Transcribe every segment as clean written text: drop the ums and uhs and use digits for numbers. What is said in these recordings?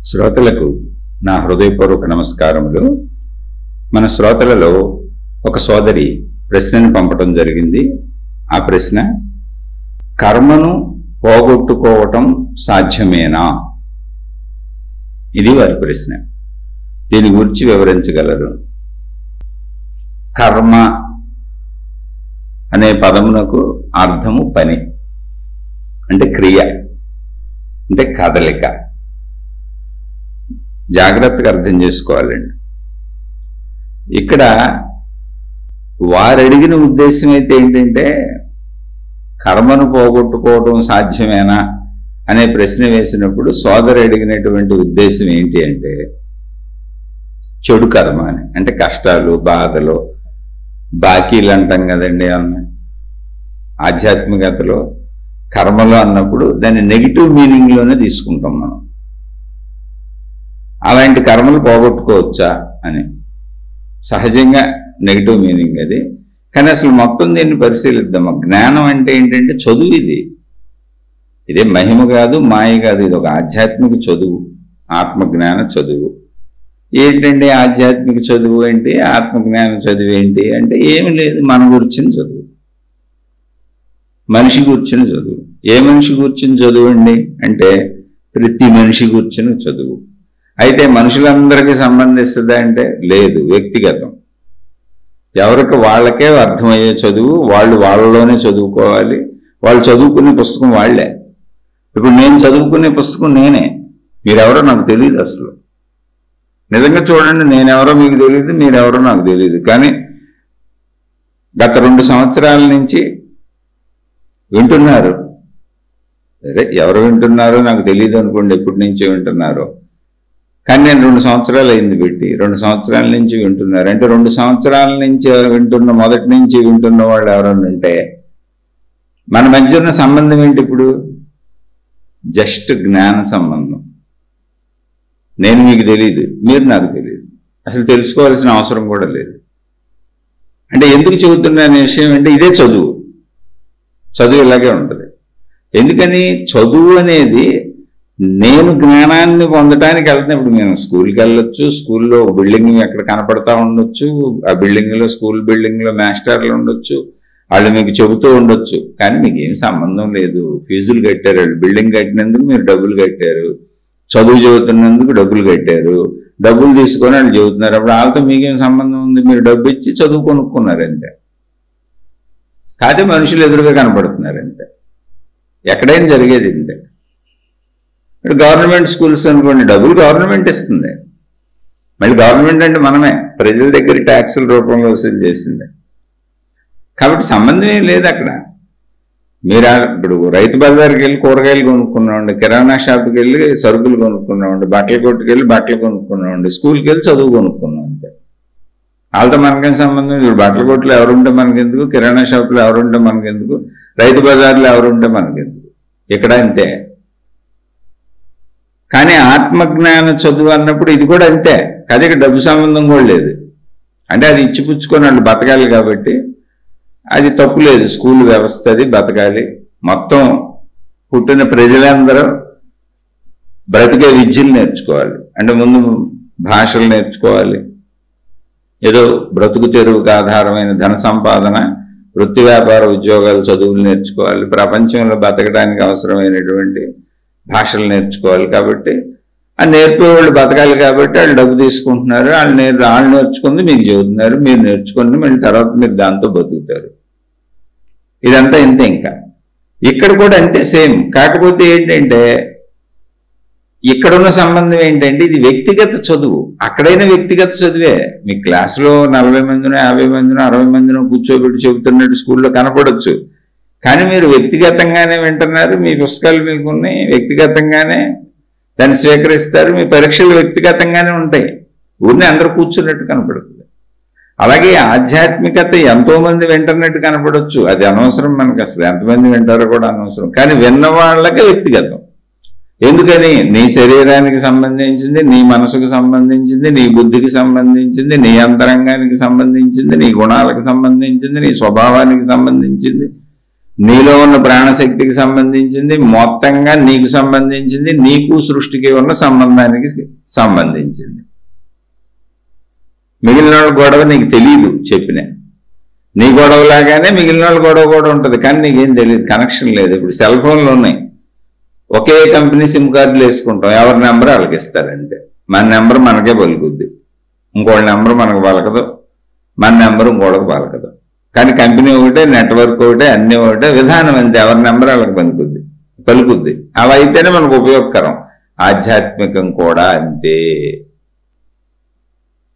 శ్రోతలకు నా హృదయపూర్వక నమస్కారములు. మన శ్రోతలలో ఒక సోదరి ప్రశ్నను పంపడం జరిగింది. ఆ ప్రశ్న, కర్మను పోగొట్టుకోవటం సాధ్యమేనా? ఇది వారి ప్రశ్న. దీని గురించి వివరించగలరు? కర్మ అనే పదమునకు అర్థము పని, అంటే క్రియ, అంటే కదలిక. జాగ్రత్తగా అర్థం చేసుకోవాలండి. ఇక్కడ వారు అడిగిన ఉద్దేశం అయితే ఏంటంటే, కర్మను పోగొట్టుకోవడం సాధ్యమేనా అనే ప్రశ్న వేసినప్పుడు సోదరు అడిగినటువంటి ఉద్దేశం ఏంటి అంటే, చెడు కర్మ అని, అంటే కష్టాలు, బాధలు, బాకీలు అంటాం కదండి. అన్న ఆధ్యాత్మికతలో కర్మలో అన్నప్పుడు దాన్ని నెగిటివ్ మీనింగ్లోనే తీసుకుంటాం మనం. అలాంటి కర్మలు పోగొట్టుకోవచ్చా అని సహజంగా నెగిటివ్ మీనింగ్ అది. కానీ అసలు మొత్తం దీన్ని పరిశీలిద్దాం. జ్ఞానం అంటే ఏంటంటే చదువు. ఇదే మహిమ కాదు, మాయ కాదు. ఇది ఒక ఆధ్యాత్మిక చదువు, ఆత్మజ్ఞాన చదువు. ఏంటంటే ఆధ్యాత్మిక చదువు ఏంటి, ఆత్మజ్ఞాన చదువు ఏంటి అంటే ఏమి లేదు, మన గురించిన చదువు, మనిషి కూర్చిన చదువు. ఏ మనిషి కూర్చుని చదువు అండి అంటే ప్రతి మనిషి కూర్చుని చదువు. అయితే మనుషులందరికీ సంబంధిస్తుందా అంటే లేదు, వ్యక్తిగతం. ఎవరికి వాళ్ళకే అర్థమయ్యే చదువు, వాళ్ళు వాళ్ళలోనే చదువుకోవాలి. వాళ్ళు చదువుకునే పుస్తకం వాళ్లే. ఇప్పుడు నేను చదువుకునే పుస్తకం నేనే, మీరెవరో నాకు తెలియదు. అసలు నిజంగా చూడండి, నేనెవరో మీకు తెలియదు, మీరెవరో నాకు తెలియదు. కానీ గత 2 సంవత్సరాల నుంచి వింటున్నారు. అదే ఎవరు వింటున్నారో నాకు తెలియదు అనుకోండి, ఎప్పటి నుంచో వింటున్నారో. కానీ నేను 2 సంవత్సరాలు అయింది పెట్టి, 2 సంవత్సరాల నుంచి వింటున్నారు. అంటే 2 సంవత్సరాల నుంచి వింటున్న, మొదటి నుంచి వింటున్న వాళ్ళు ఎవరన్నా ఉంటే మన మధ్య ఉన్న సంబంధం ఏంటి? ఇప్పుడు జస్ట్ జ్ఞాన సంబంధం. నేను మీకు తెలియదు, మీరు నాకు తెలియదు, అసలు తెలుసుకోవాల్సిన అవసరం కూడా లేదు. అంటే ఎందుకు చెబుతున్నా అనే విషయం అంటే, ఇదే చదువు. చదువు ఇలాగే ఉంటుంది. ఎందుకని? చదువు అనేది నేను జ్ఞానాన్ని పొందడానికి వెళ్తున్నప్పుడు నేను స్కూల్కి వెళ్ళొచ్చు, స్కూల్లో బిల్డింగ్ ఎక్కడ కనపడతా ఉండొచ్చు, ఆ బిల్డింగ్లో, స్కూల్ బిల్డింగ్లో మాస్టర్లు ఉండొచ్చు, వాళ్ళు మీకు చెబుతూ ఉండొచ్చు. కానీ మీకు ఏం సంబంధం లేదు. ఫీజులు కట్టారు, వాళ్ళు బిల్డింగ్ కట్టినందుకు మీరు డబ్బులు కట్టారు, చదువు చదువుతున్నందుకు డబ్బులు కట్టారు, డబ్బులు తీసుకొని వాళ్ళు చెబుతున్నారు. అప్పుడు వాళ్ళతో మీకేం సంబంధం ఉంది? మీరు డబ్బు ఇచ్చి చదువు కొనుక్కున్నారు అంతే. కాకపోతే మనుషులు ఎదురుగా కనపడుతున్నారు అంతే. ఎక్కడైనా జరిగేది ఇంతే. ఇప్పుడు గవర్నమెంట్ స్కూల్స్ అనుకోండి, డబ్బులు గవర్నమెంట్ ఇస్తుంది. మళ్ళీ గవర్నమెంట్ అంటే మనమే ప్రజల దగ్గర ట్యాక్సుల రూపంలో వసూలు చేసింది. కాబట్టి సంబంధమే లేదు అక్కడ. మీరు ఇప్పుడు రైతు బజార్కి వెళ్ళి కూరగాయలు కొనుక్కున్నామండి, కిరాణా షాప్కి వెళ్ళి సరుకులు కొనుక్కున్నామండి, బట్టల కొట్టుకు వెళ్ళి బట్టలు కొనుక్కున్నామండి, స్కూల్కి వెళ్ళి చదువు కొనుక్కున్నాం అంతే. వాళ్ళతో మనకేం సంబంధం? ఇప్పుడు బట్టల కొట్టులో ఎవరుంటే మనకెందుకు, కిరాణా షాపులో ఎవరుంటే మనకెందుకు, రైతు బజార్లో ఎవరుంటే మనకెందుకు, ఇక్కడ అంతే. కానీ ఆత్మజ్ఞాన చదువు అన్నప్పుడు ఇది కూడా అంతే. కదికి డబ్బు సంబంధం కూడా లేదు. అంటే అది ఇచ్చిపుచ్చుకొని వాళ్ళు బతకాలి కాబట్టి అది తప్పు లేదు. స్కూల్ వ్యవస్థ అది బతకాలి. మొత్తం పుట్టిన ప్రజలందరూ బ్రతికే విద్యలు నేర్చుకోవాలి. అంటే ముందు భాషలు నేర్చుకోవాలి, ఏదో బ్రతుకు తెరువుకు ఆధారమైన ధన సంపాదన, వృత్తి వ్యాపార ఉద్యోగాలు, చదువులు నేర్చుకోవాలి. ప్రపంచంలో బతకడానికి అవసరమైనటువంటి భాషలు నేర్చుకోవాలి. కాబట్టి ఆ నేర్పేవాళ్ళు బతకాలి కాబట్టి వాళ్ళు డబ్బు తీసుకుంటున్నారు. వాళ్ళు నేర్చుకుంది మీకు చెబుతున్నారు, మీరు నేర్చుకుని మళ్ళీ తర్వాత మీరు దాంతో బతుకుతారు. ఇదంతా ఇంతే. ఇంకా ఇక్కడ కూడా అంతే, సేమ్. కాకపోతే ఏంటంటే ఇక్కడున్న సంబంధం ఏంటంటే ఇది వ్యక్తిగత చదువు. అక్కడైనా వ్యక్తిగత చదువే. మీ క్లాసులో 40 మందినో 50 మందినో 60 మందినో కూర్చోబెట్టి చెబుతున్నట్టు స్కూల్లో కనపడవచ్చు. కానీ మీరు వ్యక్తిగతంగానే వింటున్నారు, మీ పుస్తకాలు మీకున్నాయి, వ్యక్తిగతంగానే దాన్ని స్వీకరిస్తారు, మీ పరీక్షలు వ్యక్తిగతంగానే ఉంటాయి. ఊరిని అందరూ కూర్చున్నట్టు కనపడుతుంది. అలాగే ఆధ్యాత్మికత ఎంతో మంది వింటున్నట్టు కనపడవచ్చు. అది అనవసరం మనకు. అసలు ఎంతమంది వింటారో కూడా అనవసరం. కానీ విన్న వాళ్ళకే వ్యక్తిగతం. ఎందుకని? నీ శరీరానికి సంబంధించింది, నీ మనసుకు సంబంధించింది, నీ బుద్ధికి సంబంధించింది, నీ అంతరంగానికి సంబంధించింది, నీ గుణాలకు సంబంధించింది, నీ స్వభావానికి సంబంధించింది, నీలో ఉన్న ప్రాణశక్తికి సంబంధించింది, మొత్తంగా నీకు సంబంధించింది, నీకు సృష్టికి ఉన్న సంబంధానికి సంబంధించింది. మిగిలిన వాళ్ళ గొడవ నీకు తెలియదు, చెప్పిన నీ గొడవలాగానే మిగిలిన వాళ్ళ గొడవ కూడా ఉంటుంది, కానీ నీకేం తెలియదు, కనెక్షన్ లేదు. ఇప్పుడు సెల్ ఫోన్లు ఉన్నాయి, ఒకే కంపెనీ సిమ్ కార్డులు వేసుకుంటాం, ఎవరి నెంబర్ వాళ్ళకి ఇస్తారంటే మన నెంబర్ మనకే పలుకుద్ది, ఇంకోళ్ళ నెంబర్ మనకు పలకదు, మన నెంబర్ ఇంకోళ్ళకి పలకదు. కానీ కంపెనీ ఒకటే, నెట్వర్క్ ఒకటే, అన్నీ ఒకటే, విధానం అంతే, ఎవరి నెంబర్ వాళ్ళకి పలుకుద్ది. అలా అయితేనే మనకు ఉపయోగకరం. ఆధ్యాత్మికం కూడా అంతే.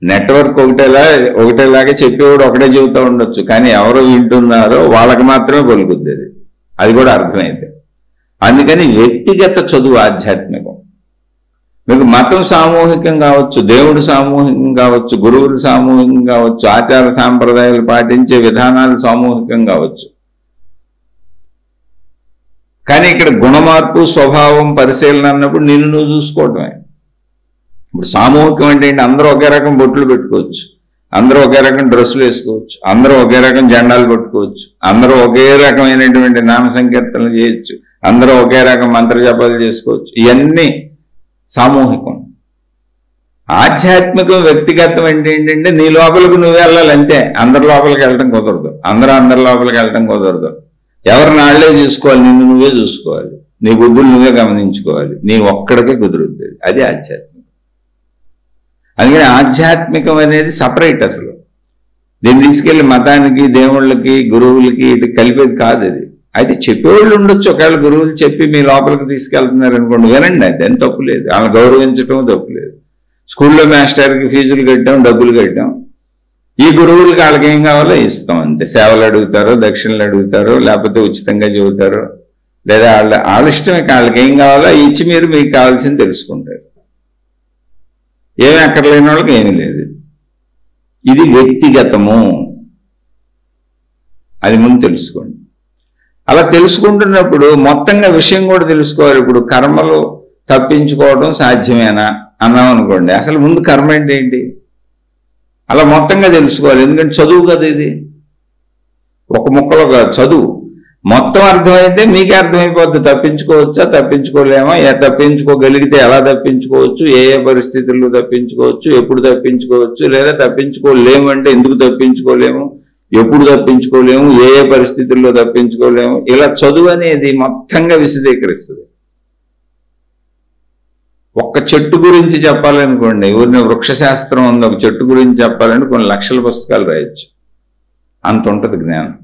నెట్వర్క్ ఒకటేలాగే చెప్పేవాడు ఒకటే చెబుతూ ఉండొచ్చు, కానీ ఎవరు వింటున్నారో వాళ్ళకి మాత్రమే పలుకుద్ది అది కూడా అర్థమైతే. అందుకని వ్యక్తిగత చదువు ఆధ్యాత్మికం. మీకు మతం సామూహికం కావచ్చు, దేవుడు సామూహికం కావచ్చు, గురువులు సామూహికం కావచ్చు, ఆచార సాంప్రదాయాలు పాటించే విధానాలు సామూహికం కావచ్చు. కానీ ఇక్కడ గుణమార్పు, స్వభావం పరిశీలన అన్నప్పుడు నిన్ను నువ్వు చూసుకోవటమే. ఇప్పుడు సామూహికం అంటే ఏంటి? అందరూ ఒకే రకం బొట్లు పెట్టుకోవచ్చు, అందరూ ఒకే రకం డ్రెస్సులు వేసుకోవచ్చు, అందరూ ఒకే రకం జెండాలు పట్టుకోవచ్చు, అందరూ ఒకే రకమైనటువంటి నామ సంకీర్తనలు చేయొచ్చు, అందరూ ఒకే రకం మంత్ర జపాలు చేసుకోవచ్చు. ఇవన్నీ సామూహికం. ఆధ్యాత్మికం వ్యక్తిగతం అంటే ఏంటంటే నీ లోపలికి నువ్వు వెళ్ళాలి అంతే. అందరి లోపలికి వెళ్ళటం కుదరదు, అందరి లోపలికి వెళ్ళటం కుదరదు. ఎవరి నాళ్లే చూసుకోవాలి, నిన్ను నువ్వే చూసుకోవాలి, నీ బుద్ధులు నువ్వే గమనించుకోవాలి, నీ ఒక్కడికే కుదురుద్ది. అది ఆధ్యాత్మికం. అందుకని ఆధ్యాత్మికం అనేది సపరేట్. అసలు దీన్ని తీసుకెళ్లి మతానికి, దేవుళ్ళకి, గురువులకి ఇటు కలిపేది కాదు అది. అయితే చెప్పేవాళ్ళు ఉండొచ్చు, ఒకవేళ గురువులు చెప్పి మీ లోపలికి తీసుకెళ్తున్నారు అనుకోండి, వినండి, అది ఎంత తప్పు లేదు. వాళ్ళని గౌరవించడం తప్పు లేదు. స్కూల్లో మాస్టర్కి ఫీజులు కట్టాం, డబ్బులు కట్టాం, ఈ గురువులకి వాళ్ళకి ఏం కావాలో ఇస్తాం అంతే. సేవలు అడుగుతారో, దక్షిణలు అడుగుతారో, లేకపోతే ఉచితంగా చెబుతారో, లేదా వాళ్ళ ఇష్టమే, వాళ్ళకి ఏం కావాలో ఇచ్చి మీరు మీకు కావాల్సింది తెలుసుకుంటారు. ఏమి అక్కర్లేని వాళ్ళకి ఏమీ లేదు. ఇది వ్యక్తిగతము, అది ముందు తెలుసుకోండి. అలా తెలుసుకుంటున్నప్పుడు మొత్తంగా విషయం కూడా తెలుసుకోవాలి. ఇప్పుడు కర్మలు తప్పించుకోవడం సాధ్యమేనా అన్నాం అనుకోండి, అసలు ముందు కర్మ అంటే ఏంటి అలా మొత్తంగా తెలుసుకోవాలి. ఎందుకంటే చదువు కదా ఇది, ఒక ముక్కలో కాదు చదువు. మొత్తం అర్థమైతే మీకే అర్థమైపోద్ది, తప్పించుకోవచ్చా, తప్పించుకోలేమా, తప్పించుకోగలిగితే ఎలా తప్పించుకోవచ్చు, ఏ ఏ పరిస్థితుల్లో తప్పించుకోవచ్చు, ఎప్పుడు తప్పించుకోవచ్చు, లేదా తప్పించుకోలేము అంటే ఎందుకు తప్పించుకోలేము, ఎప్పుడు తప్పించుకోలేము, ఏ ఏ పరిస్థితుల్లో తప్పించుకోలేము, ఇలా చదువు అనేది మొత్తంగా విశదీకరిస్తుంది. ఒక్క చెట్టు గురించి చెప్పాలనుకోండి, ఊరిని వృక్షశాస్త్రం ఉంది, ఒక చెట్టు గురించి చెప్పాలంటే కొన్ని లక్షల పుస్తకాలు రాయొచ్చు, అంత ఉంటుంది జ్ఞానం.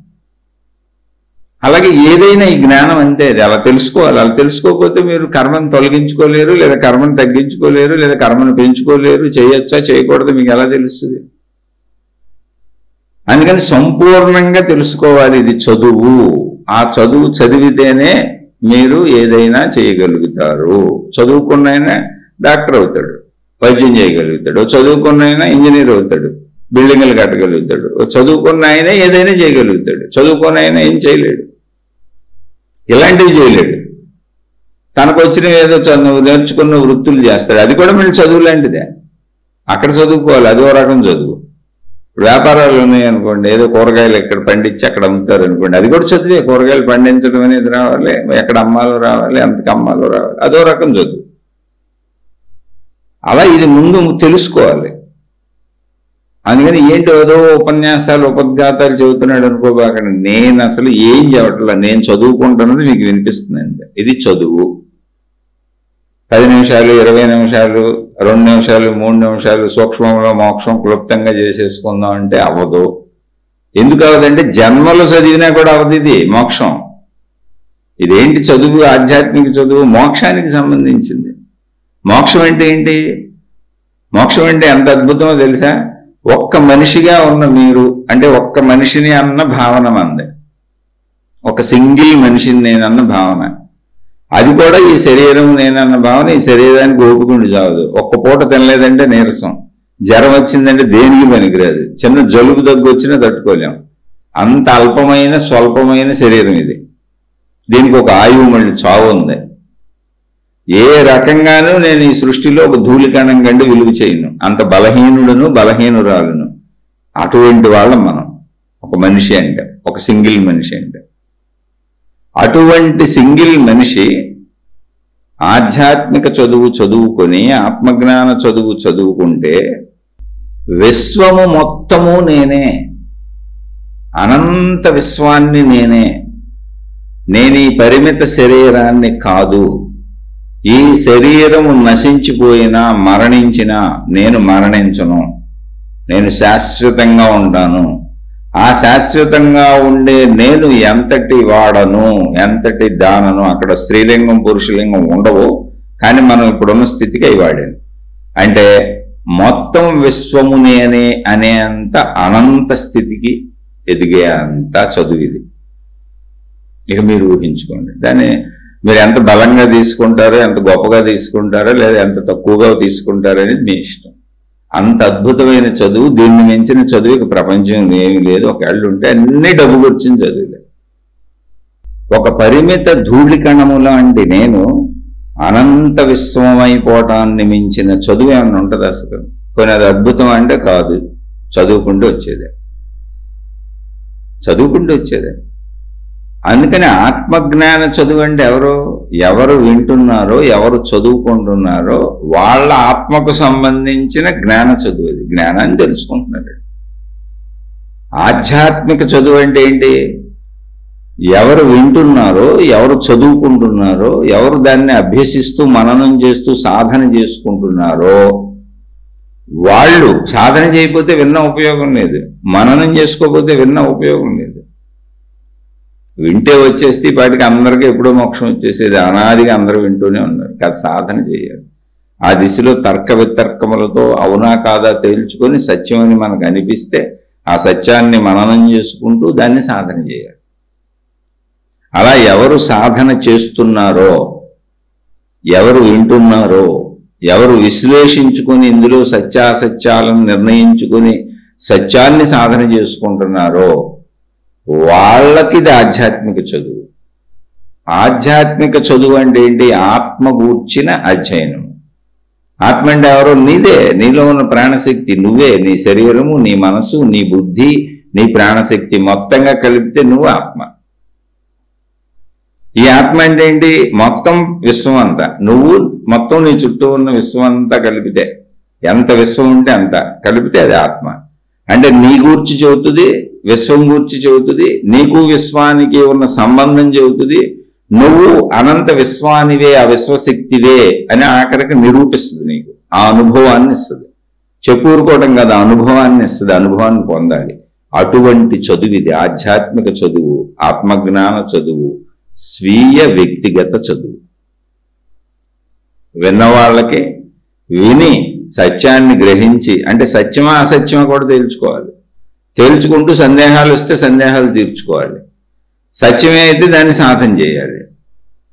అలాగే ఏదైనా ఈ జ్ఞానం అంతే, అది అలా తెలుసుకోవాలి. అలా తెలుసుకోకపోతే మీరు కర్మను తొలగించుకోలేరు, లేదా కర్మను తగ్గించుకోలేరు, లేదా కర్మను పెంచుకోలేరు. చేయొచ్చా చేయకూడదు మీకు ఎలా తెలుస్తుంది? అందుకని సంపూర్ణంగా తెలుసుకోవాలి. ఇది చదువు. ఆ చదువు చదివితేనే మీరు ఏదైనా చేయగలుగుతారు. చదువుకున్నైనా డాక్టర్ అవుతాడు, వైద్యం చేయగలుగుతాడు. చదువుకున్నైనా ఇంజనీర్ అవుతాడు, బిల్డింగ్లు కట్టగలుగుతాడు. చదువుకున్న ఆయన ఏదైనా చేయగలుగుతాడు, చదువుకున్న ఆయన ఏం చేయలేడు, ఇలాంటివి చేయలేడు. తనకు వచ్చిన ఏదో నేర్చుకున్న వృత్తులు చేస్తాడు, అది కూడా మళ్ళీ చదువు లాంటిదే. అక్కడ చదువుకోవాలి, అదో రకం చదువు. వ్యాపారాలు ఉన్నాయనుకోండి, ఏదో కూరగాయలు ఎక్కడ పండించి అక్కడ అమ్ముతారు అనుకోండి, అది కూడా చదివే. కూరగాయలు పండించడం అనేది రావాలి, ఎక్కడ అమ్మాలో రావాలి, ఎంతకు అమ్మాలో రావాలి, అదో రకం చదువు. అలా ఇది ముందు తెలుసుకోవాలి. అందుకని ఏంటి ఏదో ఉపన్యాసాలు, ఉపద్ఘాతాలు చెబుతున్నాడు అనుకోబాకండి. నేను అసలు ఏం చెప్పట్లా, నేను చదువుకుంటున్నది మీకు వినిపిస్తుందండి. ఇది చదువు. 10 నిమిషాలు, 20 నిమిషాలు, 2 నిమిషాలు, 3 నిమిషాలు సూక్ష్మంలో మోక్షం క్లుప్తంగా చేసేసుకుందాం అంటే అవ్వదు. ఎందుకు అవ్వదంటే జన్మలో చదివినా కూడా అవ్వదు ఇది మోక్షం. ఇదేంటి చదువు? ఆధ్యాత్మిక చదువు మోక్షానికి సంబంధించింది. మోక్షం అంటే ఏంటి? మోక్షం అంటే ఎంత అద్భుతమో తెలుసా? ఒక్క మనిషిగా ఉన్న మీరు, అంటే ఒక్క మనిషిని అన్న భావన మంది, ఒక సింగిల్ మనిషిని నేనన్న భావన, అది కూడా ఈ శరీరం నేనన్న భావన. ఈ శరీరానికి ఓపుకుండి చావదు. ఒక్క పూట తినలేదంటే నీరసం, జ్వరం వచ్చిందంటే దేనికి పనికిరాదు, చిన్న జలుబు దగ్గు వచ్చినా తట్టుకోలేం. అంత అల్పమైన స్వల్పమైన శరీరం ఇది. దీనికి ఒక ఆయువు, మళ్ళీ చావు ఉంది. ఏ రకంగానూ నేను ఈ సృష్టిలో ఒక ధూళికణం కంటే విలువ చేయను. అంత బలహీనుడును, బలహీనురాలను. అటువంటి వాళ్ళం మనం, ఒక మనిషి అంటే, ఒక సింగిల్ మనిషి అంటే. అటువంటి సింగిల్ మనిషి ఆధ్యాత్మిక చదువు చదువుకొని ఆత్మజ్ఞాన చదువు చదువుకుంటే విశ్వము మొత్తము నేనే, అనంత విశ్వాన్ని నేనే, నేను ఈ పరిమిత శరీరాన్ని కాదు, ఈ శరీరము నశించిపోయినా మరణించినా నేను మరణించను, నేను శాశ్వతంగా ఉంటాను, ఆ శాశ్వతంగా ఉండే నేను ఎంతటి వాడను ఎంతటి దానను, అక్కడ స్త్రీలింగం పురుషలింగం ఉండవు, కానీ మనం ఇప్పుడున్న స్థితికి అవి వాడాను. అంటే మొత్తం విశ్వము నేనే అనేంత అనంత స్థితికి ఎదిగే అంత చదువు ఇది. ఇక మీరు ఊహించుకోండి, దాన్ని మీరు ఎంత బలంగా తీసుకుంటారో, ఎంత గొప్పగా తీసుకుంటారో, లేదా ఎంత తక్కువగా తీసుకుంటారో అనేది మీ ఇష్టం. అంత అద్భుతమైన చదువు, దీన్ని మించిన చదువు ఇక ప్రపంచంలో ఏమీ లేదు. ఒకళ్ళు ఉంటే అన్ని డబ్బు గుర్చిన చదువులే. ఒక పరిమిత ధూళి కణము లాంటి నేను అనంత విశ్వమైపోవటాన్ని మించిన చదువు ఏమన్నా ఉంటుంది అసలు? కొన్ని అది అద్భుతం అంటే కాదు, చదువుకుంటూ వచ్చేదే, చదువుకుంటూ వచ్చేదే. అందుకని ఆత్మజ్ఞాన చదువు అంటే ఎవరు వింటున్నారో, ఎవరు చదువుకుంటున్నారో వాళ్ళ ఆత్మకు సంబంధించిన జ్ఞాన చదువు. అది జ్ఞానాన్ని తెలుసుకుంటున్నాడు. ఆధ్యాత్మిక చదువు అంటే ఏంటి? ఎవరు వింటున్నారో, ఎవరు చదువుకుంటున్నారో, ఎవరు దాన్ని అభ్యసిస్తూ మననం చేస్తూ సాధన చేసుకుంటున్నారో వాళ్ళు సాధన చేయకపోతే విన్న ఉపయోగం లేదు, మననం చేసుకోకపోతే విన్న ఉపయోగం లేదు. వింటే వచ్చేస్తే వాటికి అందరికీ ఎప్పుడో మోక్షం వచ్చేసేది. అనాదిగా అందరూ వింటూనే ఉన్నారు. కాదు, సాధన చేయాలి. ఆ దిశలో తర్క వితర్కములతో అవునా కాదా తేల్చుకొని సత్యమని మనకు అనిపిస్తే ఆ సత్యాన్ని మననం చేసుకుంటూ దాన్ని సాధన చేయాలి. అలా ఎవరు సాధన చేస్తున్నారో, ఎవరు వింటున్నారో, ఎవరు విశ్లేషించుకొని ఇందులో సత్యాసత్యాలను నిర్ణయించుకొని సత్యాన్ని సాధన చేసుకుంటున్నారో వాళ్ళకి ఇది ఆధ్యాత్మిక చదువు. ఆధ్యాత్మిక చదువు అంటే ఏంటి? ఆత్మ గూర్చిన అధ్యయనం. ఆత్మ అంటే ఎవరో? నీదే, నీలో ఉన్న ప్రాణశక్తి నువ్వే. నీ శరీరము, నీ మనసు, నీ బుద్ధి, నీ ప్రాణశక్తి మొత్తంగా కలిపితే నువ్వు ఆత్మ. ఈ ఆత్మ అంటే ఏంటి? మొత్తం విశ్వం అంతా, నువ్వు మొత్తం నీ చుట్టూ ఉన్న విశ్వం అంతా కలిపితే, ఎంత విశ్వం ఉంటే అంత కలిపితే అది ఆత్మ. అంటే నీ గూర్చి చెబుతుంది, విశ్వం గూర్చి చెబుతుంది, నీకు విశ్వానికి ఉన్న సంబంధం చెబుతుంది, నువ్వు అనంత విశ్వానివే, ఆ విశ్వశక్తివే అని ఆఖరికి నిరూపిస్తుంది. నీకు ఆ అనుభవాన్ని ఇస్తుంది. చెప్పుకోవడం కదా, అనుభవాన్ని ఇస్తుంది. అనుభవాన్ని పొందాలి. అటువంటి చదువు ఇది. ఆధ్యాత్మిక చదువు, ఆత్మజ్ఞాన చదువు, స్వీయ వ్యక్తిగత చదువు. విన్నవాళ్ళకి విని సత్యాన్ని గ్రహించి, అంటే సత్యమా అసత్యమా కూడా తేల్చుకోవాలి. తేల్చుకుంటూ సందేహాలు వస్తే సందేహాలు తీర్చుకోవాలి. సత్యమే అయితే దాన్ని సాధన చేయాలి.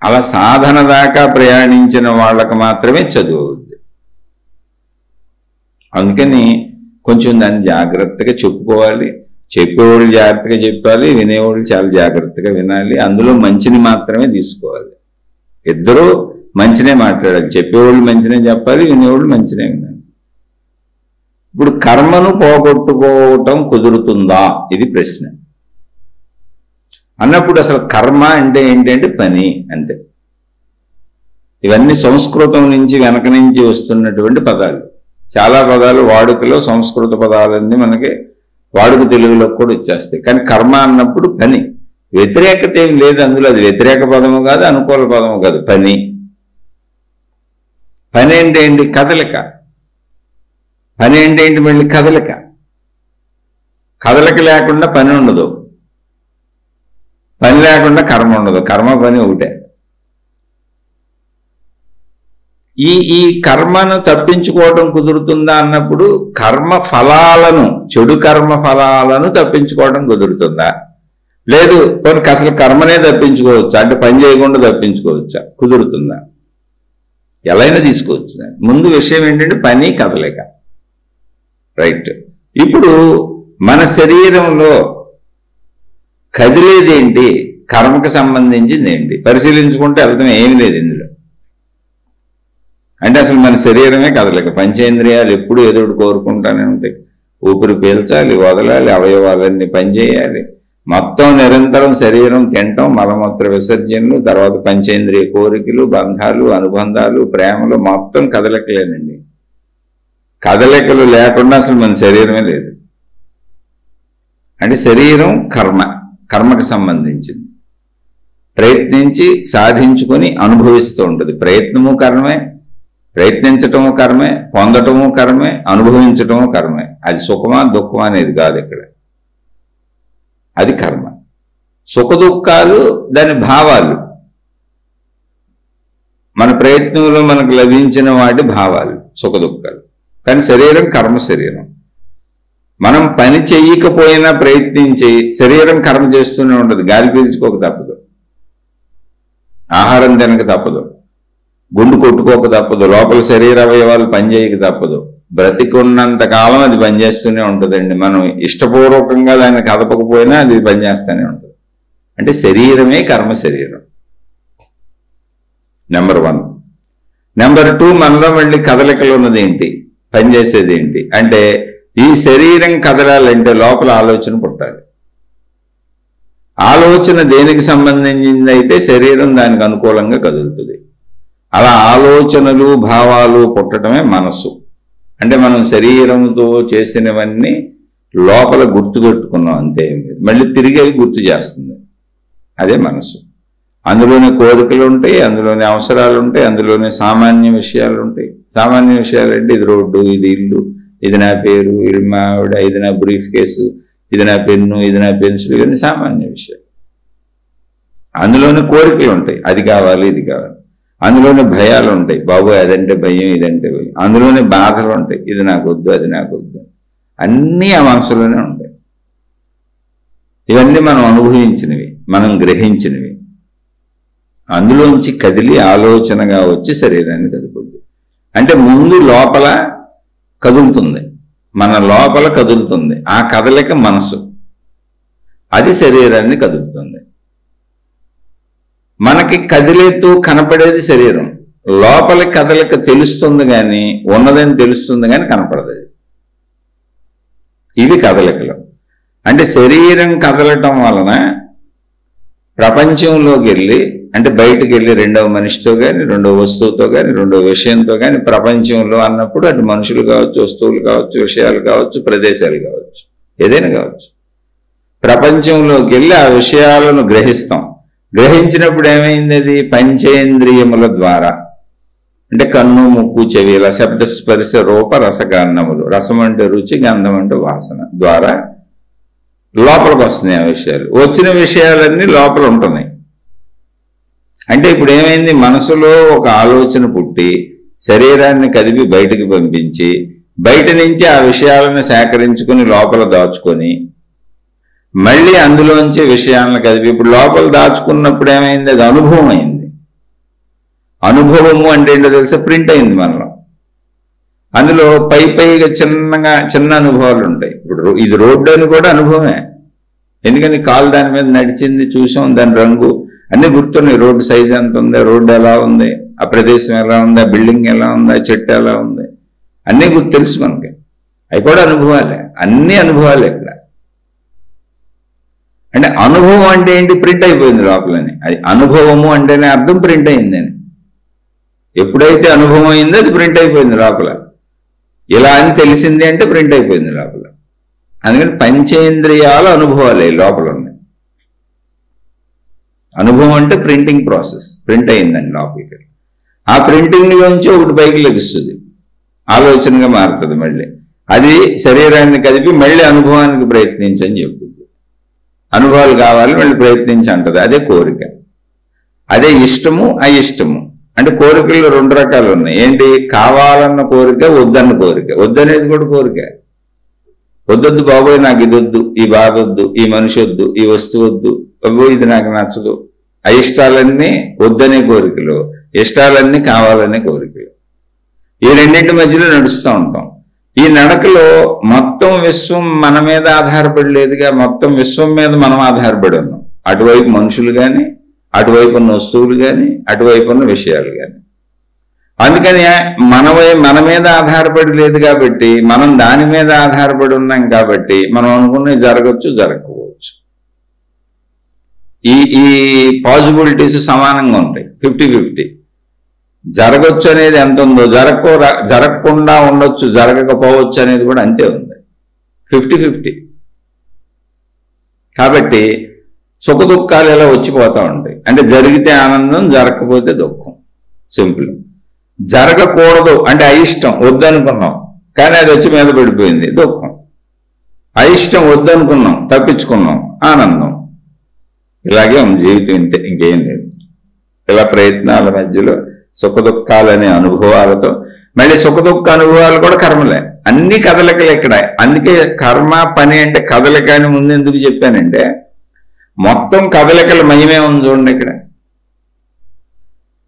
అలా సాధన దాకా ప్రయాణించిన వాళ్ళకి మాత్రమే చదువు అవుద్ది. అందుకని కొంచెం దాన్ని జాగ్రత్తగా చెప్పుకోవాలి. చెప్పేవాళ్ళు జాగ్రత్తగా చెప్పాలి, వినేవాళ్ళు చాలా జాగ్రత్తగా వినాలి. అందులో మంచిని మాత్రమే తీసుకోవాలి. ఇద్దరూ మంచినే మాట్లాడాలి. చెప్పేవాళ్ళు మంచినే చెప్పాలి, వినేవాళ్ళు మంచినే వినాలి. ఇప్పుడు కర్మను పోగొట్టుకోవటం కుదురుతుందా? ఇది ప్రశ్న. అన్నప్పుడు అసలు కర్మ అంటే ఏంటంటే పని అంతే. ఇవన్నీ సంస్కృతం నుంచి వెనక నుంచి వస్తున్నటువంటి పదాలు. చాలా పదాలు వాడుకలో సంస్కృత పదాలన్నీ మనకి వాడుక తెలుగులోకి కూడా వచ్చేస్తాయి. కానీ కర్మ అన్నప్పుడు పని. వ్యతిరేకత ఏం లేదు అందులో. అది వ్యతిరేక పదము కాదు, అనుకూల పదము కాదు. పని. పని అంటే ఏంటి? కదలిక. పని అంటే ఏంటి? మళ్ళీ కదలిక. కదలిక లేకుండా పని ఉండదు, పని లేకుండా కర్మ ఉండదు. కర్మ పని ఒకటే. ఈ కర్మను తప్పించుకోవడం కుదురుతుందా అన్నప్పుడు కర్మ ఫలాలను, చెడు కర్మ ఫలాలను తప్పించుకోవడం కుదురుతుందా? లేదు, మనకు అసలు కర్మనే తప్పించుకోవచ్చా? అంటే పని చేయకుండా తప్పించుకోవచ్చా? కుదురుతుందా? ఎలా అయినా తీసుకోవచ్చు. ముందు విషయం ఏంటంటే పని, కదలిక. రైట్. ఇప్పుడు మన శరీరంలో కదిలేది ఏంటి? కర్మకు సంబంధించింది ఏంటి? పరిశీలించుకుంటే అర్థం ఏమి లేదు ఇందులో. అంటే అసలు మన శరీరమే కదలిక. పంచేంద్రియాలు ఎప్పుడు ఏదో కోరుకుంటానే ఉంటాయి. ఊపిరి పీల్చాలి, వదలాలి, అవయవాలన్నీ పనిచేయాలి, మొత్తం నిరంతరం శరీరం తినటం, మలమూత్ర విసర్జనలు, తర్వాత పంచేంద్రియ కోరికలు, బంధాలు, అనుబంధాలు, ప్రేమలు, మొత్తం కదలికలేనండి. కదలికలు లేకుండా అసలు మన శరీరమే లేదు. అంటే శరీరం కర్మకు సంబంధించింది. ప్రయత్నించి సాధించుకొని అనుభవిస్తూ ఉంటుంది. ప్రయత్నము కర్మే, ప్రయత్నించటము కర్మే, పొందటము కర్మే, అనుభవించటము కర్మే. అది సుఖమా దుఃఖమా అనేది కాదు ఇక్కడ, అది కర్మ. సుఖ దుఃఖాలు దాని భావాలు, మన ప్రయత్నంలో మనకు లభించిన వాటి భావాలు సుఖ దుఃఖాలు. కానీ శరీరం కర్మ శరీరం. మనం పని చెయ్యకపోయినా ప్రయత్నించి శరీరం కర్మ చేస్తూనే ఉంటుంది. గాలి పీల్చుకోక తప్పదు, ఆహారం తినక తప్పదు, గుండు కొట్టుకోక తప్పదు, లోపల శరీర అవయవాలు పనిచేయక తప్పదు. బ్రతికున్నంత కాలం అది పనిచేస్తూనే ఉంటుందండి. మనం ఇష్టపూర్వకంగా దాన్ని కదపకపోయినా అది పనిచేస్తూనే ఉంటుంది. అంటే శరీరమే కర్మ శరీరం, నెంబర్ 1. నెంబర్ 2, మనలో మళ్ళీ కదలికలు ఉన్నది ఏంటి, పనిచేసేది ఏంటి అంటే, ఈ శరీరం కదలాలంటే లోపల ఆలోచన పుట్టాలి. ఆలోచన దేనికి సంబంధించింది అయితే శరీరం దానికి అనుకూలంగా కదులుతుంది. అలా ఆలోచనలు భావాలు పుట్టడమే మనస్సు. అంటే మనం శరీరంతో చేసినవన్నీ లోపల గుర్తుపెట్టుకున్నాం అంతే, మళ్ళీ తిరిగి అవి గుర్తు చేస్తుంది, అదే మనస్సు. అందులోనే కోరికలు ఉంటాయి, అందులోనే అవసరాలు ఉంటాయి, అందులోనే సామాన్య విషయాలు ఉంటాయి. సామాన్య విషయాలు అంటే ఇది రోడ్డు, ఇది ఇల్లు, ఇది నా పేరు, ఇది మా ఆవిడ, ఇది నా బ్రీఫ్ కేసు, ఇది నా పెన్ను, ఇది నా పెన్సిల్, ఇవన్నీ సామాన్య విషయాలు. అందులోనే కోరికలు ఉంటాయి, అది కావాలి ఇది కావాలి. అందులోనే భయాలు ఉంటాయి, బాబోయ్ అదంటే భయం, ఇదంటే భయం. అందులోనే బాధలు ఉంటాయి, ఇది నాకు వద్దు, అది నాకు వద్దు. అన్నీ ఆ మనసులోనే ఉంటాయి. ఇవన్నీ మనం అనుభవించినవి, మనం గ్రహించినవి. అందులోంచి కదిలి ఆలోచనగా వచ్చి శరీరాన్ని కదుపుద్ది. అంటే ముందు లోపల కదులుతుంది, మన లోపల కదులుతుంది. ఆ కదలిక మనసు, అది శరీరాన్ని కదులుతుంది. మనకి కదిలేతూ కనపడేది శరీరం. లోపలి కదలిక తెలుస్తుంది కానీ, ఉన్నదని తెలుస్తుంది కానీ కనపడదు. ఇవి కదలికలు. అంటే శరీరం కదలటం వలన ప్రపంచంలోకి వెళ్ళి, అంటే బయటకు వెళ్ళి రెండవ మనిషితో కానీ, రెండవ వస్తువుతో కానీ, రెండవ విషయంతో కానీ, ప్రపంచంలో అన్నప్పుడు అటు మనుషులు కావచ్చు, వస్తువులు కావచ్చు, విషయాలు కావచ్చు, ప్రదేశాలు కావచ్చు, ఏదైనా కావచ్చు. ప్రపంచంలోకి వెళ్ళి ఆ విషయాలను గ్రహిస్తాం. గ్రహించినప్పుడు ఏమైంది, అది పంచేంద్రియముల ద్వారా, అంటే కన్ను, ముక్కు, చెవి, ఇలా శబ్ద స్పర్శ రూప రసగంధములు, రసం అంటే రుచి, గంధం అంటే వాసన ద్వారా లోపలికి వస్తున్నాయి ఆ విషయాలు. వచ్చిన విషయాలన్నీ లోపల ఉంటున్నాయి. అంటే ఇప్పుడు ఏమైంది, మనసులో ఒక ఆలోచన పుట్టి శరీరాన్ని కదిపి బయటికి పంపించి, బయట నుంచి ఆ విషయాలను సేకరించుకుని లోపల దాచుకొని, మళ్ళీ అందులోంచి విషయాలను కదిపి ఇప్పుడు లోపల దాచుకున్నప్పుడు ఏమైంది, అది అనుభవం అయింది. అనుభవము అంటే ఏంటో తెలుసా, ప్రింట్ అయింది మనలో. అందులో పైగా చిన్న అనుభవాలు ఉంటాయి. ఇప్పుడు ఇది రోడ్డు అని కూడా అనుభవమే. ఎందుకని కాలు దాని మీద నడిచింది, చూసాం, దాని రంగు అన్నీ గుర్తున్నాయి. రోడ్డు సైజ్ ఎంత ఉంది, రోడ్డు ఎలా ఉంది, ఆ ప్రదేశం ఎలా ఉంది, ఆ బిల్డింగ్ ఎలా ఉంది, ఆ చెట్టు ఎలా ఉంది, అన్నీ గుర్తు తెలుసు మనకి. అవి కూడా అనుభవాలే, అన్ని అనుభవాలే ఇక్కడ. అంటే అనుభవం అంటే ఏంటి, ప్రింట్ అయిపోయింది లోపలని. అది అనుభవము అంటేనే అర్థం ప్రింట్ అయిందని. ఎప్పుడైతే అనుభవం అయిందో అది ప్రింట్ అయిపోయింది లోపల. ఇలా అని తెలిసింది అంటే ప్రింట్ అయిపోయింది లోపల. అందుకని పంచేంద్రియాల అనుభవాలే లోపల ఉన్నాయి. అనుభవం అంటే ప్రింటింగ్ ప్రాసెస్, ప్రింట్ అయిందండి లోపలికి. ఆ ప్రింటింగ్ లోంచి ఒకటి పైకి లభిస్తుంది, ఆలోచనగా మారుతుంది. మళ్ళీ అది శరీరాన్ని కదిపి మళ్ళీ అనుభవానికి ప్రయత్నించని చెప్తుంది. అనుభవాలు కావాలి, మళ్ళీ ప్రయత్నించి అంటది. అదే కోరిక, అదే ఇష్టము, అయిష్టము. అంటే కోరికల్లో 2 రకాలు ఉన్నాయి. ఏంటి, కావాలన్న కోరిక, వద్దన్న కోరిక. వద్దనేది కూడా కోరిక. వద్దొద్దు బాబోయ్, నాకు ఇది వద్దు, ఈ బాధ వద్దు, ఈ మనిషి వద్దు, ఈ వస్తువు వద్దు, బాబోయ్ ఇది నాకు నచ్చదు. అయిష్టాలన్నీ వద్దనే కోరికలు, ఇష్టాలన్నీ కావాలనే కోరికలు. ఈ రెండింటి మధ్యలో నడుస్తూ ఉంటాం. ఈ నడకలో మొత్తం విశ్వం మన మీద ఆధారపడి లేదుగా, మొత్తం విశ్వం మీద మనం ఆధారపడి ఉన్నాం. అటువైపు మనుషులు కానీ, అటువైపు ఉన్న వస్తువులు కానీ, అటువైపు ఉన్న విషయాలు కానీ. అందుకని మన మీద ఆధారపడి లేదు కాబట్టి, మనం దాని మీద ఆధారపడి ఉన్నాం కాబట్టి, మనం అనుకున్నవి జరగచ్చు, జరగకపోవచ్చు. ఈ ఈ పాసిబిలిటీస్ సమానంగా ఉంటాయి, 50-50. జరగచ్చు అనేది ఎంత ఉందో, జరగకుండా ఉండొచ్చు, జరగకపోవచ్చు అనేది కూడా అంతే ఉంది, 50-50. కాబట్టి సుఖ దుఃఖాలు ఇలా వచ్చిపోతూ ఉంటాయి. అంటే జరిగితే ఆనందం, జరగకపోతే దుఃఖం, సింపుల్. జరగకూడదు అంటే అయిష్టం, వద్దనుకున్నాం కానీ అది వచ్చి మీద పడిపోయింది, దుఃఖం. అయిష్టం, వద్దనుకున్నాం, తప్పించుకున్నాం, ఆనందం. ఇలాగే ఉంది జీవితం, ఇంకేం లేదు. ఇలా ప్రయత్నాల మధ్యలో సుఖ దుఃఖాలనే అనుభవాలతో, మళ్ళీ సుఖ దుఃఖ అనుభవాలు కూడా కర్మలే, అన్ని కదలికలు ఇక్కడ. అందుకే కర్మ పని అంటే కదలిక అని ముందు ఎందుకు చెప్పానంటే, మొత్తం కదలికల మహిమే ఉంది చూడండి. ఇక్కడ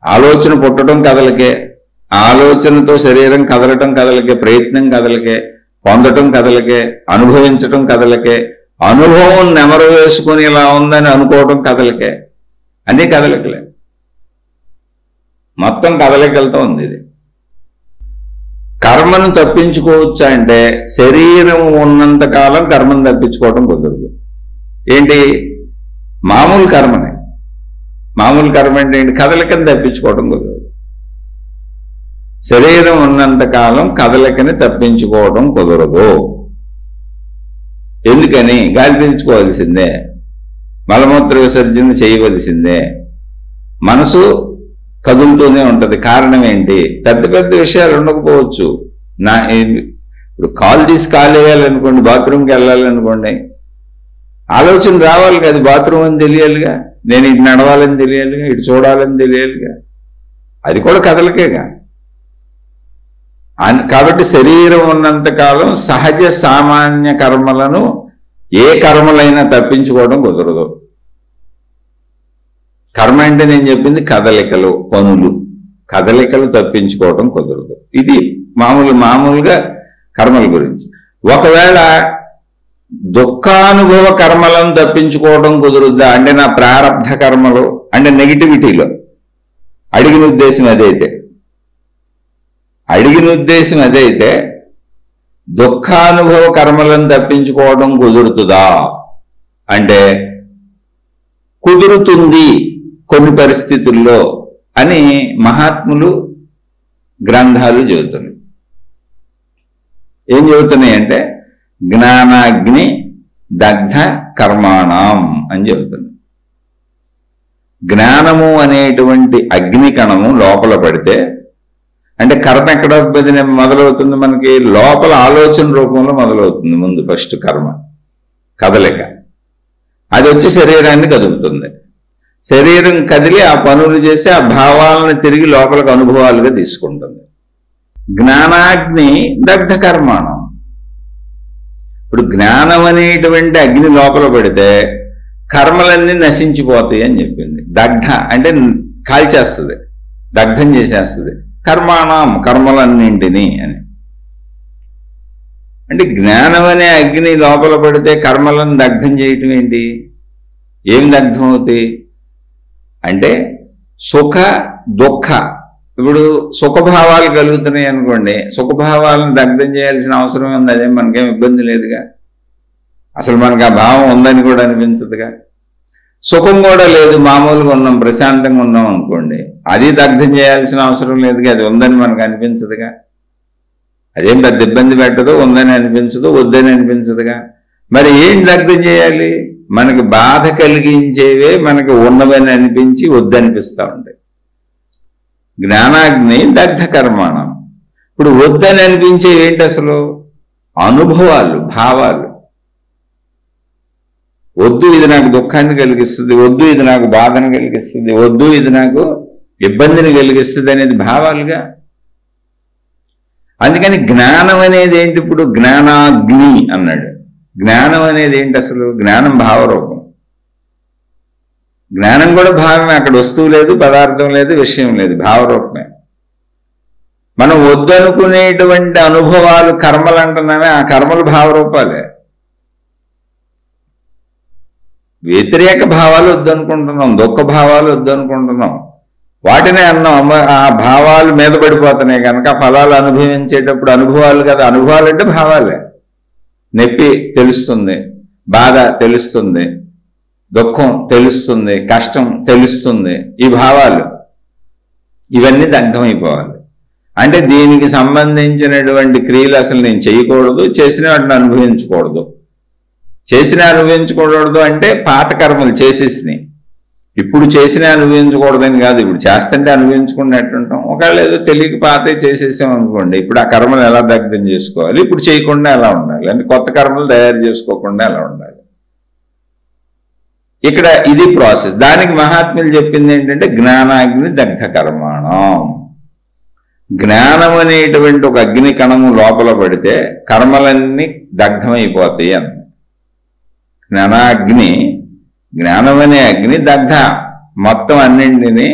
ఆలోచన పుట్టడం కదలికే, ఆలోచనతో శరీరం కదలటం కదలికే, ప్రయత్నం కదలికే, పొందటం కదలికే, అనుభవించటం కదలికే, అనుభవం నెమరు వేసుకుని ఇలా ఉందని అనుకోవటం కదలికే, అన్ని కదలికలే, మొత్తం కదలికలతో ఉంది ఇది. కర్మను తప్పించుకోవచ్చా అంటే, శరీరం ఉన్నంత కాలం కర్మను తప్పించుకోవటం కుదరదు. ఏంటి? మామూలు కర్మనే. మామూలు కర్మ అంటే ఏంటి? కదలికని తప్పించుకోవటం కుదరదు. శరీరం ఉన్నంత కాలం కదలికని తప్పించుకోవడం కుదరదు. ఎందుకని? గాలి పీల్చుకోవాల్సిందే, మలమూత్ర విసర్జన చేయవలసిందే, మనసు కదులుతూనే ఉంటది. కారణం ఏంటి? పెద్ద పెద్ద విషయాలు ఉండకపోవచ్చు. ఇప్పుడు కాలు తీసి కాలు వేయాలనుకోండి, బాత్రూమ్కి వెళ్ళాలనుకోండి, ఆలోచన రావాలి కదా, బాత్రూమ్ అని తెలియాలిగా, నేను ఇటు నడవాలని తెలియాలిగా, ఇటు చూడాలని తెలియాలిగా, అది కూడా కదలికేగా. కాబట్టి శరీరం ఉన్నంత కాలం సహజ సామాన్య కర్మలను ఏ కర్మలైనా తప్పించుకోవడం కుదరదు. కర్మ అంటే నేను చెప్పింది కదలికలు, పనులు, కదలికలు తప్పించుకోవడం కుదరదు. ఇది మామూలుగా కర్మల గురించి. ఒకవేళ దుఃఖానుభవ కర్మలను తప్పించుకోవడం కుదురుద్దా అంటే, నా ప్రారబ్ధ కర్మలు అంటే నెగిటివిటీలో, అడిగిన ఉద్దేశం అదైతే దుఃఖానుభవ కర్మలను తప్పించుకోవడం కుదురుతుందా అంటే, కుదురుతుంది కొన్ని పరిస్థితుల్లో అని మహాత్ములు గ్రంథాలు చెబుతున్నాయి. ఏం చెబుతున్నాయి అంటే, జ్ఞానాగ్ని దగ్ధ కర్మాణం అని చెబుతుంది. జ్ఞానము అనేటువంటి అగ్ని కణము లోపల పడితే, అంటే కర్మ ఎక్కడ మొదలవుతుంది? మనకి లోపల ఆలోచన రూపంలో మొదలవుతుంది. ముందు ఫస్ట్ కర్మ కదలిక, అది వచ్చి శరీరాన్ని కదులుతుంది. శరీరం కదిలి ఆ పనులు చేసి ఆ భావాలను తిరిగి లోపలికి అనుభవాలుగా తీసుకుంటుంది. జ్ఞానాగ్ని దగ్ధ కర్మాణం. ఇప్పుడు జ్ఞానం అనేటువంటి అగ్ని లోపల పడితే కర్మలన్నీ నశించిపోతాయి అని చెప్పింది. దగ్ధ అంటే కాల్చేస్తుంది, దగ్ధం చేసేస్తుంది. కర్మాణం కర్మలన్నింటినీ అని. అంటే జ్ఞానం అనే అగ్ని లోపల పడితే కర్మలను దగ్ధం చేయటం ఏంటి? ఏం దగ్ధం అవుతాయి అంటే, సుఖ దుఃఖ. ఇప్పుడు సుఖభావాలు కలుగుతున్నాయి అనుకోండి, సుఖభావాలను దగ్ధం చేయాల్సిన అవసరం ఉంది, అదేం మనకేం ఇబ్బంది లేదుగా, అసలు మనకు ఆ భావం ఉందని కూడా అనిపించదుగా. సుఖం కూడా లేదు, మామూలుగా ఉన్నాం, ప్రశాంతంగా ఉన్నాం అనుకోండి, అది దగ్ధం చేయాల్సిన అవసరం లేదుగా, అది ఉందని మనకు అనిపించదుగా, అదేం పెద్ద ఇబ్బంది పెట్టదు, ఉందని అనిపించదు, వద్దని అనిపించదుగా. మరి ఏం దగ్ధం చేయాలి? మనకి బాధ కలిగించేవే మనకి ఉన్నవని అనిపించి వద్దనిపిస్తూ ఉంటాయి. జ్ఞానాగ్ని దగ్ధ కర్మాణం. ఇప్పుడు వద్దని అనిపించేవి ఏంటి? అసలు అనుభవాలు, భావాలు. వద్దు ఇది నాకు దుఃఖాన్ని కలిగిస్తుంది, వద్దు ఇది నాకు బాధను కలిగిస్తుంది, వద్దు ఇది నాకు ఇబ్బందిని కలిగిస్తుంది అనేది భావాలుగా. అందుకని జ్ఞానం అనేది ఏంటి? ఇప్పుడు జ్ఞానాగ్ని అన్నాడు. జ్ఞానం అనేది ఏంటి అసలు? జ్ఞానం భావరూపం. జ్ఞానం కూడా భావమే, అక్కడ వస్తువు లేదు, పదార్థం లేదు, విషయం లేదు, భావరూపమే. మనం వద్దనుకునేటువంటి అనుభవాలు కర్మలు అంటున్నామే, ఆ కర్మలు భావరూపాలే. వ్యతిరేక భావాలు వద్దనుకుంటున్నాం, దుఃఖ భావాలు వద్దనుకుంటున్నాం, వాటినే అన్నాం. ఆ భావాలు మీద పడిపోతున్నాయి కనుక ఫలాలు అనుభవించేటప్పుడు అనుభవాలు కదా. అనుభవాలు అంటే భావాలే. నొప్పి తెలుస్తుంది, బాధ తెలుస్తుంది, దుఃఖం తెలుస్తుంది, కష్టం తెలుస్తుంది, ఈ భావాలు ఇవన్నీ దగ్ధమైపోవాలి. అంటే దీనికి సంబంధించినటువంటి క్రియలు అసలు నేను చేయకూడదు, చేసిన వాటిని అనుభవించకూడదు. చేసిన అనుభవించకూడదు అంటే పాత కర్మలు చేసేసినాయి, ఇప్పుడు చేసిన అనుభవించకూడదని కాదు. ఇప్పుడు చేస్తుంటే అనుభవించుకున్నట్టుంటాం. ఒకవేళ ఏదో తెలియక పాతే చేసేసాం అనుకోండి, ఇప్పుడు ఆ కర్మలు ఎలా దగ్ధం చేసుకోవాలి, ఇప్పుడు చేయకుండా ఎలా ఉండాలి, అంటే కొత్త కర్మలు తయారు చేసుకోకుండా ఎలా ఉండాలి. ఇక్కడ ఇది ప్రాసెస్. దానికి మహాత్ములు చెప్పింది ఏంటంటే జ్ఞానాగ్ని దగ్ధ కర్మాణం. జ్ఞానం అనేటువంటి ఒక అగ్ని కణము లోపల పడితే కర్మలన్నీ దగ్ధమైపోతాయి అన్న. జ్ఞానాగ్ని, జ్ఞానం అనే అగ్ని దగ్ధ, మొత్తం అన్నింటినీ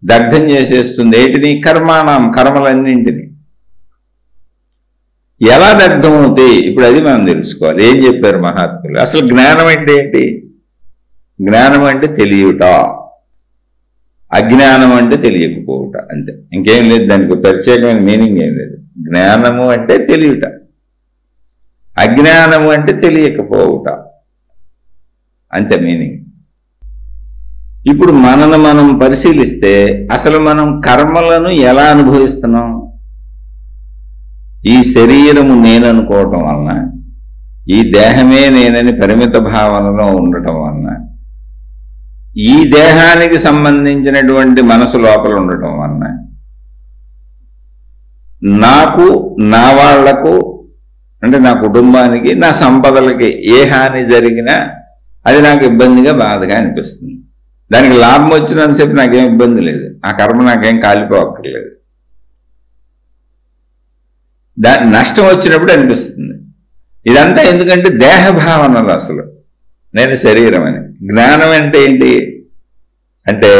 దగ్ధం చేసేస్తుంది. ఏంటిని? కర్మాణం, కర్మలన్నింటినీ. ఎలా దగ్ధమవుతాయి ఇప్పుడు అది మనం తెలుసుకోవాలి. ఏం చెప్పారు మహాత్ములు? అసలు జ్ఞానం అంటే ఏంటి? జ్ఞానం అంటే తెలియట, అజ్ఞానం అంటే తెలియకపోవుట, అంతే. ఇంకేం లేదు, దానికి ప్రత్యేకమైన మీనింగ్ ఏం లేదు. జ్ఞానము అంటే తెలియట, అజ్ఞానము అంటే తెలియకపోవుట, అంతే మీనింగ్. ఇప్పుడు మనను మనం పరిశీలిస్తే అసలు మనం కర్మలను ఎలా అనుభవిస్తున్నాం? ఈ శరీరము నేను అనుకోవటం వలన, ఈ దేహమే నేనని పరిమిత భావనలో ఉండటం వలన, ఈ దేహానికి సంబంధించినటువంటి మనసు లోపల ఉండటం వలన నాకు, నా వాళ్లకు, అంటే నా కుటుంబానికి, నా సంపదలకి ఏ హాని జరిగినా అది నాకు ఇబ్బందిగా, బాధగా అనిపిస్తుంది. దానికి లాభం వచ్చినంతసేపు నాకేం ఇబ్బంది లేదు, ఆ కర్మ నాకేం కాలిపోక్కర్లేదు. నష్టం వచ్చినప్పుడు అనిపిస్తుంది. ఇదంతా ఎందుకంటే దేహ భావనలు. అసలు నేను శరీరం అని. జ్ఞానం అంటే ఏంటి అంటే,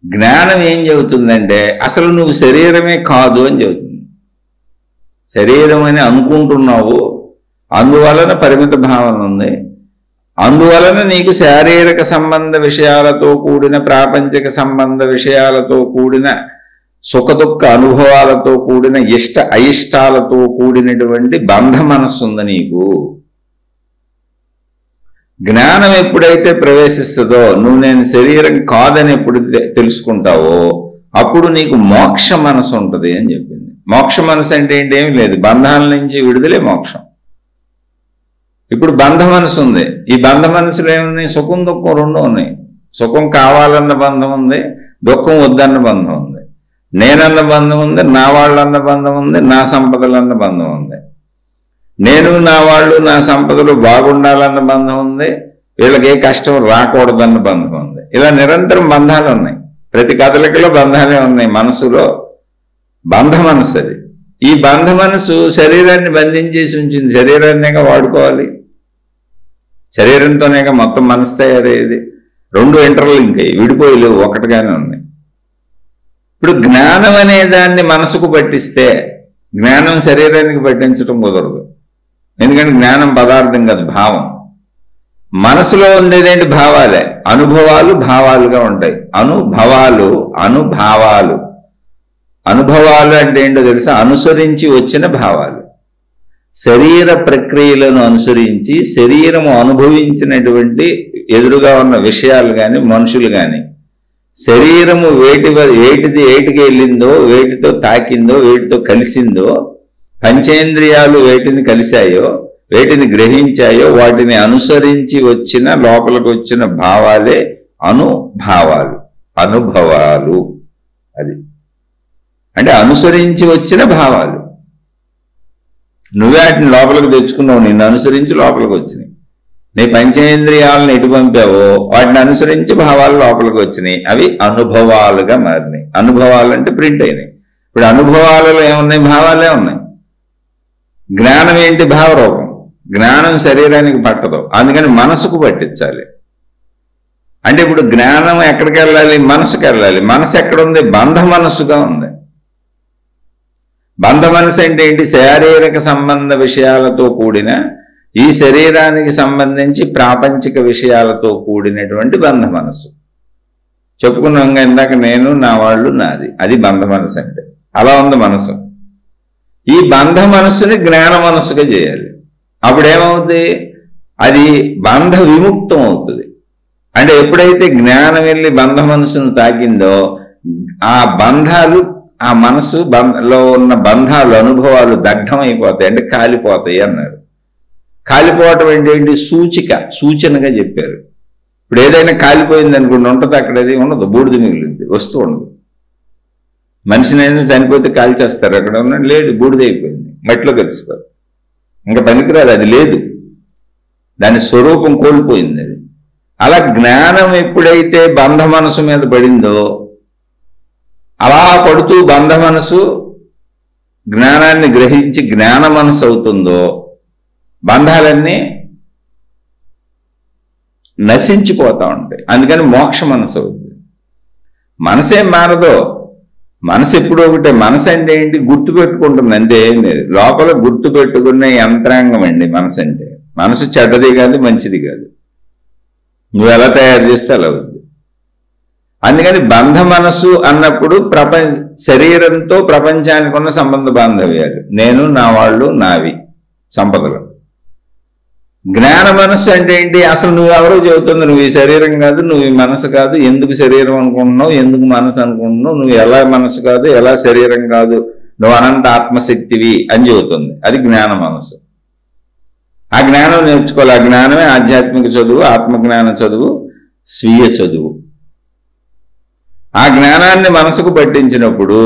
జ్ఞానం ఏం చెబుతుందంటే అసలు నువ్వు శరీరమే కాదు అని చెబుతుంది. శరీరం అని అనుకుంటున్నావు, అందువలన పరిమిత భావన ఉంది, అందువలన నీకు శారీరక సంబంధ విషయాలతో కూడిన, ప్రాపంచిక సంబంధ విషయాలతో కూడిన, సుఖదుఖ అనుభవాలతో కూడిన, ఇష్ట అయిష్టాలతో కూడినటువంటి బంధ మనస్సు ఉంది నీకు. జ్ఞానం ఎప్పుడైతే ప్రవేశిస్తుందో, నువ్వు నేను శరీరం కాదని ఎప్పుడు తెలుసుకుంటావో అప్పుడు నీకు మోక్ష మనసు ఉంటుంది అని చెప్పింది. మోక్ష మనసు అంటే ఏంటి? ఏమి లేదు, బంధాల నుంచి విడుదలే మోక్షం. ఇప్పుడు బంధ మనసు ఉంది. ఈ బంధ మనసులో ఏమున్నాయి? సుఖం దుఃఖం రెండు ఉన్నాయి. సుఖం కావాలన్న బంధం ఉంది, దుఃఖం వద్దన్న బంధం ఉంది. నేనన్న బంధం ఉంది, నా వాళ్ళన్న బంధం ఉంది, నా సంపదలన్న బంధం ఉంది. నేను, నా వాళ్ళు, నా సంపదలు బాగుండాలన్న బంధం ఉంది, వీళ్ళకి ఏ కష్టం రాకూడదన్న బంధం ఉంది. ఇలా నిరంతరం బంధాలు ఉన్నాయి. ప్రతి కదలికలో బంధాలే ఉన్నాయి. మనసులో బంధ మనసు అది. ఈ బంధ మనసు శరీరాన్ని బంధించేసి ఉంచింది. శరీరాన్నేగా వాడుకోవాలి, శరీరంతోనేగా మొత్తం మనసు తయారయ్యేది. రెండు ఇంటర్లింక్ అయ్యి విడిపోయలేవు, ఒకటిగానే ఉన్నాయి. ఇప్పుడు జ్ఞానం అనే దాన్ని మనసుకు పట్టిస్తే, జ్ఞానం శరీరానికి పట్టించడం కుదరదు. ఎందుకంటే జ్ఞానం పదార్థం కాదు, భావం. మనసులో ఉండేదేంటి? భావాలే. అనుభవాలు భావాలుగా ఉంటాయి. అనుభవాలు, అనుభావాలు. అనుభవాలు అంటే ఏంటో తెలుసా? అనుసరించి వచ్చిన భావాలు. శరీర ప్రక్రియలను అనుసరించి శరీరము అనుభవించినటువంటి ఎదురుగా ఉన్న విషయాలు కానీ, మనుషులు కానీ, శరీరము వేటికి వెళ్ళిందో, వేటితో తాకిందో, వేటితో కలిసిందో, పంచేంద్రియాలు వేటిని కలిశాయో, వేటిని గ్రహించాయో, వాటిని అనుసరించి వచ్చిన, లోపలికి వచ్చిన భావాలే అనుభావాలు, అనుభవాలు. అది అంటే అనుసరించి వచ్చిన భావాలు. నువ్వే వాటిని లోపలికి తెచ్చుకున్నావు, నిన్ను అనుసరించి లోపలికి వచ్చినాయి. నీ పంచేంద్రియాలను ఎటు పంపావో వాటిని అనుసరించి భావాలు లోపలికి వచ్చినాయి. అవి అనుభవాలుగా మారినాయి. అనుభవాలు అంటే ప్రింట్ అయినాయి. ఇప్పుడు అనుభవాలలో ఏమున్నాయి? భావాలే ఉన్నాయి. జ్ఞానం ఏంటి? భావరూపం. జ్ఞానం శరీరానికి పట్టదు, అందుకని మనసుకు పట్టించాలి. అంటే ఇప్పుడు జ్ఞానం ఎక్కడికి వెళ్ళాలి? మనసుకు వెళ్ళాలి. మనసు ఎక్కడుంది? బంధ మనస్సుగా ఉంది. బంధ మనసు అంటే ఏంటి? శారీరక సంబంధ విషయాలతో కూడిన, ఈ శరీరానికి సంబంధించి ప్రాపంచిక విషయాలతో కూడినటువంటి బంధ మనసు. చెప్పుకున్నాం ఇందాక, నేను, నా వాళ్ళు, నాది. అది బంధ మనసు అంటే. అలా ఉంది మనసు. ఈ బంధ మనస్సుని జ్ఞాన మనస్సుగా చేయాలి. అప్పుడేమవుతుంది? అది బంధ విముక్తం అవుతుంది. అంటే ఎప్పుడైతే జ్ఞానం వెళ్ళి బంధ మనసును తాకిందో ఆ బంధాలు, ఆ మనసు లో ఉన్న బంధాలు, అనుభవాలు దగ్ధమైపోతాయి, అంటే కాలిపోతాయి అన్నారు. కాలిపోవటం ఏంటి? సూచనగా చెప్పారు. ఇప్పుడు ఏదైనా కాలిపోయింది అనుకోండి, ఉంటుంది అక్కడ, అది ఉండదు, బూడిద మిగిలింది, వస్తూ ఉండదు. మనిషినైనా చనిపోతే కాల్చేస్తారు, అక్కడ ఉన్నాడు, లేడు, బూడిదైపోయింది, మట్టిలో కలిసిపోదు, ఇంకా పనికిరాదు, అది లేదు, దాని స్వరూపం కోల్పోయింది. అది అలా జ్ఞానం ఎప్పుడైతే బంధ మనసు మీద పడిందో, అలా పడుతూ బంధ మనసు జ్ఞానాన్ని గ్రహించి జ్ఞాన మనసు అవుతుందో, బంధాలన్నీ నశించిపోతా ఉంటాయి. అందుకని మోక్ష మనసు అవుతుంది. మనసేం మారదో, మనసు ఎప్పుడు ఒకటే. మనసు అంటే ఏంటి? గుర్తు పెట్టుకుంటుంది, అంటే ఏం లేదు, లోపల గుర్తు పెట్టుకునే యంత్రాంగం అండి మనసు అంటే. మనసు చెడ్డది కాదు, మంచిది కాదు, నువ్వు ఎలా తయారు చేస్తే అలా అవుతుంది. అందుకని బంధ మనసు అన్నప్పుడు శరీరంతో ప్రపంచానికి ఉన్న సంబంధ బాంధవ్యాలు, నేను, నా వాళ్ళు, నావి, సంపదలు. జ్ఞాన మనస్సు అంటే ఏంటి? అసలు నువ్వెవరో చెబుతుంది, నువ్వు ఈ శరీరం కాదు, నువ్వు ఈ మనసు కాదు, ఎందుకు శరీరం అనుకుంటున్నావు, ఎందుకు మనసు అనుకుంటున్నావు, నువ్వు ఎలా మనసు కాదు, ఎలా శరీరం కాదు, నువ్వు అనంత ఆత్మశక్తివి అని చెబుతుంది. అది జ్ఞాన మనసు. ఆ జ్ఞానం నేర్చుకోవాలి. ఆ జ్ఞానమే ఆధ్యాత్మిక చదువు, ఆత్మజ్ఞాన చదువు, స్వీయ చదువు. ఆ జ్ఞానాన్ని మనసుకు పట్టించినప్పుడు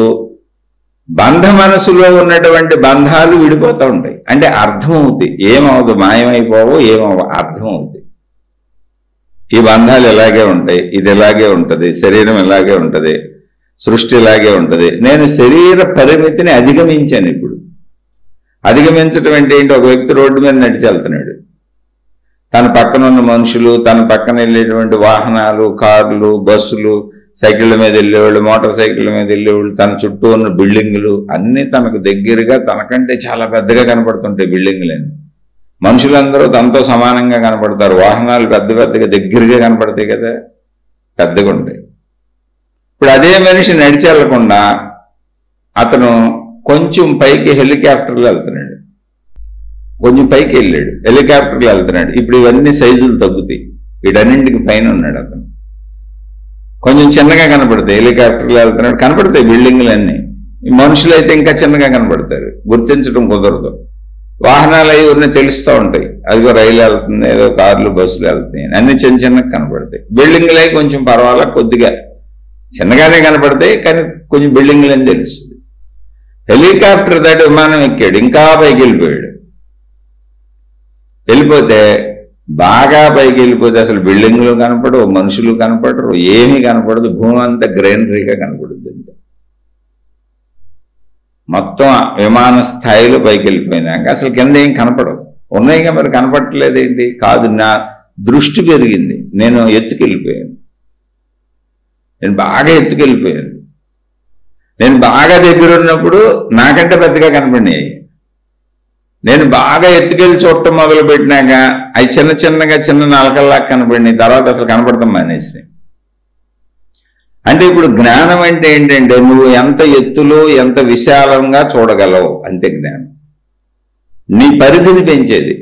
బంధ మనసులో ఉన్నటువంటి బంధాలు విడిపోతూ ఉంటాయి, అంటే అర్థమవుతాయి. ఏమవుతుంది? మాయమైపోవో, అర్థమవుతాయి. ఈ బంధాలు ఇలాగే ఉంటాయి, ఇది ఇలాగే ఉంటుంది, శరీరం ఇలాగే ఉంటుంది, సృష్టి ఇలాగే ఉంటుంది. నేను శరీర పరిమితిని అధిగమించాను. ఇప్పుడు అధిగమించడం అంటే ఏంటి? ఒక వ్యక్తి రోడ్డు మీద నడిచి వెళ్తున్నాడు, తన పక్కన ఉన్న మనుషులు, తన పక్కన వెళ్ళేటువంటి వాహనాలు, కార్లు, బస్సులు, సైకిళ్ళ మీద వెళ్ళేవాళ్ళు, మోటార్ సైకిళ్ళ మీద వెళ్ళేవాళ్ళు, తన చుట్టూ ఉన్న బిల్డింగులు అన్నీ తనకు దగ్గరగా, తనకంటే చాలా పెద్దగా కనపడుతుంటాయి బిల్డింగులన్నీ. మనుషులందరూ తనతో సమానంగా కనపడతారు. వాహనాలు పెద్దగా దగ్గరగా కనపడతాయి కదా, పెద్దగా ఉంటాయి. ఇప్పుడు అదే మనిషి నడిచి వెళ్లకుండా అతను కొంచెం పైకి హెలికాప్టర్లో వెళ్తున్నాడు, కొంచెం పైకి వెళ్ళాడు, హెలికాప్టర్లో వెళ్తున్నాడు. ఇప్పుడు ఇవన్నీ సైజులు తగ్గుతాయి, వీటన్నింటికి పైన ఉన్నాడు అతను. కొంచెం చిన్నగా కనపడతాయి, హెలికాప్టర్లో వెళ్తున్నాడు, కనపడతాయి బిల్డింగులన్నీ. మనుషులు అయితే ఇంకా చిన్నగా కనపడతారు, గుర్తించడం కుదరదు. వాహనాలు అవి ఉన్న తెలుస్తూ ఉంటాయి, అదిగో రైలు వెళ్తుంది, ఏదో కార్లు, బస్సులు వెళ్తున్నాయి, అన్ని చిన్నగా కనపడతాయి. బిల్డింగులు అవి కొంచెం పర్వాలా, కొద్దిగా చిన్నగానే కనపడతాయి, కానీ కొంచెం బిల్డింగులు అని తెలుస్తుంది. హెలికాప్టర్ దాటి విమానం ఎక్కాడు, ఇంకా పైకి వెళ్ళిపోతే బాగా పైకి వెళ్ళిపోతే అసలు బిల్డింగులు కనపడవు, మనుషులు కనపడరు, ఏమీ కనపడదు, భూమి అంతా గ్రీనరీగా కనపడుద్ది. అంత మొత్తం విమాన స్థాయిలో పైకి వెళ్ళిపోయినాక అసలు కింద ఏం కనపడవు. ఉన్నాయిగా, మరి కనపడట్లేదేంటి? కాదు, నా దృష్టి పెరిగింది, నేను ఎత్తుకెళ్ళిపోయాను, నేను బాగా ఎత్తుకెళ్ళిపోయాను. నేను బాగా దగ్గర ఉన్నప్పుడు నాకంటే పెద్దగా కనపడినాయి. నేను బాగా ఎత్తుకెళ్ళి చూడటం మొదలు పెట్టినాక అవి చిన్న నలకల్లాగా కనపడినాయి, తర్వాత అసలు కనపడతాం మానేసినాయి. అంటే ఇప్పుడు జ్ఞానం అంటే ఏంటంటే నువ్వు ఎంత ఎత్తులో ఎంత విశాలంగా చూడగలవు, అంతే జ్ఞానం. నీ పరిధిని పెంచేది.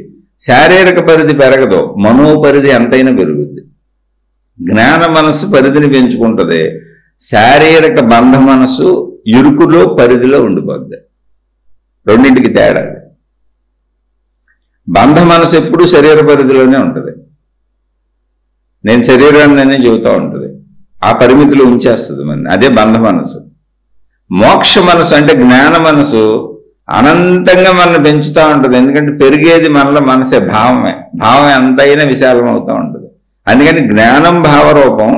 శారీరక పరిధి పెరగదు, మనోపరిధి ఎంతైనా పెరుగుద్ది. జ్ఞాన మనస్సు పరిధిని పెంచుకుంటుంది, శారీరక బంధ మనసు ఇరుకులో పరిధిలో ఉండిపోద్ది. రెండింటికి తేడా. బంధ మనసు ఎప్పుడు శరీర పరిధిలోనే ఉంటుంది, నేను శరీరాన్ని చెబుతూ ఉంటుంది, ఆ పరిమితిలో ఉంచేస్తుంది మన. అదే బంధ మనసు. మోక్ష మనసు అంటే జ్ఞాన మనసు అనంతంగా మనల్ని పెంచుతూ ఉంటుంది. ఎందుకంటే పెరిగేది మనలో మనసే, భావమే. భావం ఎంతైనా విశాలం అవుతూ ఉంటుంది. అందుకని జ్ఞానం భావరూపం.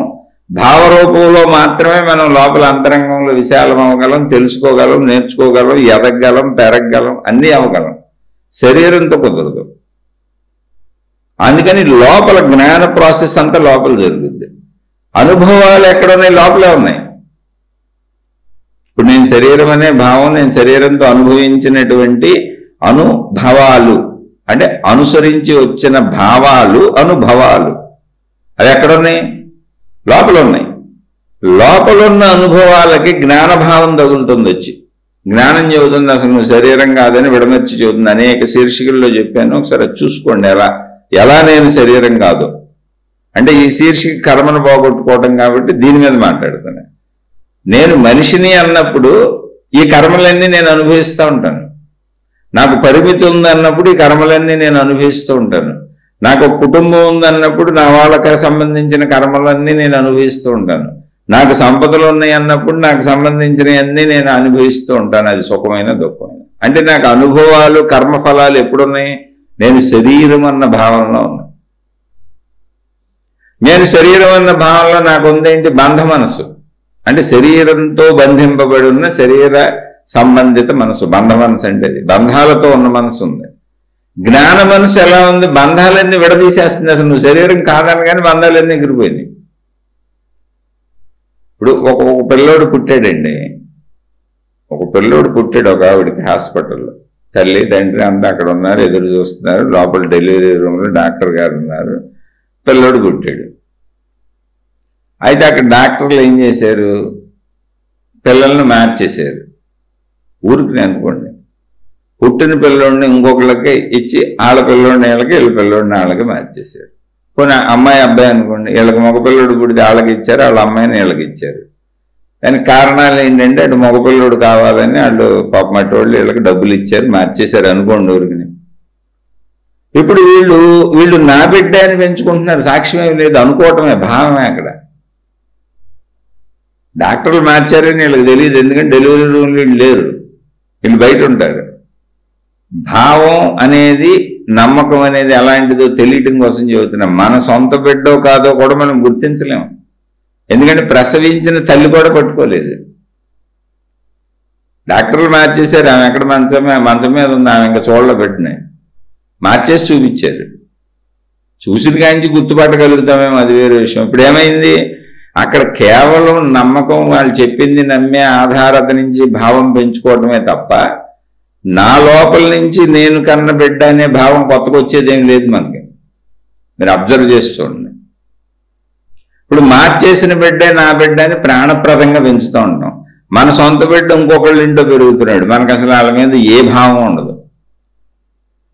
భావరూపంలో మాత్రమే మనం లోపల అంతరంగంలో విశాలం అవ్వగలం, తెలుసుకోగలం, నేర్చుకోగలం, ఎదగగలం, పెరగగలం, అన్నీ అవ్వగలం. శరీరంతో కుదరదు. అందుకని లోపల జ్ఞాన ప్రాసెస్ అంతా లోపల జరుగుద్ది. అనుభవాలు ఎక్కడున్నాయి? లోపలే ఉన్నాయి. ఇప్పుడు నేను శరీరం అనే భావం, నేను శరీరంతో అనుభవించినటువంటి అనుభవాలు, అంటే అనుసరించి వచ్చిన భావాలు, అనుభవాలు, అవి ఎక్కడున్నాయి? లోపల ఉన్నాయి. లోపలున్న అనుభవాలకి జ్ఞానభావం తగులుతుంది. వచ్చి జ్ఞానం చెబుతుంది అసలు నువ్వు శరీరం కాదని విడమర్చి చెబుతుంది. అనేక శీర్షికల్లో చెప్పాను, ఒకసారి చూసుకోండి ఎలా నేను శరీరం కాదు. అంటే ఈ శీర్షిక కర్మను పోగొట్టుకోవటం కాబట్టి దీని మీద మాట్లాడుతున్నా. నేను మనిషిని అన్నప్పుడు ఈ కర్మలన్నీ నేను అనుభవిస్తూ ఉంటాను. నాకు పరిమితి ఉందన్నప్పుడు ఈ కర్మలన్నీ నేను అనుభవిస్తూ ఉంటాను. నాకు కుటుంబం ఉందన్నప్పుడు నా వాళ్ళకి సంబంధించిన కర్మలన్నీ నేను అనుభవిస్తూ ఉంటాను. నాకు సంపదలు ఉన్నాయి అన్నప్పుడు నాకు సంబంధించినవన్నీ నేను అనుభవిస్తూ ఉంటాను. అది సుఖమైన దుఃఖమైన. అంటే నాకు అనుభవాలు కర్మఫలాలు ఎప్పుడున్నాయి? నేను శరీరం అన్న భావనలో ఉన్నా. నేను శరీరం అన్న భావనలో నాకు ఉందేంటి? బంధ మనసు. అంటే శరీరంతో బంధింపబడి ఉన్న శరీర సంబంధిత మనసు. బంధ మనసు అంటే అది బంధాలతో ఉన్న మనసు ఉంది. జ్ఞాన మనసు ఎలా ఉంది? బంధాలన్నీ విడదీసేస్తుంది. అసలు నువ్వు శరీరం కాదని కానీ బంధాలన్నీ ఎగిరిపోయినాయి. ఇప్పుడు ఒక పిల్లోడు పుట్టాడండి. ఒక పిల్లోడు పుట్టాడు ఒక ఆవిడికి హాస్పిటల్లో. తల్లి తండ్రి అంతా అక్కడ ఉన్నారు, ఎదురు చూస్తున్నారు. లోపల డెలివరీ రూమ్లో డాక్టర్ గారు ఉన్నారు. పిల్లోడు పుట్టాడు. అయితే అక్కడ డాక్టర్లు ఏం చేశారు? పిల్లల్ని మార్చేశారు. ఊరికి అనుకోండి, పుట్టిన పిల్లోడిని ఇంకొకళ్ళకి ఇచ్చి వాళ్ళ పిల్లోడిని వీళ్ళకి, వీళ్ళ పిల్లోడిని వాళ్ళకి మార్చేశారు. కొన్ని అమ్మాయి అబ్బాయి అనుకోండి, వీళ్ళకి మగపిల్లోడు పుడితే వాళ్ళకి ఇచ్చారు, వాళ్ళ అమ్మాయిని వీళ్ళకి ఇచ్చారు. దానికి కారణాలు ఏంటంటే అటు మగపిల్లోడు కావాలని వాళ్ళు పాపం అటు వాళ్ళు వీళ్ళకి డబ్బులు ఇచ్చారు, మార్చేశారు అనుకోండి ఊరికి. ఇప్పుడు వీళ్ళు నా బిడ్డ అని పెంచుకుంటున్నారు. సాక్ష్యమే లేదు, అనుకోవటమే, భావమే. అక్కడ డాక్టర్లు మార్చారని వీళ్ళకి తెలియదు. ఎందుకంటే డెలివరీ రూమ్ వీళ్ళు లేరు, వీళ్ళు బయట ఉంటారు. భావం అనేది, నమ్మకం అనేది ఎలాంటిదో తెలియటం కోసం చెబుతున్నాం. మన సొంత బిడ్డో కాదో కూడా మనం గుర్తించలేము. ఎందుకంటే ప్రసవించిన తల్లి కూడా పట్టుకోలేదు. డాక్టర్లు మార్చేశారు. ఆమె ఎక్కడ మంచం మీద ఉంది, ఆమె ఇంకా చూడలో పెట్టినాయి, మార్చేసి చూపించారు. చూసిన కాంచి గుర్తుపట్టగలుగుతామేమో, అది వేరే విషయం. ఇప్పుడు ఏమైంది? అక్కడ కేవలం నమ్మకం, వాళ్ళు చెప్పింది నమ్మే ఆధారత నుంచి భావం పెంచుకోవటమే తప్ప నా లోపల నుంచి నేను కన్న బిడ్డ అనే భావం కొత్తగా వచ్చేదేం లేదు మనకి. మీరు అబ్జర్వ్ చేసి చూడండి. ఇప్పుడు మార్చేసిన బిడ్డే నా బిడ్డ అని ప్రాణప్రదంగా పెంచుతూ ఉంటాం. మన సొంత బిడ్డ ఇంకొకళ్ళ ఇంట్లో పెరుగుతున్నాడు, మనకు అసలు వాళ్ళ మీద ఏ భావం ఉండదు.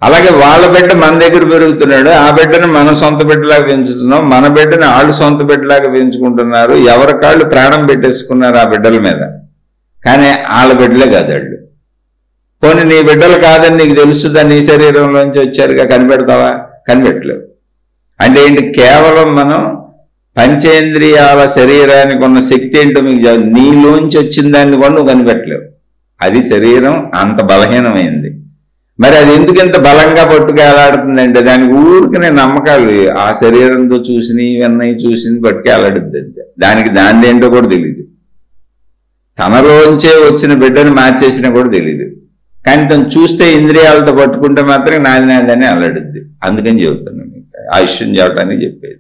అలాగే వాళ్ళ బిడ్డ మన దగ్గర పెరుగుతున్నాడు, ఆ బిడ్డను మన సొంత బిడ్డలాగా పెంచుతున్నాం, మన బిడ్డను వాళ్ళు సొంత బిడ్డలాగా పెంచుకుంటున్నారు. ఎవరికాళ్ళు ప్రాణం పెట్టేసుకున్నారు ఆ బిడ్డల మీద. కానీ వాళ్ళ బిడ్డలే కాదు వాళ్ళు. పోనీ నీ బిడ్డలు కాదని నీకు తెలుస్తుందా? నీ శరీరంలోంచి వచ్చారుగా, కనిపెడతావా? కనిపెట్టలేవు. అంటే ఏంటి? కేవలం మనం పంచేంద్రియాల శరీరానికి ఉన్న శక్తి ఏంటో మీకు నీలోంచి వచ్చిన దాన్ని కూడా నువ్వు కనిపెట్టలేవు. అది శరీరం అంత బలహీనమైంది. మరి అది ఎందుకు ఇంత బలంగా పట్టుకు ఏలాడుతుందంటే దానికి ఊరికనే నమ్మకాలు. ఆ శరీరంతో చూసినవి ఇవన్నీ చూసింది పట్టుకు ఏలాడుద్ది అంతే. దానికి దాని ఏంటో కూడా తెలియదు. తనలోంచే వచ్చిన బిడ్డను మార్చేసినా కూడా తెలియదు. కానీ తను చూస్తే ఇంద్రియాలతో పట్టుకుంటే మాత్రం నాది నాదని అలడుద్ది. అందుకని చెబుతున్నాను మీకు, ఆ విషయం చెప్పడానికి చెప్పేది.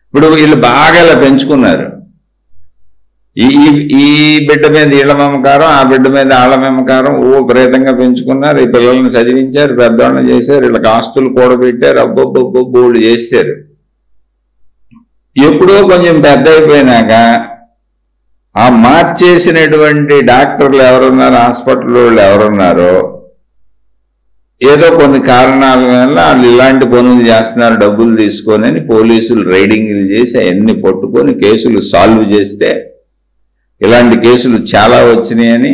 ఇప్పుడు వీళ్ళు బాగా ఇలా పెంచుకున్నారు. ఈ బిడ్డ మీద వీళ్ళ మమకారం, ఆ బిడ్డ మీద వాళ్ళ మమకారం విపరీతంగా పెంచుకున్నారు. ఈ పిల్లల్ని చదివించారు, పెద్దవాళ్ళని చేశారు, వీళ్ళకి ఆస్తులు కూడబెట్టారు, అబ్బొబ్బొబ్బో బోళ్ళు చేశారు. ఎప్పుడో కొంచెం పెద్ద అయిపోయినాక ఆ మార్చేసినటువంటి డాక్టర్లు ఎవరున్నారు, హాస్పిటల్ వాళ్ళు ఎవరున్నారో ఏదో కొన్ని కారణాల వల్ల వాళ్ళు ఇలాంటి పనులు చేస్తున్నారు డబ్బులు తీసుకొని అని పోలీసులు రైడింగ్లు చేసి అవన్నీ పట్టుకొని కేసులు సాల్వ్ చేస్తే ఇలాంటి కేసులు చాలా వచ్చినాయని,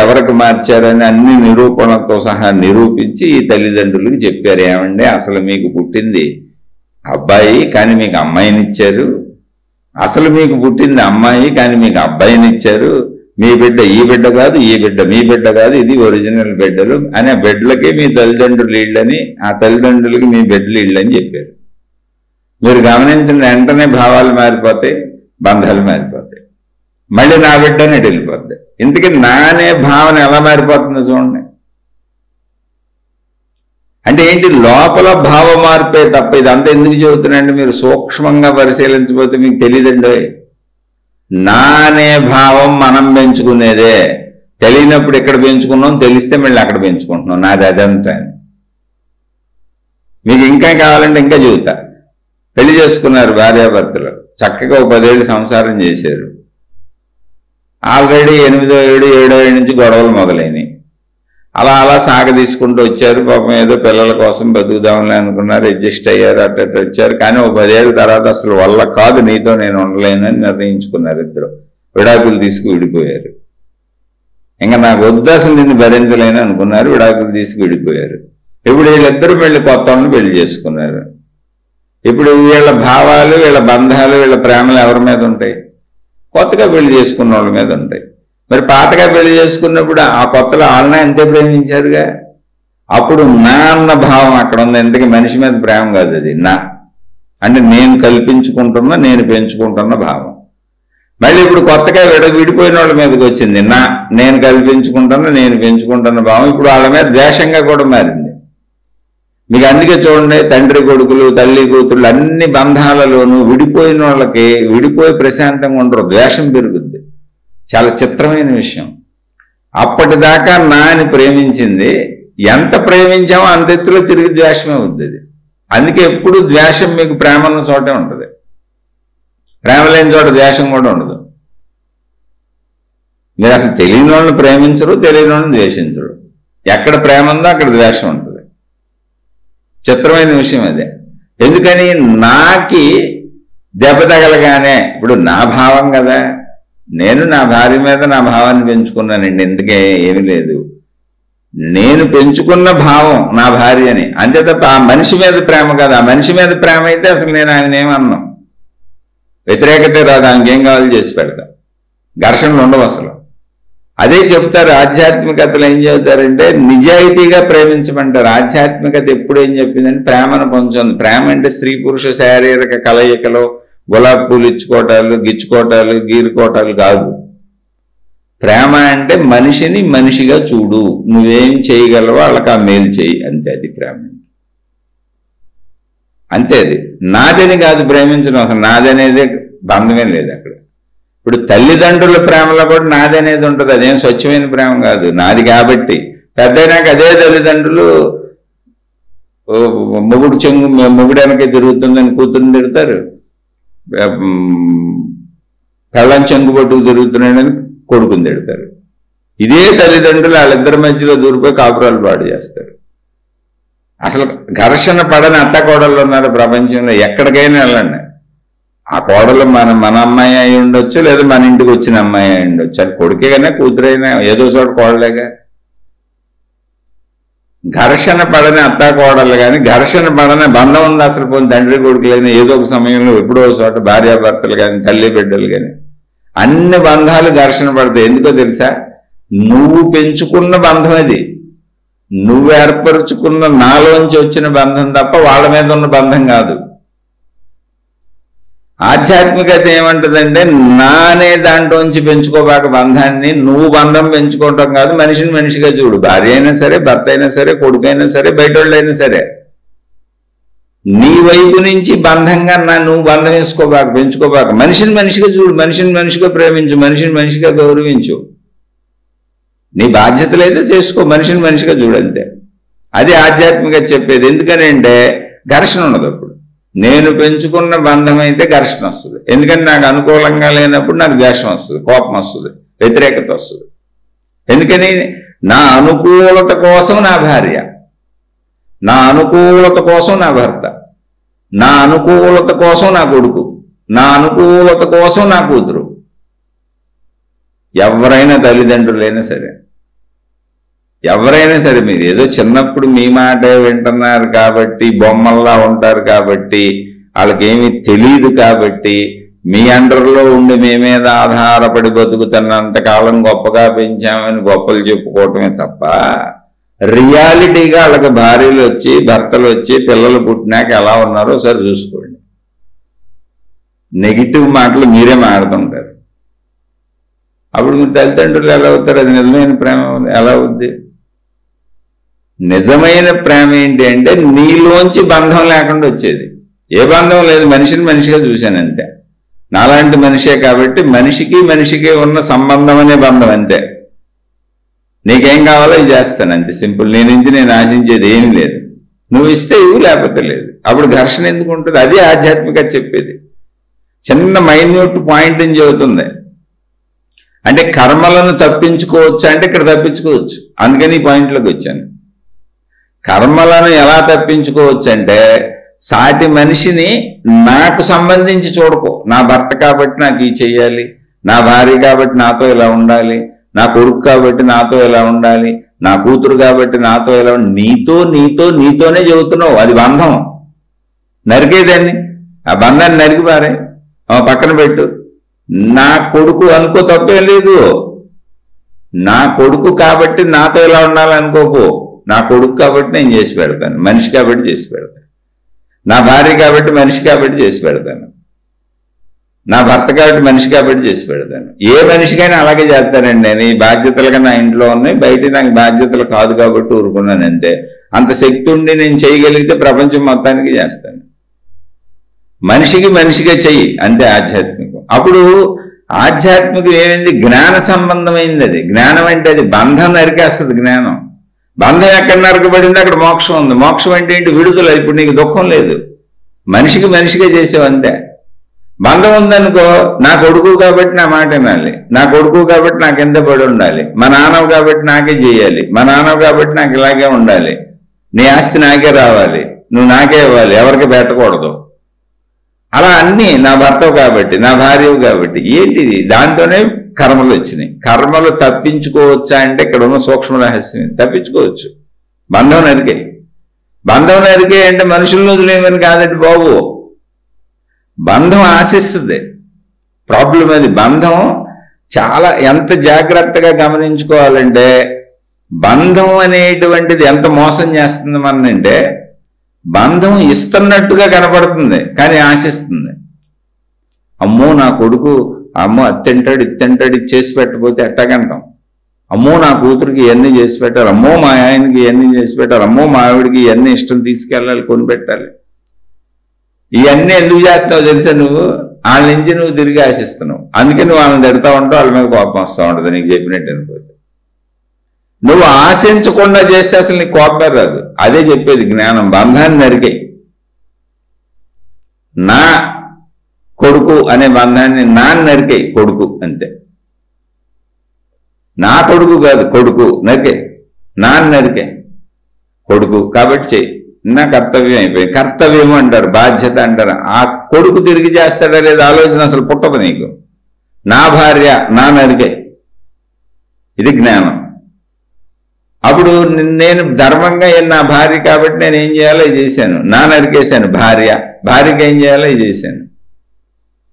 ఎవరికి మార్చారని అన్ని నిరూపణతో సహా నిరూపించి ఈ తల్లిదండ్రులకు చెప్పారు. ఏమండి, అసలు మీకు పుట్టింది అబ్బాయి కానీ మీకు అమ్మాయినిచ్చారు, అసలు మీకు పుట్టింది అమ్మాయి కానీ మీకు అబ్బాయినిచ్చారు, మీ బిడ్డ ఈ బిడ్డ కాదు, ఈ బిడ్డ మీ బిడ్డ కాదు, ఇది ఒరిజినల్ బిడ్డలు అని ఆ బిడ్డలకి మీ తల్లిదండ్రులు ఇళ్ళని, ఆ తల్లిదండ్రులకి మీ బిడ్డలు ఇళ్ళని చెప్పారు. మీరు గమనించిన వెంటనే భావాలు మారిపోతాయి, బంధాలు మారిపోతాయి, మళ్ళీ నా బిడ్డ అనేది వెళ్ళిపోద్ది. ఇంతకీ నానే భావన ఎలా మారిపోతుందో చూడండి. అంటే ఏంటి? లోపల భావ మార్పే తప్ప. ఇదంతా ఎందుకు చెబుతున్నాంటే మీరు సూక్ష్మంగా పరిశీలించబోతే మీకు తెలియదండి. నానే భావం మనం పెంచుకునేదే. తెలియనప్పుడు ఎక్కడ పెంచుకున్నాం, తెలిస్తే మళ్ళీ అక్కడ పెంచుకుంటున్నాం. నాది అదంతా. మీకు ఇంకా కావాలంటే ఇంకా చెబుతా. పెళ్లి చేసుకున్నారు భార్యాభర్తలు, చక్కగా 10 ఏళ్ళు సంసారం చేశారు. ఆల్రెడీ 8వ ఏడు 7వ ఏడు నుంచి గొడవలు మొదలైనవి. అలా అలా సాగదీసుకుంటూ వచ్చారు. పాపం ఏదో పిల్లల కోసం బతుకుదామని అనుకున్నారు, అడ్జస్ట్ అయ్యారు, అట్ట వచ్చారు. కానీ ఒక 10 ఏళ్ళ తర్వాత అసలు వల్ల కాదు, నీతో నేను ఉండలేనని నిర్ణయించుకున్నారు. ఇద్దరు విడాకులు తీసుకు విడిపోయారు. ఇంకా నాకు వద్దు, అసలు నిన్ను భరించలేని అనుకున్నారు, విడాకులు తీసుకు విడిపోయారు. ఇప్పుడు వీళ్ళిద్దరూ పెళ్లి కొత్త వాళ్ళని పెళ్లి చేసుకున్నారు. ఇప్పుడు వీళ్ళ భావాలు, వీళ్ళ బంధాలు, వీళ్ళ ప్రేమలు ఎవరి మీద ఉంటాయి? కొత్తగా పెళ్లి చేసుకున్న వాళ్ళ మీద ఉంటాయి. మరి పాతగా పెళ్లి చేసుకున్నప్పుడు ఆ కొత్తలో వాళ్ళని అంతే ప్రేమించారుగా. అప్పుడు నా అన్న భావం అక్కడ ఉంది. ఎందుకు మనిషి మీద ప్రేమ కాదు, అది నా అంటే నేను కల్పించుకుంటున్నా, నేను పెంచుకుంటున్న భావం. మళ్ళీ ఇప్పుడు కొత్తగా విడిపోయిన వాళ్ళ మీదకి వచ్చింది నేను కల్పించుకుంటున్నా, నేను పెంచుకుంటున్న భావం. ఇప్పుడు వాళ్ళ మీద ద్వేషంగా కూడా మారింది. మీకు అందుకే చూడండి, తండ్రి కొడుకులు, తల్లి కూతుళ్ళు అన్ని బంధాలలోనూ విడిపోయిన వాళ్ళకి విడిపోయి ప్రశాంతంగా ఉండరు, ద్వేషం పెరుగుద్ది. చాలా చిత్రమైన విషయం. అప్పటిదాకా నాని ప్రేమించింది, ఎంత ప్రేమించామో అంత ఎత్తులో తిరిగి ద్వేషమే అవుతుంది. అందుకే ఎప్పుడు ద్వేషం మీకు ప్రేమ ఉన్న చోటే ఉంటుంది, ప్రేమ లేని చోట ద్వేషం కూడా ఉండదు. మీరు అసలు తెలియని వాళ్ళని ప్రేమించరు, తెలియని వాళ్ళని ద్వేషించరు. ఎక్కడ ప్రేమ ఉందో అక్కడ ద్వేషం ఉంటుంది. చిత్రమైన విషయం అదే. ఎందుకని నాకి దెబ్బ తగలగానే, ఇప్పుడు నా భావం కదా, నేను నా భార్య మీద నా భావాన్ని పెంచుకున్నానండి. ఎందుకే ఏమీ లేదు, నేను పెంచుకున్న భావం నా భార్యని, అంతే తప్ప ఆ మనిషి మీద ప్రేమ కాదు. ఆ మనిషి మీద ప్రేమ అయితే అసలు నేను ఆయన ఏమన్నాం, వ్యతిరేకత రాదు, ఆయనకేం కావాలి చేసి పెడతా, ఘర్షణలు ఉండవు అసలు. అదే చెప్తారు ఆధ్యాత్మికతలు. ఏం చెబుతారంటే నిజాయితీగా ప్రేమించమంటారు. ఆధ్యాత్మికత ఎప్పుడు ఏం చెప్పిందంటే ప్రేమను పొందుతుంది. ప్రేమ అంటే స్త్రీ పురుష శారీరక కలయికలో గులాబీ పూలు ఇచ్చుకోవటాలు, గిచ్చుకోవటాలు, గీరుకోవటాలు కాదు. ప్రేమ అంటే మనిషిని మనిషిగా చూడు, నువ్వేం చేయగలవో వాళ్ళకి ఆ మేలు చేయి, అంతే. అది ప్రేమ అంతే. అది నాదని కాదు ప్రేమించడం, అసలు నాదనేదే బంధమే లేదు అక్కడ. ఇప్పుడు తల్లిదండ్రుల ప్రేమలో కూడా నాది అనేది ఉంటుంది. అదేం స్వచ్ఛమైన ప్రేమ కాదు, నాది కాబట్టి. పెద్దయినాక అదే తల్లిదండ్రులు మొగుడు వెనక తిరుగుతుందని కూతురుని తిడతారు, పెళ్ళం చెంగు పట్టుకు తిరుగుతున్నాడని కొడుకుని తిడతారు. ఇదే తల్లిదండ్రులు వాళ్ళిద్దరి మధ్యలో దూరిపోయి కాపురాలు పాడు చేస్తారు. అసలు ఘర్షణ పడని అత్త కోడళ్ళు ఉన్నారు ప్రపంచంలో, ఎక్కడికైనా వెళ్ళండి. ఆ కోడలు మన అమ్మాయి అయి ఉండొచ్చు, లేదా మన ఇంటికి వచ్చిన అమ్మాయి అయి ఉండొచ్చు. అది కొడుకే కానీ కూతురైనా ఏదో చోట కోడలేగా. ఘర్షణ పడని అత్త కోడలు కానీ ఘర్షణ పడని బంధం ఉంది అసలు. పోనీ తండ్రి కొడుకులైనా ఏదో ఒక సమయంలో ఎప్పుడో చోట భార్యాభర్తలు కానీ తల్లి బిడ్డలు కానీ అన్ని బంధాలు ఘర్షణ పడతాయి. ఎందుకో తెలుసా? నువ్వు పెంచుకున్న బంధం అది, నువ్వు ఏర్పరుచుకున్న నాలోంచి వచ్చిన బంధం తప్ప వాళ్ళ మీద ఉన్న బంధం కాదు. ఆధ్యాత్మికత ఏమంటుందంటే నా అనే దాంట్లోంచి పెంచుకోబాక బంధాన్ని, నువ్వు బంధం పెంచుకోవటం కాదు, మనిషిని మనిషిగా చూడు. భార్య అయినా సరే, భర్త అయినా సరే, కొడుకైనా సరే, బయట వాళ్ళైనా సరే, నీ వైపు నుంచి బంధంగా నువ్వు బంధం వేసుకోబాక, పెంచుకోబాక. మనిషిని మనిషిగా చూడు, మనిషిని మనిషిగా ప్రేమించు, మనిషిని మనిషిగా గౌరవించు. నీ బాధ్యతలు అయితే చేసుకో, మనిషిని మనిషిగా చూడంతే. అది ఆధ్యాత్మికత చెప్పేది. ఎందుకని అంటే ఘర్షణ ఉండదు. అప్పుడు నేను పెంచుకున్న బంధం అయితే ఘర్షణ వస్తుంది. ఎందుకంటే నాకు అనుకూలంగా లేనప్పుడు నాకు ద్వేషం వస్తుంది, కోపం వస్తుంది, వ్యతిరేకత వస్తుంది. ఎందుకని నా అనుకూలత కోసం నా భార్య, నా అనుకూలత కోసం నా భర్త, నా అనుకూలత కోసం నా కొడుకు, నా అనుకూలత కోసం నా కూతురు, ఎవరైనా తల్లిదండ్రులైనా సరే, ఎవరైనా సరే. మీరు ఏదో చిన్నప్పుడు మీ మాట వింటున్నారు కాబట్టి, బొమ్మల్లా ఉంటారు కాబట్టి, వాళ్ళకేమీ తెలియదు కాబట్టి, మీ అండర్లో ఉండి మీ మీద ఆధారపడి బతుకుతున్నంతకాలం గొప్పగా పెంచామని గొప్పలు చెప్పుకోవటమే తప్ప, రియాలిటీగా వాళ్ళకి భార్యలు వచ్చి, భర్తలు వచ్చి, పిల్లలు పుట్టినాక ఎలా ఉన్నారో సరే చూసుకోండి. నెగిటివ్ మాటలు మీరే మాడుతుంటారు. అప్పుడు మీరు తల్లిదండ్రులు ఎలా అవుతారు? అది నిజమైన ప్రేమ ఎలా అవుద్ది? నిజమైన ప్రేమ ఏంటి అంటే నీలోంచి బంధం లేకుండా వచ్చేది. ఏ బంధం లేదు, మనిషిని మనిషిగా చూశానంతే. నాలాంటి మనిషే కాబట్టి మనిషికి మనిషికి ఉన్న సంబంధం అనే బంధం అంతే. నీకేం కావాలో ఇది చేస్తాను అంతే, సింపుల్. నీ నుంచి నేను ఆశించేది ఏమీ లేదు. నువ్వు ఇస్తే ఇవ్వు, లేకపోతే లేదు. అప్పుడు ఘర్షణ ఎందుకు ఉంటుంది? అది ఆధ్యాత్మికత చెప్పేది. చిన్న మైన్యూట్ పాయింట్ అని చెబుతుంది. అంటే కర్మలను తప్పించుకోవచ్చు అంటే ఇక్కడ తప్పించుకోవచ్చు. అందుకని ఈ పాయింట్లోకి వచ్చాను. కర్మలను ఎలా తప్పించుకోవచ్చు అంటే, సాటి మనిషిని నాకు సంబంధించి చూడకో. నా భర్త కాబట్టి నాకు ఇది చెయ్యాలి, నా భార్య కాబట్టి నాతో ఇలా ఉండాలి, నా కొడుకు కాబట్టి నాతో ఇలా ఉండాలి, నా కూతురు కాబట్టి నాతో ఇలా నీతోనే చెబుతున్నావు. అది బంధం. నరికేదాన్ని, ఆ బంధాన్ని నరికి పారే, పక్కన పెట్టు. నా కొడుకు అనుకో, తప్పేం లేదు. నా కొడుకు కాబట్టి నాతో ఇలా ఉండాలనుకోకు. నా కొడుకు కాబట్టి నేను చేసి పెడతాను, మనిషి కాబట్టి చేసి పెడతాను. నా భార్య కాబట్టి మనిషి కాబట్టి చేసి పెడతాను. నా భర్త కాబట్టి మనిషి కాబట్టి చేసి పెడతాను. ఏ మనిషికైనా అలాగే చేస్తానండి. నేను ఈ బాధ్యతలుగా నా ఇంట్లో ఉన్నాయి, బయట నాకు బాధ్యతలు కాదు కాబట్టి ఊరుకున్నాను అంతే. అంత శక్తి ఉండి నేను చేయగలిగితే ప్రపంచం మొత్తానికి చేస్తాను. మనిషిగా చెయ్యి అంతే ఆధ్యాత్మికం. అప్పుడు ఆధ్యాత్మికం ఏమైంది? జ్ఞాన సంబంధమైంది. అది జ్ఞానం అంటే అది బంధం నరికేస్తుంది. జ్ఞానం బంధం ఎక్కడ నరకబడింది అక్కడ మోక్షం ఉంది. మోక్షం అంటే ఏంటి? విడుదల. ఇప్పుడు నీకు దుఃఖం లేదు, మనిషిగా చేసావు అంతే. బంధం ఉందనుకో, నా కొడుకు కాబట్టి నా మాట వినాలి, నా కొడుకు కాబట్టి నాకు ఎంత పడి ఉండాలి, మా నాన్నవు కాబట్టి నాకే చేయాలి, మా నాన్నవు కాబట్టి నాకు ఇలాగే ఉండాలి, నీ ఆస్తి నాకే రావాలి, నువ్వు నాకే ఇవ్వాలి, ఎవరికి పెట్టకూడదు. అలా అన్నీ నా భర్తవు కాబట్టి, నా భార్యవు కాబట్టి. ఏంటిది? దాంతోనే కర్మలు వచ్చినాయి. కర్మలు తప్పించుకోవచ్చా అంటే ఇక్కడ ఉన్న సూక్ష్మ రహస్యం. తప్పించుకోవచ్చు. బంధం నరికే అంటే మనుషులను వదిలేమని కాదండి బాబు. బంధం ఆశిస్తుంది. ప్రాబ్లం అది. బంధం చాలా ఎంత జాగ్రత్తగా గమనించుకోవాలంటే, బంధం అనేటువంటిది ఎంత మోసం చేస్తుంది మనంటే, బంధం ఇస్తున్నట్టుగా కనపడుతుంది కానీ ఆశిస్తుంది. అమ్మో నా కొడుకు, అమ్మో అత్తింటాడు ఇత్తింటాడు ఇచ్చేసి పెట్టకపోతే ఎట్టగంటాం. అమ్మో నా కూతురికి ఇవన్నీ చేసి పెట్టాలి, అమ్మో మా ఆయనకి ఇవన్నీ చేసి పెట్టాలి, అమ్మో మా ఆవిడికి ఇవన్నీ ఇష్టం తీసుకెళ్ళాలి, కొని పెట్టాలి. ఇవన్నీ ఎందుకు చేస్తావు తెలుసా? నువ్వు వాళ్ళ నుంచి నువ్వు తిరిగి ఆశిస్తున్నావు. అందుకే నువ్వు వాళ్ళని తిడతా ఉంటావు, వాళ్ళ మీద కోపం వస్తూ ఉంటుంది నీకు చెప్పినట్టు అనిపోతే. నువ్వు ఆశించకుండా చేస్తే అసలు నీకు కోపమే రాదు. అదే చెప్పేది జ్ఞానం. బంధాన్ని నరికాయి. నా కొడుకు అనే బంధాన్ని నరికాయి. కొడుకు అంతే. నా కొడుకు కాదు, కొడుకు నరికాయి. నరికాయి కొడుకు కాబట్టి చెయ్యి. నా కర్తవ్యం అయిపోయింది. కర్తవ్యం అంటారు, బాధ్యత అంటారు. ఆ కొడుకు తిరిగి చేస్తాడా లేదా ఆలోచన అసలు పుట్టదు నీకు. నా భార్య నరికాయి. ఇది జ్ఞానం. అప్పుడు నేను ధర్మంగా నా భార్య కాబట్టి నేను ఏం చేయాలో ఇది చేశాను, నరికేశాను. భార్యకి ఏం చేయాలో ఇది చేశాను.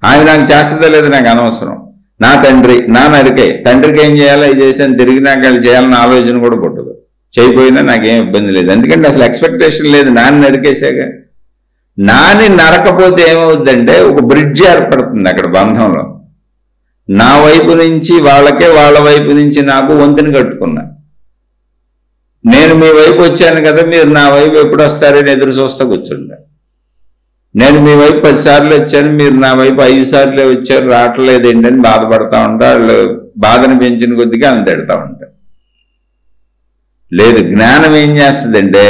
ఆమె నాకు చేస్తుందో లేదో నాకు అనవసరం. నా తండ్రి నరికాయి. తండ్రికి ఏం చేయాలో ఇది చేశాను. తిరిగి నాకు వాళ్ళు చేయాలన్న ఆలోచన కూడా పుట్టదు. చేయపోయినా నాకేం ఇబ్బంది లేదు. ఎందుకంటే అసలు ఎక్స్పెక్టేషన్ లేదు. నరికేసాగా. నరకపోతే ఏమవుద్దంటే ఒక బ్రిడ్జ్ ఏర్పడుతుంది అక్కడ బంధంలో. నా వైపు నుంచి వాళ్ళకే, వాళ్ళ వైపు నుంచి నాకు వంతుని కట్టుకున్నా. నేను మీ వైపు వచ్చాను కదా, మీరు నా వైపు ఎప్పుడు వస్తారని ఎదురు చూస్తా కూర్చుంటా. నేను మీ వైపు 10 సార్లు వచ్చాను, మీరు నా వైపు 5 సార్లే వచ్చారు, రావట్లేదు ఏంటని బాధపడతా ఉంటా. వాళ్ళు బాధను పెంచిన కొద్దిగా అని తిడతా ఉంటా. లేదు, జ్ఞానం ఏం చేస్తుందంటే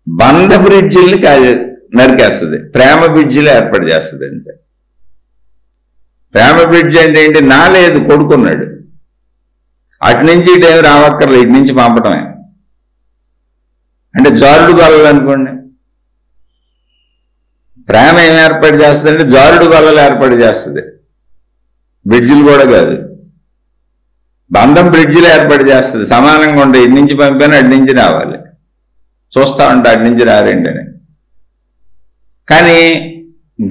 బంధ బ్రిడ్జిల్ని నరికేస్తుంది, ప్రేమ బ్రిడ్జిలు ఏర్పాటు చేస్తుంది అంతే. ప్రేమ బ్రిడ్జి అంటే ఏంటి? లేదు, కొడుకున్నాడు, అటు నుంచి ఇటేమి రావక్కర్లేదు, ఇటు నుంచి పంపటమే. అంటే జారుడు బల్లలు అనుకోండి. ప్రేమ ఏం ఏర్పాటు చేస్తుంది అంటే జారుడు బల్లలు ఏర్పాటు చేస్తుంది, బ్రిడ్జిలు కూడా కాదు. బంధం బ్రిడ్జిలు ఏర్పాటు చేస్తుంది. సమానంగా ఉంటే ఇటు నుంచి పంపాను, అటు నుంచి రావాలి. చూస్తా ఉంటా అటు నుంచి రారేంటని. కానీ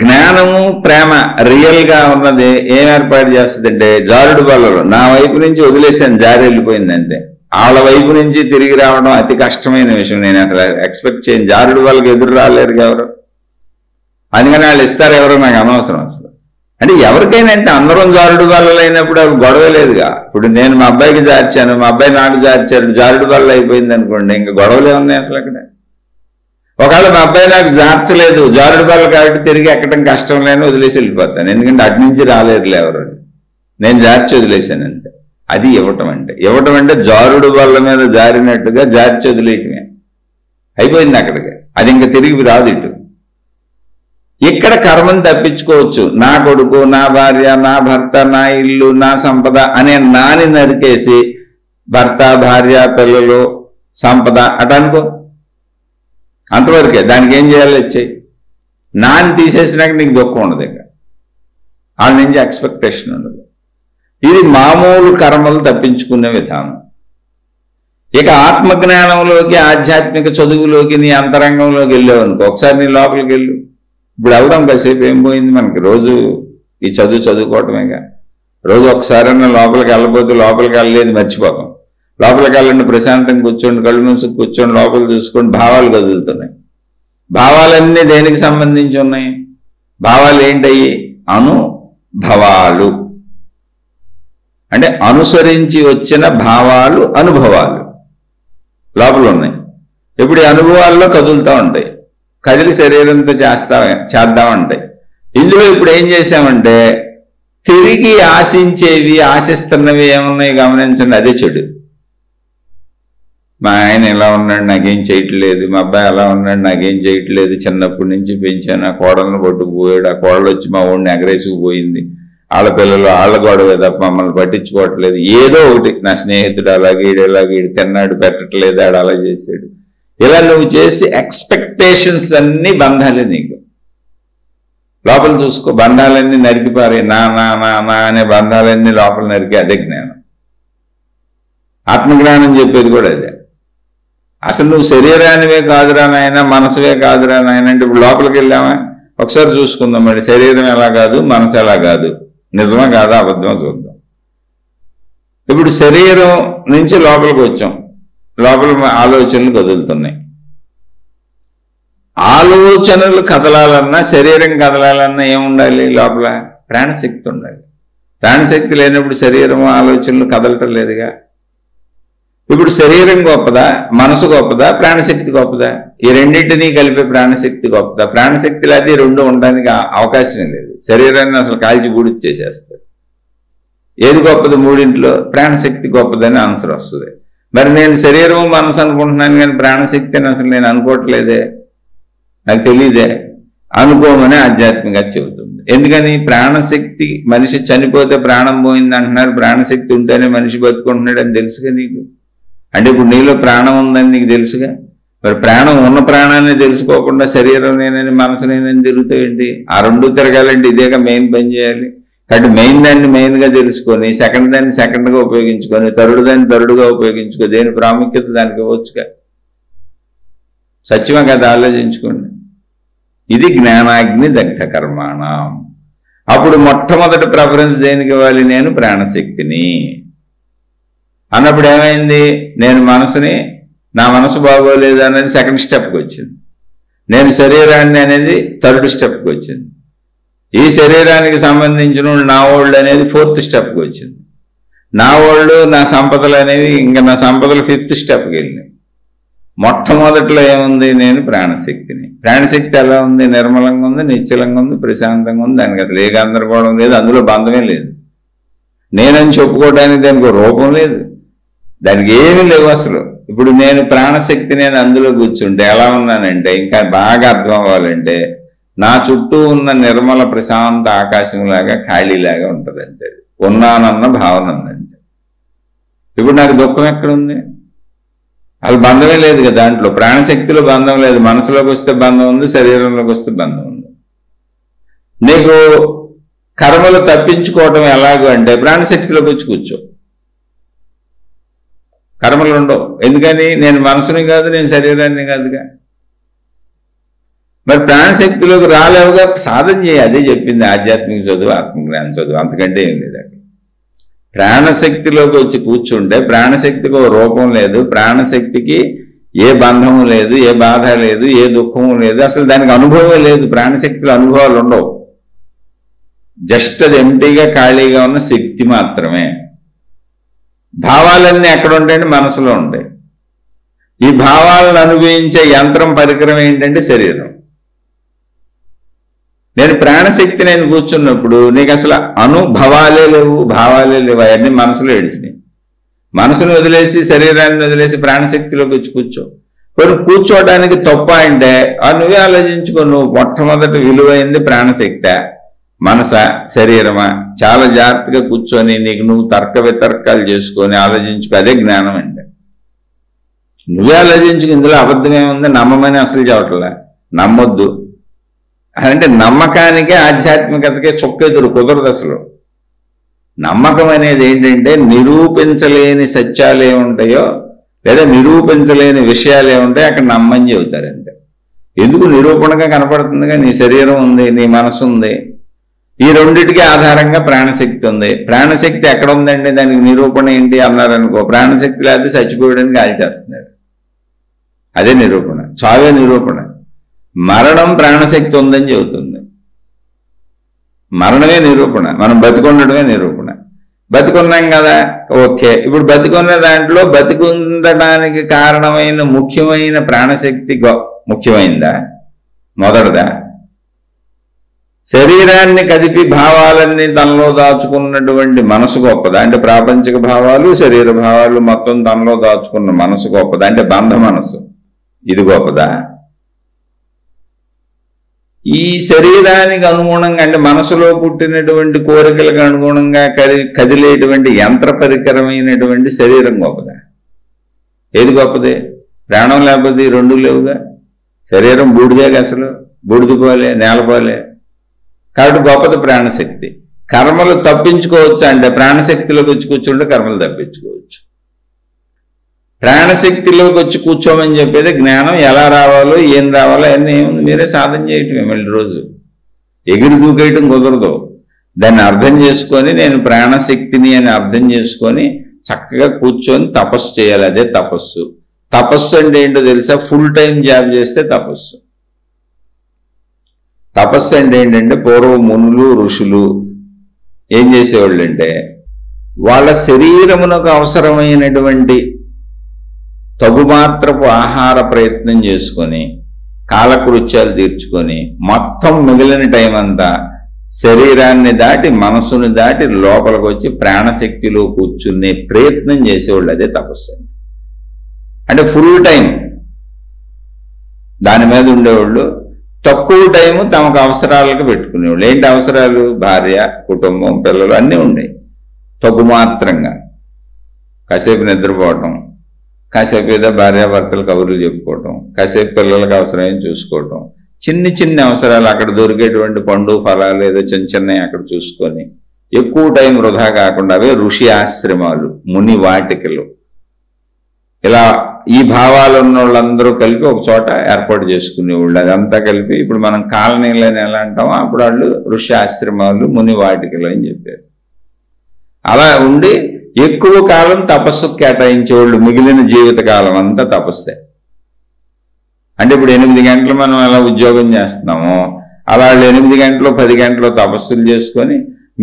జ్ఞానము ప్రేమ రియల్గా ఉన్నది ఏం ఏర్పాటు చేస్తుంది అంటే జారుడు బల్లలు. నా వైపు నుంచి వదిలేసాను, జారి వెళ్ళిపోయింది అంతే. వాళ్ళ వైపు నుంచి తిరిగి రావడం అతి కష్టమైన విషయం. నేను అసలు ఎక్స్పెక్ట్ చేయను. జారుడు వాళ్ళకి ఎదురు రాలేరు ఎవరు, అందుకని వాళ్ళు ఇస్తారు ఎవరో నాకు అనవసరం అసలు. అంటే ఎవరికైనా అంటే అందరం జారుడు బల్లలు అయినప్పుడు అవి గొడవ లేదుగా. ఇప్పుడు నేను మా అబ్బాయికి జార్చాను, మా అబ్బాయి నాకు జార్చారు, జారుడు బల్ల అయిపోయింది అనుకోండి, ఇంకా గొడవలే ఉన్నాయి అసలు అక్కడ. ఒకవేళ మా అబ్బాయి నాకు జార్చలేదు, జారుడు బల్ల కాబట్టి తిరిగి ఎక్కడం కష్టం లేని వదిలేసి వెళ్ళిపోతాను. ఎందుకంటే అటు నుంచి రాలేరులే ఎవరు, నేను జార్చి వదిలేశాను అంతే. అది ఇవ్వటం అంటే. ఇవ్వటం అంటే జారుడు బల్ల మీద జారినట్టుగా జార్చి వదిలేయటమే. అయిపోయింది అక్కడికి. అది ఇంకా తిరిగి రాదు ఇటు. ఇక్కడ కర్మను తప్పించుకోవచ్చు. నా కొడుకు, నా భార్య, నా భర్త, నా ఇల్లు, నా సంపద అనే నాని నరికేసి భర్త, భార్య, పిల్లలు, సంపద అట అనుకో, అంతవరకే. దానికి ఏం చేయాలో వచ్చాయి. నాని తీసేసినాక నీకు దుఃఖం ఉండదు, ఇక వాళ్ళ నుంచి ఎక్స్పెక్టేషన్ ఉండదు. ఇది మామూలు కర్మలు తప్పించుకునే విధానం. ఇక ఆత్మజ్ఞానంలోకి, ఆధ్యాత్మిక చదువులోకి, నీ అంతరంగంలోకి వెళ్ళావు అనుకో. ఒకసారి నీ లోపలికి వెళ్ళు. ఇప్పుడు వెళ్దాం, కాసేపు ఏం పోయింది మనకి, రోజు ఈ చదువుకోవటమేగా. రోజు ఒకసారైనా లోపలికి వెళ్ళకపోతే లోపలికి వెళ్ళలేదు మర్చిపోతాం. లోపలికి వెళ్ళండి, ప్రశాంతంగా కూర్చోండి, కళ్ళు మూసుకు కూర్చోండి, లోపల చూసుకోండి. భావాలు కదులుతున్నాయి. భావాలన్నీ దేనికి సంబంధించి ఉన్నాయి? భావాలు ఏంటయ్యి? అనుభవాలు. అంటే అనుసరించి వచ్చిన భావాలు, అనుభవాలు లోపల ఉన్నాయి. ఇప్పుడు ఈ అనుభవాల్లో కదులుతూ ఉంటాయి, కదిలి శరీరంతో చేద్దామంటాయి. ఇందులో ఇప్పుడు ఏం చేశామంటే తిరిగి ఆశించేవి, ఆశిస్తున్నవి ఏమున్నాయి గమనించండి. అదే చెడు. మా ఆయన ఇలా ఉన్నాడు, నాకేం చేయట్లేదు. మా అబ్బాయి అలా ఉన్నాడు, నాకేం చేయట్లేదు. చిన్నప్పటి నుంచి పెంచాను, ఆ కోడలను పట్టుకుపోయాడు, ఆ కోడలు వచ్చి మా ఊడిని ఎగరేసుకుపోయింది. వాళ్ళ పిల్లలు వాళ్ళ గొడవే తప్ప మమ్మల్ని పట్టించుకోవట్లేదు. ఏదో ఒకటి, నా స్నేహితుడు అలాగే, ఈడు తిన్నాడు, పెట్టట్లేదు, ఆడు అలా చేశాడు. ఇలా నువ్వు చేసి ఎక్స్పెక్టేషన్స్ అన్ని బంధాలే. నీకు లోపల చూసుకో, బంధాలన్నీ నరికిపారే. నా నా నా నా అనే బంధాలన్నీ లోపల నరికి. అదే జ్ఞానం. ఆత్మజ్ఞానం చెప్పేది కూడా అదే. అసలు నువ్వు శరీరానివే కాదురా నాయన, మనసువే కాదురా నాయన అంటే ఇప్పుడు లోపలికి వెళ్ళామా ఒకసారి చూసుకుందాం. మరి శరీరం ఎలా కాదు, మనసు ఎలా కాదు, నిజమా కాదా, అబద్ధమా చూద్దాం. ఇప్పుడు శరీరం నుంచి లోపలికి వచ్చాం. లోపల ఆలోచనలు కదులుతున్నాయి. ఆలోచనలు కదలాలన్నా, శరీరం కదలాలన్నా ఏముండాలి? లోపల ప్రాణశక్తి ఉండాలి. ప్రాణశక్తి లేనప్పుడు శరీరం, ఆలోచనలు కదలటం లేదుగా. ఇప్పుడు శరీరం గొప్పదా, మనసు గొప్పదా, ప్రాణశక్తి గొప్పదా? ఈ రెండింటినీ కలిపే ప్రాణశక్తి గొప్పదా? ప్రాణశక్తిలో అది రెండు ఉండడానికి అవకాశమే లేదు. శరీరాన్ని అసలు కాల్చి బూడిచ్చేసేస్తారు. ఏది గొప్పది మూడింట్లో? ప్రాణశక్తి గొప్పదని ఆన్సర్ వస్తుంది. మరి నేను శరీరం, మనసు అనుకుంటున్నాను కానీ ప్రాణశక్తిని అసలు నేను అనుకోవట్లేదే, నాకు తెలియదే. అనుకోమని ఆధ్యాత్మికంగా చెబుతుంది. ఎందుకని? ప్రాణశక్తి, మనిషి చనిపోతే ప్రాణం పోయింది అంటున్నారు, ప్రాణశక్తి ఉంటేనే మనిషి బతుకుంటున్నాడు అని తెలుసుగా నీకు. అంటే ఇప్పుడు నీలో ప్రాణం ఉందని నీకు తెలుసుగా. మరి ప్రాణం ఉన్న ప్రాణాన్ని తెలుసుకోకుండా శరీరం నేనని, మనసు నేనని తిరుగుతావేంటి? ఆ రెండు తిరగాలంటే ఇదేగా మెయిన్ పని చేయాలి. కాబట్టి మెయిన్ దాన్ని మెయిన్గా తెలుసుకొని, సెకండ్ దాన్ని సెకండ్గా ఉపయోగించుకొని, థర్డ్ దాన్ని థర్డ్గా ఉపయోగించుకో. దేని ప్రాముఖ్యత దానికి ఇవ్వచ్చుగా. సత్యమే కదా, ఆలోచించుకోండి. ఇది జ్ఞానాగ్ని దగ్ధ కర్మాణం. అప్పుడు మొట్టమొదటి ప్రిఫరెన్స్ దేనికి ఇవ్వాలి? నేను ప్రాణశక్తిని అన్నప్పుడు ఏమైంది? నేను మనసుని, నా మనసు బాగోలేదు అనేది సెకండ్ స్టెప్కి వచ్చింది. నేను శరీరాన్ని అనేది థర్డ్ స్టెప్కి వచ్చింది. ఈ శరీరానికి సంబంధించిన నా వాళ్ళు అనేది ఫోర్త్ స్టెప్కి వచ్చింది. నా వాళ్ళు, నా సంపదలు అనేవి ఇంకా నా సంపదలు ఫిఫ్త్ స్టెప్కి వెళ్ళినాయి. మొట్టమొదట్లో ఏముంది? నేను ప్రాణశక్తిని. ప్రాణశక్తి ఎలా ఉంది? నిర్మలంగా ఉంది, నిశ్చలంగా ఉంది, ప్రశాంతంగా ఉంది. దానికి అసలు ఏ గందరగోళం లేదు, అందులో బంధమే లేదు. నేనని చెప్పుకోవడానికి దానికి రూపం లేదు, దానికి ఏమీ లేవు అసలు. ఇప్పుడు నేను ప్రాణశక్తి, నేను అందులో కూర్చుంటే ఎలా ఉన్నానంటే, ఇంకా బాగా అర్థం అవ్వాలంటే నా చుట్టూ ఉన్న నిర్మల ప్రశాంత ఆకాశంలాగా, ఖాళీలాగా ఉంటుంది అంతే. ఉన్నానన్న భావన ఉందంటే. ఇప్పుడు నాకు దుఃఖం ఎక్కడుంది? అది బంధమే లేదు కదా. దాంట్లో ప్రాణశక్తిలో బంధం లేదు. మనసులోకి వస్తే బంధం ఉంది, శరీరంలోకి వస్తే బంధం ఉంది. నీకు కర్మలు తప్పించుకోవటం ఎలాగో అంటే ప్రాణశక్తిలోకి వచ్చి కూర్చో. కర్మలు ఉండవు. ఎందుకని? నేను మనసుని కాదు, నేను శరీరాన్ని కాదుగా. మరి ప్రాణశక్తిలోకి రాలేవుగా, సాధన చేయి. అదే చెప్పింది ఆధ్యాత్మిక చదువు, ఆత్మజ్ఞాన చదువు. అంతకంటే ఏం లేదు అక్కడ. ప్రాణశక్తిలోకి వచ్చి కూర్చుంటే ప్రాణశక్తికి ఒక రూపం లేదు, ప్రాణశక్తికి ఏ బంధము లేదు, ఏ బాధ లేదు, ఏ దుఃఖము లేదు, అసలు దానికి అనుభవం లేదు. ప్రాణశక్తిలో అనుభవాలు ఉండవు. జస్ట్ అది ఎంటీగా ఖాళీగా ఉన్న శక్తి మాత్రమే. భావాలన్నీ ఎక్కడ ఉంటాయంటే మనసులో ఉంటాయి. ఈ భావాలను అనుభవించే యంత్రం, పరికరం ఏంటంటే శరీరం. నేను ప్రాణశక్తి నేను కూర్చున్నప్పుడు నీకు అసలు అనుభవాలే లేవు, భావాలే లేవు. అవన్నీ మనసులో ఏడిచినాయి. మనసును వదిలేసి, శరీరాన్ని వదిలేసి ప్రాణశక్తిలోకి వచ్చి కూర్చో. కొన్ని కూర్చోవడానికి తప్ప అంటే నువ్వే ఆలోచించుకో. నువ్వు మొట్టమొదటి విలువైంది ప్రాణశక్తి, మనస, శరీరమా? చాలా జాగ్రత్తగా కూర్చొని నీకు నువ్వు తర్క వితర్కాలు చేసుకొని ఆలోచించుకో. అదే జ్ఞానం అంటే. నువ్వే ఆలోచించుకు. ఇందులో అబద్ధమేముంది? నమ్మమని అసలు చెప్పట్లే, నమ్మొద్దు అంటే. నమ్మకానికే ఆధ్యాత్మికతకే చొక్కెదురు, కుదరదు అసలు. నమ్మకం అనేది ఏంటంటే నిరూపించలేని సత్యాలు ఏముంటాయో లేదా నిరూపించలేని విషయాలు ఏముంటాయో అక్కడ నమ్మని చెబుతారు అంతే. ఎందుకు? నిరూపణగా కనపడుతుందిగా. నీ శరీరం ఉంది, నీ మనసు ఉంది, ఈ రెండిటికి ఆధారంగా ప్రాణశక్తి ఉంది. ప్రాణశక్తి ఎక్కడ ఉందండి? దానికి నిరూపణ ఏంటి అన్నారనుకో, ప్రాణశక్తి లేకపోతే చచ్చిపోయడానికి కాల్చేస్తున్నారు, అదే నిరూపణ. చావే నిరూపణ. మరణం ప్రాణశక్తి ఉందని చెబుతుంది, మరణమే నిరూపణ. మనం బతికొండడమే నిరూపణ. బతికున్నాం కదా, ఓకే. ఇప్పుడు బతికున్న దాంట్లో బతికుండటానికి కారణమైన ముఖ్యమైన ప్రాణశక్తి ముఖ్యమైందా? మొదటిదా? శరీరాన్ని కదిపి భావాలన్నీ తనలో దాచుకున్నటువంటి మనసు గొప్పదా? అంటే ప్రాపంచిక భావాలు, శరీర భావాలు మొత్తం తనలో దాచుకున్న మనసు గొప్పదా? అంటే బంధ మనసు, ఇది గొప్పదా? ఈ శరీరానికి అనుగుణంగా అంటే మనసులో పుట్టినటువంటి కోరికలకు అనుగుణంగా కదిలేటువంటి యంత్ర పరికరమైనటువంటి శరీరం గొప్పదా? ఏది గొప్పది? ప్రాణం లేకపోతే ఈ రెండు లేవుగా. శరీరం బూడిదేగా, అసలు బూడిదిపోలే, నేలపోలే. కాబట్టి గొప్పది ప్రాణశక్తి. కర్మలు తప్పించుకోవచ్చు అంటే ప్రాణశక్తిలోకి వచ్చి కూర్చుంటే కర్మలు తప్పించుకోవచ్చు. ప్రాణశక్తిలోకి వచ్చి కూర్చోమని చెప్పేది జ్ఞానం. ఎలా రావాలో, ఏం రావాలో అన్నీ ఏముంది, మీరే సాధన చేయటమే. మళ్ళీ రోజు ఎగిరి దూకేయటం కుదరదు. దాన్ని అర్థం చేసుకొని నేను ప్రాణశక్తిని అని అర్థం చేసుకొని చక్కగా కూర్చొని తపస్సు చేయాలి. అదే తపస్సు. తపస్సు అంటే ఏంటో తెలుసా? ఫుల్ టైం జాబ్ చేస్తే తపస్సు. తపస్సు అంటే ఏంటంటే పూర్వ మునులు, ఋషులు ఏం చేసేవాళ్ళు అంటే వాళ్ళ శరీరమునకు అవసరమైనటువంటి తగుమాత్రపు ఆహార ప్రయత్నం చేసుకొని కాలకృత్యాలు తీర్చుకొని మొత్తం మిగిలిన టైం అంతా శరీరాన్ని దాటి మనసుని దాటి లోపలికి వచ్చి ప్రాణశక్తిలో కూర్చునే ప్రయత్నం చేసేవాళ్ళు. అదే తపస్సు. అంటే ఫుల్ టైం దాని మీద ఉండేవాళ్ళు. తక్కువ టైము తమకు అవసరాలకు పెట్టుకునేవాళ్ళు. ఏంటి అవసరాలు? భార్య, కుటుంబం, పిల్లలు అన్నీ ఉన్నాయి. తగుమాత్రంగా కాసేపు నిద్రపోవటం, కాసేపు ఏదో భార్యాభర్తలు కబుర్లు చెప్పుకోవటం, కాసేపు పిల్లలకు అవసరమైన చూసుకోవటం, చిన్ని చిన్ని అవసరాలు అక్కడ దొరికేటువంటి పండు ఫలాలు ఏదో చిన్న చిన్నవి అక్కడ చూసుకొని ఎక్కువ టైం వృధా కాకుండా అవే ఋషి ఆశ్రమాలు, ముని వాటికలు. ఇలా ఈ భావాలు ఉన్న వాళ్ళందరూ కలిపి ఒక చోట ఏర్పాటు చేసుకునేవాళ్ళు. అదంతా కలిపి ఇప్పుడు మనం కాలనీలని ఎలా అంటామో అప్పుడు వాళ్ళు ఋషి ఆశ్రమాలు, ముని వాటికలు అని చెప్పారు. అలా ఉండి ఎక్కువ కాలం తపస్సు కేటాయించేవాళ్ళు. మిగిలిన జీవితకాలం అంతా తపస్సే. అంటే ఇప్పుడు 8 గంటలు మనం ఎలా ఉద్యోగం చేస్తున్నామో అలా 8 గంటలు 10 గంటలు తపస్సులు చేసుకొని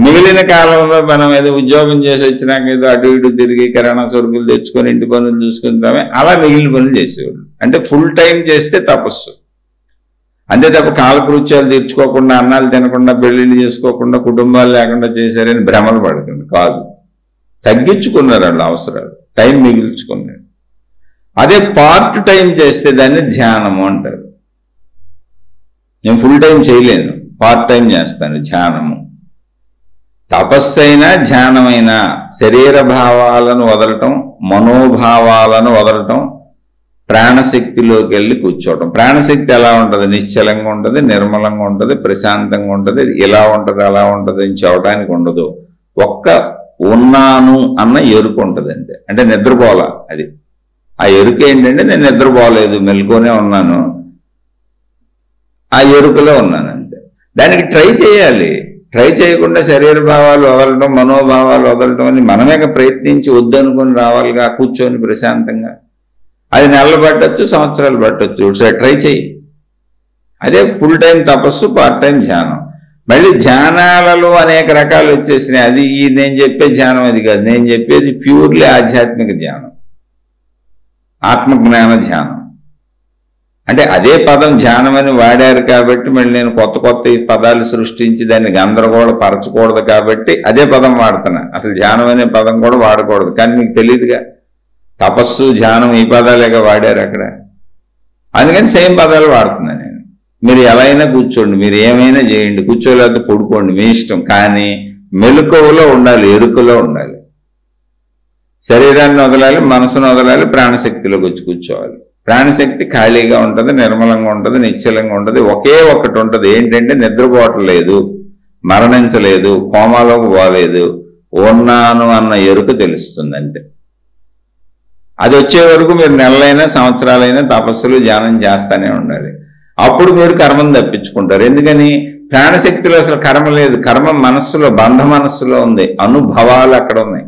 మిగిలిన కాలంలో మనం ఏదో ఉద్యోగం చేసి వచ్చినాక ఏదో అటు ఇటు తిరిగి కిరాణా సరుకులు తెచ్చుకొని ఇంటి పనులు చూసుకుంటామే, అలా మిగిలిన పనులు చేసేవాళ్ళు. అంటే ఫుల్ టైం చేస్తే తపస్సు. అంతే తప్ప కాలకృత్యాలు తీర్చుకోకుండా, అన్నాలు తినకుండా, పెళ్లిళ్ళు చేసుకోకుండా, కుటుంబాలు లేకుండా చేశారని భ్రమలు పడుతుంది. కాదు, తగ్గించుకున్నారు వాళ్ళు అవసరాలు, టైం మిగిల్చుకున్నారు. అదే పార్ట్ టైం చేస్తే దాన్ని ధ్యానము అంటారు. నేను ఫుల్ టైం చేయలేను, పార్ట్ టైం చేస్తాను, ధ్యానము. తపస్సు అయినా ధ్యానమైనా శరీర భావాలను వదలటం, మనోభావాలను వదలటం, ప్రాణశక్తిలోకి వెళ్ళి కూర్చోవటం. ప్రాణశక్తి ఎలా ఉంటుంది? నిశ్చలంగా ఉంటుంది, నిర్మలంగా ఉంటుంది, ప్రశాంతంగా ఉంటుంది. ఇలా ఉంటుంది, అలా ఉంటుంది అని చెప్పడానికి ఉండదు. ఒక్క ఉన్నాను అన్న ఎరుక ఉంటుంది అంతే. అంటే నిద్రపోలా. అది ఆ ఎరుక ఏంటంటే నేను నిద్రపోలేదు, మెలుకునే ఉన్నాను, ఆ ఎరుకలో ఉన్నాను అంతే. దానికి ట్రై చేయాలి. ట్రై చేయకుండా శరీర భావాలు వదలటం, మనోభావాలు వదలటం అని మనమే ప్రయత్నించి వద్దనుకొని రావాలిగా కూర్చొని ప్రశాంతంగా. అది నెలలు పట్టచ్చు, సంవత్సరాలు పట్టచ్చు. ఒకసారి ట్రై చేయి. అదే ఫుల్ టైం తపస్సు, పార్ట్ టైం ధ్యానం. మళ్ళీ ధ్యానాలలో అనేక రకాలు వచ్చేసినాయి. అది నేను చెప్పే ధ్యానం అది కాదు. నేను చెప్పేది ప్యూర్లీ ఆధ్యాత్మిక ధ్యానం, ఆత్మజ్ఞాన ధ్యానం. అంటే అదే పదం ధ్యానం అని వాడారు కాబట్టి మళ్ళీ నేను కొత్త కొత్త ఈ పదాలు సృష్టించి దాన్ని గందరగోళపరచకూడదు కాబట్టి అదే పదం వాడుతున్నా. అసలు ధ్యానం అనే పదం కూడా వాడకూడదు. కానీ మీకు తెలియదుగా, తపస్సు, ధ్యానం ఈ పదాలేగా వాడారు అక్కడ. అందుకని సేమ్ పదాలు వాడుతున్నాను నేను. మీరు ఎలా అయినా కూర్చోండి, మీరు ఏమైనా చేయండి, కూర్చోలేకపోతే పడుకోండి, మీ ఇష్టం. కానీ మెలకువలో ఉండాలి, ఎరుకలో ఉండాలి. శరీరాన్ని వదలాలి, మనసును వదలాలి, ప్రాణశక్తిలోకి వచ్చి కూర్చోవాలి. ప్రాణశక్తి ఖాళీగా ఉంటుంది, నిర్మలంగా ఉంటుంది, నిశ్చలంగా ఉంటుంది. ఒకే ఒక్కటి ఉంటుంది, ఏంటంటే నిద్రపోవట్లేదు, మరణించలేదు, కోమాలోకి పోలేదు, ఉన్నాను అన్న ఎరుక తెలుస్తుంది అంతే. అది వచ్చే వరకు మీరు నెలలైనా సంవత్సరాలైనా తపస్సులు ధ్యానం చేస్తానే ఉండాలి. అప్పుడు మీరు కర్మను తప్పించుకుంటారు. ఎందుకని? ప్రాణశక్తిలో అసలు కర్మ లేదు. కర్మ మనస్సులో, బంధ మనస్సులో ఉంది. అనుభవాలు అక్కడ ఉన్నాయి.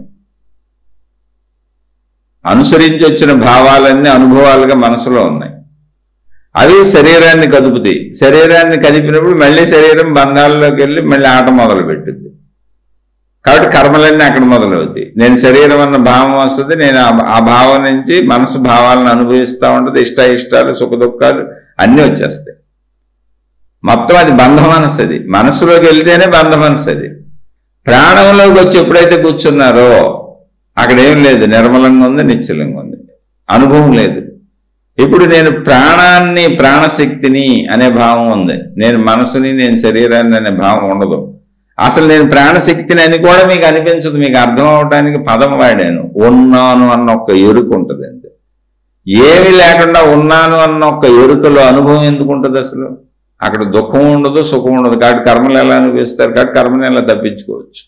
అనుసరించి వచ్చిన భావాలన్నీ అనుభవాలుగా మనసులో ఉన్నాయి. అవి శరీరాన్ని కదుపుతాయి. శరీరాన్ని కదిపినప్పుడు మళ్ళీ శరీరం బంధాల్లోకి వెళ్ళి మళ్ళీ ఆట మొదలు పెట్టుద్ది. కాబట్టి కర్మలన్నీ అక్కడ మొదలవుతాయి. నేను శరీరం అన్న భావం వస్తుంది, నేను ఆ భావం నుంచి మనసు భావాలను అనుభవిస్తూ ఉంటుంది. ఇష్టాలు, సుఖ దుఃఖాలు అన్నీ వచ్చేస్తాయి. మొత్తం అది బంధ మనస్సు. అది మనసులోకి వెళ్తేనే బంధ మనస్సు. అది ప్రాణంలోకి వచ్చి ఎప్పుడైతే కూర్చున్నారో అక్కడ ఏం లేదు, నిర్మలంగా ఉంది, నిశ్చలంగా ఉంది, అనుభవం లేదు. ఇప్పుడు నేను ప్రాణాన్ని, ప్రాణశక్తిని అనే భావం ఉంది. నేను మనసుని, నేను శరీరాన్ని అనే భావం ఉండదు. అసలు నేను ప్రాణశక్తిని అని కూడా మీకు అనిపించదు. మీకు అర్థం అవడానికి పదం వాడాను, ఉన్నాను అన్న ఒక్క ఎరుక ఉంటుంది అంతే. ఏమీ లేకుండా ఉన్నాను అన్న ఒక్క ఎరుకలో అనుభవం ఎందుకు ఉంటుంది? అసలు అక్కడ దుఃఖం ఉండదు, సుఖం ఉండదు. కాబట్టి కర్మలు ఎలా అనిపిస్తారు? కాబట్టి కర్మను ఎలా తప్పించుకోవచ్చు.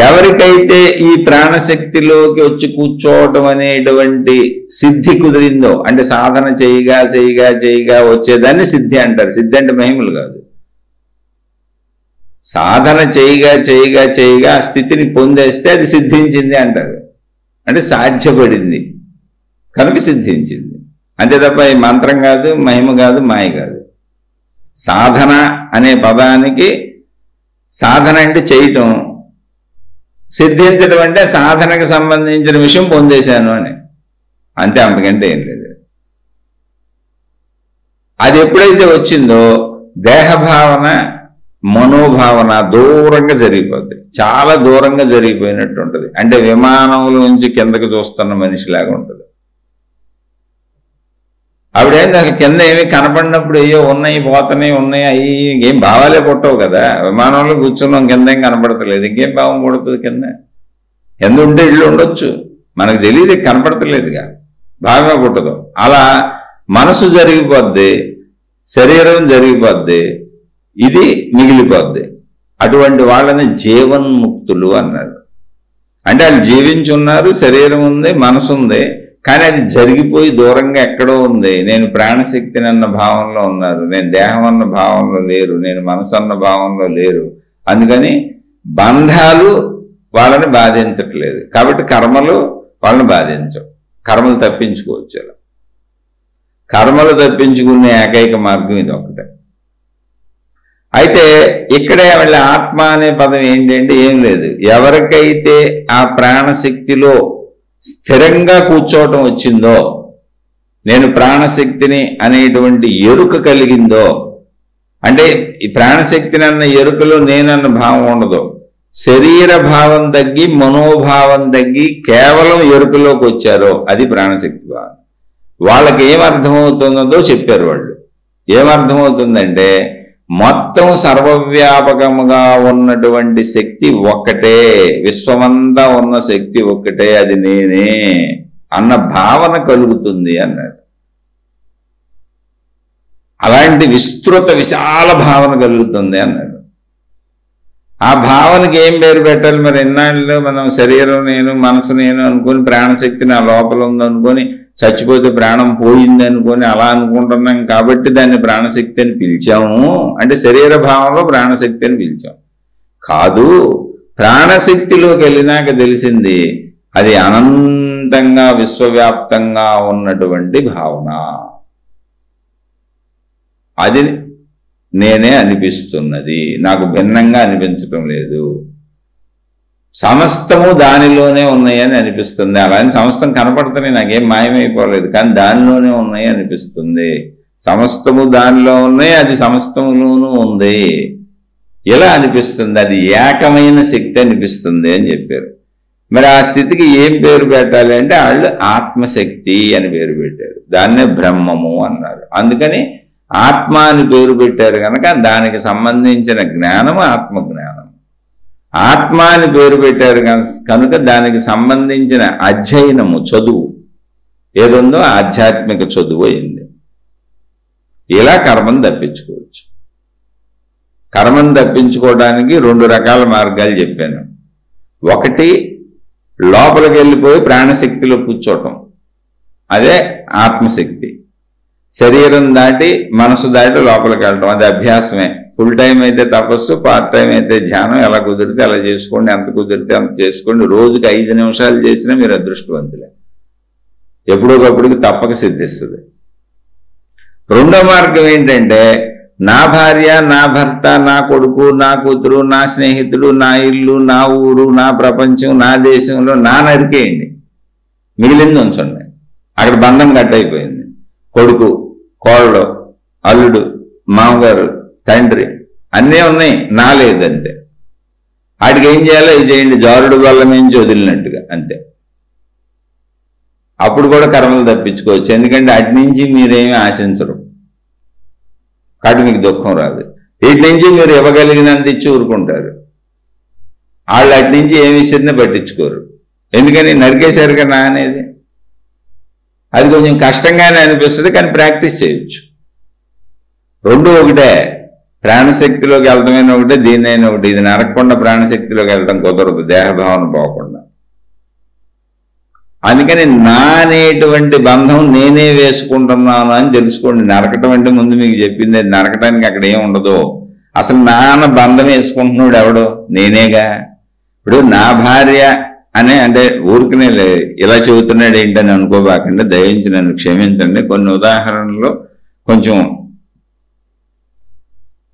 ఎవరికైతే ఈ ప్రాణశక్తిలోకి వచ్చి కూర్చోవటం అనేటువంటి సిద్ధి కుదిరిందో, అంటే సాధన చేయగా చేయగా చేయగా వచ్చేదాన్ని సిద్ధి అంటారు. సిద్ధి అంటే మహిమలు కాదు. సాధన చేయగా చేయగా చేయగా ఆ స్థితిని పొందేస్తే అది సిద్ధించింది అంటారు. అంటే సాధ్యపడింది కనుక సిద్ధించింది అంతే తప్ప ఈ మంత్రం కాదు, మహిమ కాదు, మాయ కాదు. సాధన అనే పదానికి సాధన అంటే చేయటం, సిద్ధించడం అంటే సాధనకు సంబంధించిన విషయం పొందేశాను అని అంతే, అంతకంటే ఏం లేదు. అది ఎప్పుడైతే వచ్చిందో దేహభావన, మనోభావన దూరంగా జరిగిపోద్ది. చాలా దూరంగా జరిగిపోయినట్టు ఉంటుంది. అంటే విమానంలో నుంచి కిందకి చూస్తున్న మనిషిలాగా ఉంటుంది. ఆవిడేంది అసలు కింద ఏమి కనపడినప్పుడు అయ్యో ఉన్నాయి, పోతున్నాయి, ఉన్నాయి, అయ్యి ఏం భావాలే పుట్టవు కదా. విమానంలో కూర్చున్నాం, కింద ఏం కనపడతలేదు, ఇంకేం భావం పుడుతుంది? కింద ఉంటే ఇళ్ళు ఉండొచ్చు, మనకు తెలియదు, కనపడతలేదుగా, భావమే పుట్టదు. అలా మనసు జరిగిపోద్ది, శరీరం జరిగిపోద్ది, ఇది మిగిలిపోద్ది. అటువంటి వాళ్ళని జీవన్ముక్తులు అన్నారు. అంటే వాళ్ళు జీవించున్నారు, శరీరం ఉంది, మనసు ఉంది, కానీ అది జరిగిపోయి దూరంగా ఎక్కడో ఉంది. నేను ప్రాణశక్తిని అన్న భావంలో ఉన్నారు, నేను దేహం అన్న భావంలో లేరు, నేను మనసు అన్న భావంలో లేరు. అందుకని బంధాలు వాళ్ళని బాధించట్లేదు. కాబట్టి కర్మలు వాళ్ళని బాధించవు. కర్మలు తప్పించుకోవచ్చు. అలా కర్మలు తప్పించుకునే ఏకైక మార్గం ఇది ఒకటే. అయితే ఇక్కడే వాళ్ళ ఆత్మ అనే పదం ఏంటంటే ఏం లేదు. ఎవరికైతే ఆ ప్రాణశక్తిలో స్థిరంగా కూర్చోవటం వచ్చిందో, నేను ప్రాణశక్తిని అనేటువంటి ఎరుక కలిగిందో, అంటే ఈ ప్రాణశక్తిని అన్న ఎరుకలో నేనన్న భావం ఉండదు, శరీర భావం తగ్గి మనోభావం తగ్గి కేవలం ఎరుకలోకి వచ్చారో అది ప్రాణశక్తి భావం. వాళ్ళకి ఏమర్థమవుతుందో చెప్పారు వాళ్ళు. ఏమర్థమవుతుందంటే మొత్తం సర్వవ్యాపకముగా ఉన్నటువంటి శక్తి ఒక్కటే, విశ్వమంతా ఉన్న శక్తి ఒక్కటే, అది నేనే అన్న భావన కలుగుతుంది అన్నాడు. అలాంటి విస్తృత విశాల భావన కలుగుతుంది అన్నాడు. ఆ భావనకి ఏం పేరు పెట్టాలి మరి? ఎన్నాళ్ళు మనం శరీరం నేను, మనసు నేను అనుకొని, ప్రాణశక్తి నా లోపల ఉందనుకొని, చచ్చిపోతే ప్రాణం పోయింది అనుకొని అలా అనుకుంటున్నాం. కాబట్టి దాన్ని ప్రాణశక్తి అని పిలిచాము. అంటే శరీర భావంలో ప్రాణశక్తి అని పిలిచాం కాదు. ప్రాణశక్తిలోకి వెళ్ళినాక తెలిసింది అది అనంతంగా విశ్వవ్యాప్తంగా ఉన్నటువంటి భావన. అది నేనే అనిపిస్తున్నది, నాకు భిన్నంగా అనిపించటం లేదు. సమస్తము దానిలోనే ఉన్నాయని అనిపిస్తుంది. అలానే సమస్తం కనపడుతున్నాయి, నాకేం మాయమైపోలేదు, కానీ దానిలోనే ఉన్నాయి అనిపిస్తుంది. సమస్తము దానిలో ఉన్నాయి, అది సమస్తములోనూ ఉంది. ఎలా అనిపిస్తుంది? అది ఏకమైన శక్తి అనిపిస్తుంది అని చెప్పారు. మరి ఆ స్థితికి ఏం పేరు పెట్టాలి అంటే వాళ్ళు ఆత్మశక్తి అని పేరు పెట్టారు, దాన్నే బ్రహ్మము అన్నారు. అందుకని ఆత్మ అని పేరు పెట్టారు కనుక దానికి సంబంధించిన జ్ఞానము ఆత్మజ్ఞానం. ఆత్మ అని పేరు పెట్టారు కనుక దానికి సంబంధించిన అధ్యయనము, చదువు ఏదుందో ఆధ్యాత్మిక చదువు అయింది. ఇలా కర్మను తప్పించుకోవచ్చు. కర్మను తప్పించుకోవడానికి 2 రకాల మార్గాలు చెప్పాను. ఒకటి, లోపలికి వెళ్ళిపోయి ప్రాణశక్తిలో కూర్చోవటం, అదే ఆత్మశక్తి. శరీరం దాటి మనసు దాటి లోపలికి వెళ్ళటం, అది అభ్యాసమే. ఫుల్ టైం అయితే తపస్సు, పార్ట్ టైం అయితే ధ్యానం. ఎలా కుదిరితే అలా చేసుకోండి, ఎంత కుదిరితే అంత చేసుకోండి. రోజుకి 5 నిమిషాలు చేసినా మీరు అదృష్టవంతులే, ఎప్పుడోకప్పుడుకి తప్పక సిద్ధిస్తుంది. రెండో మార్గం ఏంటంటే, నా భార్య, నా భర్త, నా కొడుకు, నా కూతురు, నా స్నేహితుడు, నా ఇల్లు, నా ఊరు, నా ప్రపంచం, నా దేశంలో నా నరికేయండి, మిగిలింది ఉంచండి. అక్కడ బంధం కట్టయిపోయింది. కొడుకు, కోళ్ళు, అల్లుడు, మామగారు, తండ్రి అన్నీ ఉన్నాయి, నా లేదంటే. వాటికి ఏం చేయాలో ఇది చేయండి, జారుడు వల్ల మించి వదిలినట్టుగా అంతే. అప్పుడు కూడా కర్మలు తప్పించుకోవచ్చు, ఎందుకంటే అటు నుంచి మీరేమీ ఆశించరు కాబట్టి మీకు దుఃఖం రాదు. వీటి నుంచి మీరు ఇవ్వగలిగినంత ఇచ్చి ఊరుకుంటారు. వాళ్ళు అటు నుంచి ఏమి ఇచ్చినా పట్టించుకోరు, ఎందుకని నరికేశారు కదా అనేది. అది కొంచెం కష్టంగానే అనిపిస్తుంది, కానీ ప్రాక్టీస్ చేయొచ్చు. రెండు ఒకటే, ప్రాణశక్తిలోకి వెళ్ళటమైనా ఒకటే, దీన్నైనా ఒకటి. ఇది నరకకుండా ప్రాణశక్తిలోకి వెళ్ళటం కుదరదు, దేహభావన పోకుండా. అందుకని నా అనేటువంటి బంధం నేనే వేసుకుంటున్నాను అని తెలుసుకోండి. నరకటం అంటే ముందు మీకు చెప్పింది, నరకటానికి అక్కడ ఏం ఉండదు. అసలు నాన్న బంధం వేసుకుంటున్నాడు ఎవడో, నేనేగా. ఇప్పుడు నా భార్య అనే అంటే ఊరికనే ఇలా చెబుతున్నాడు ఏంటని అనుకోబాకండి, దయించి నన్ను క్షమించండి. కొన్ని ఉదాహరణలు కొంచెం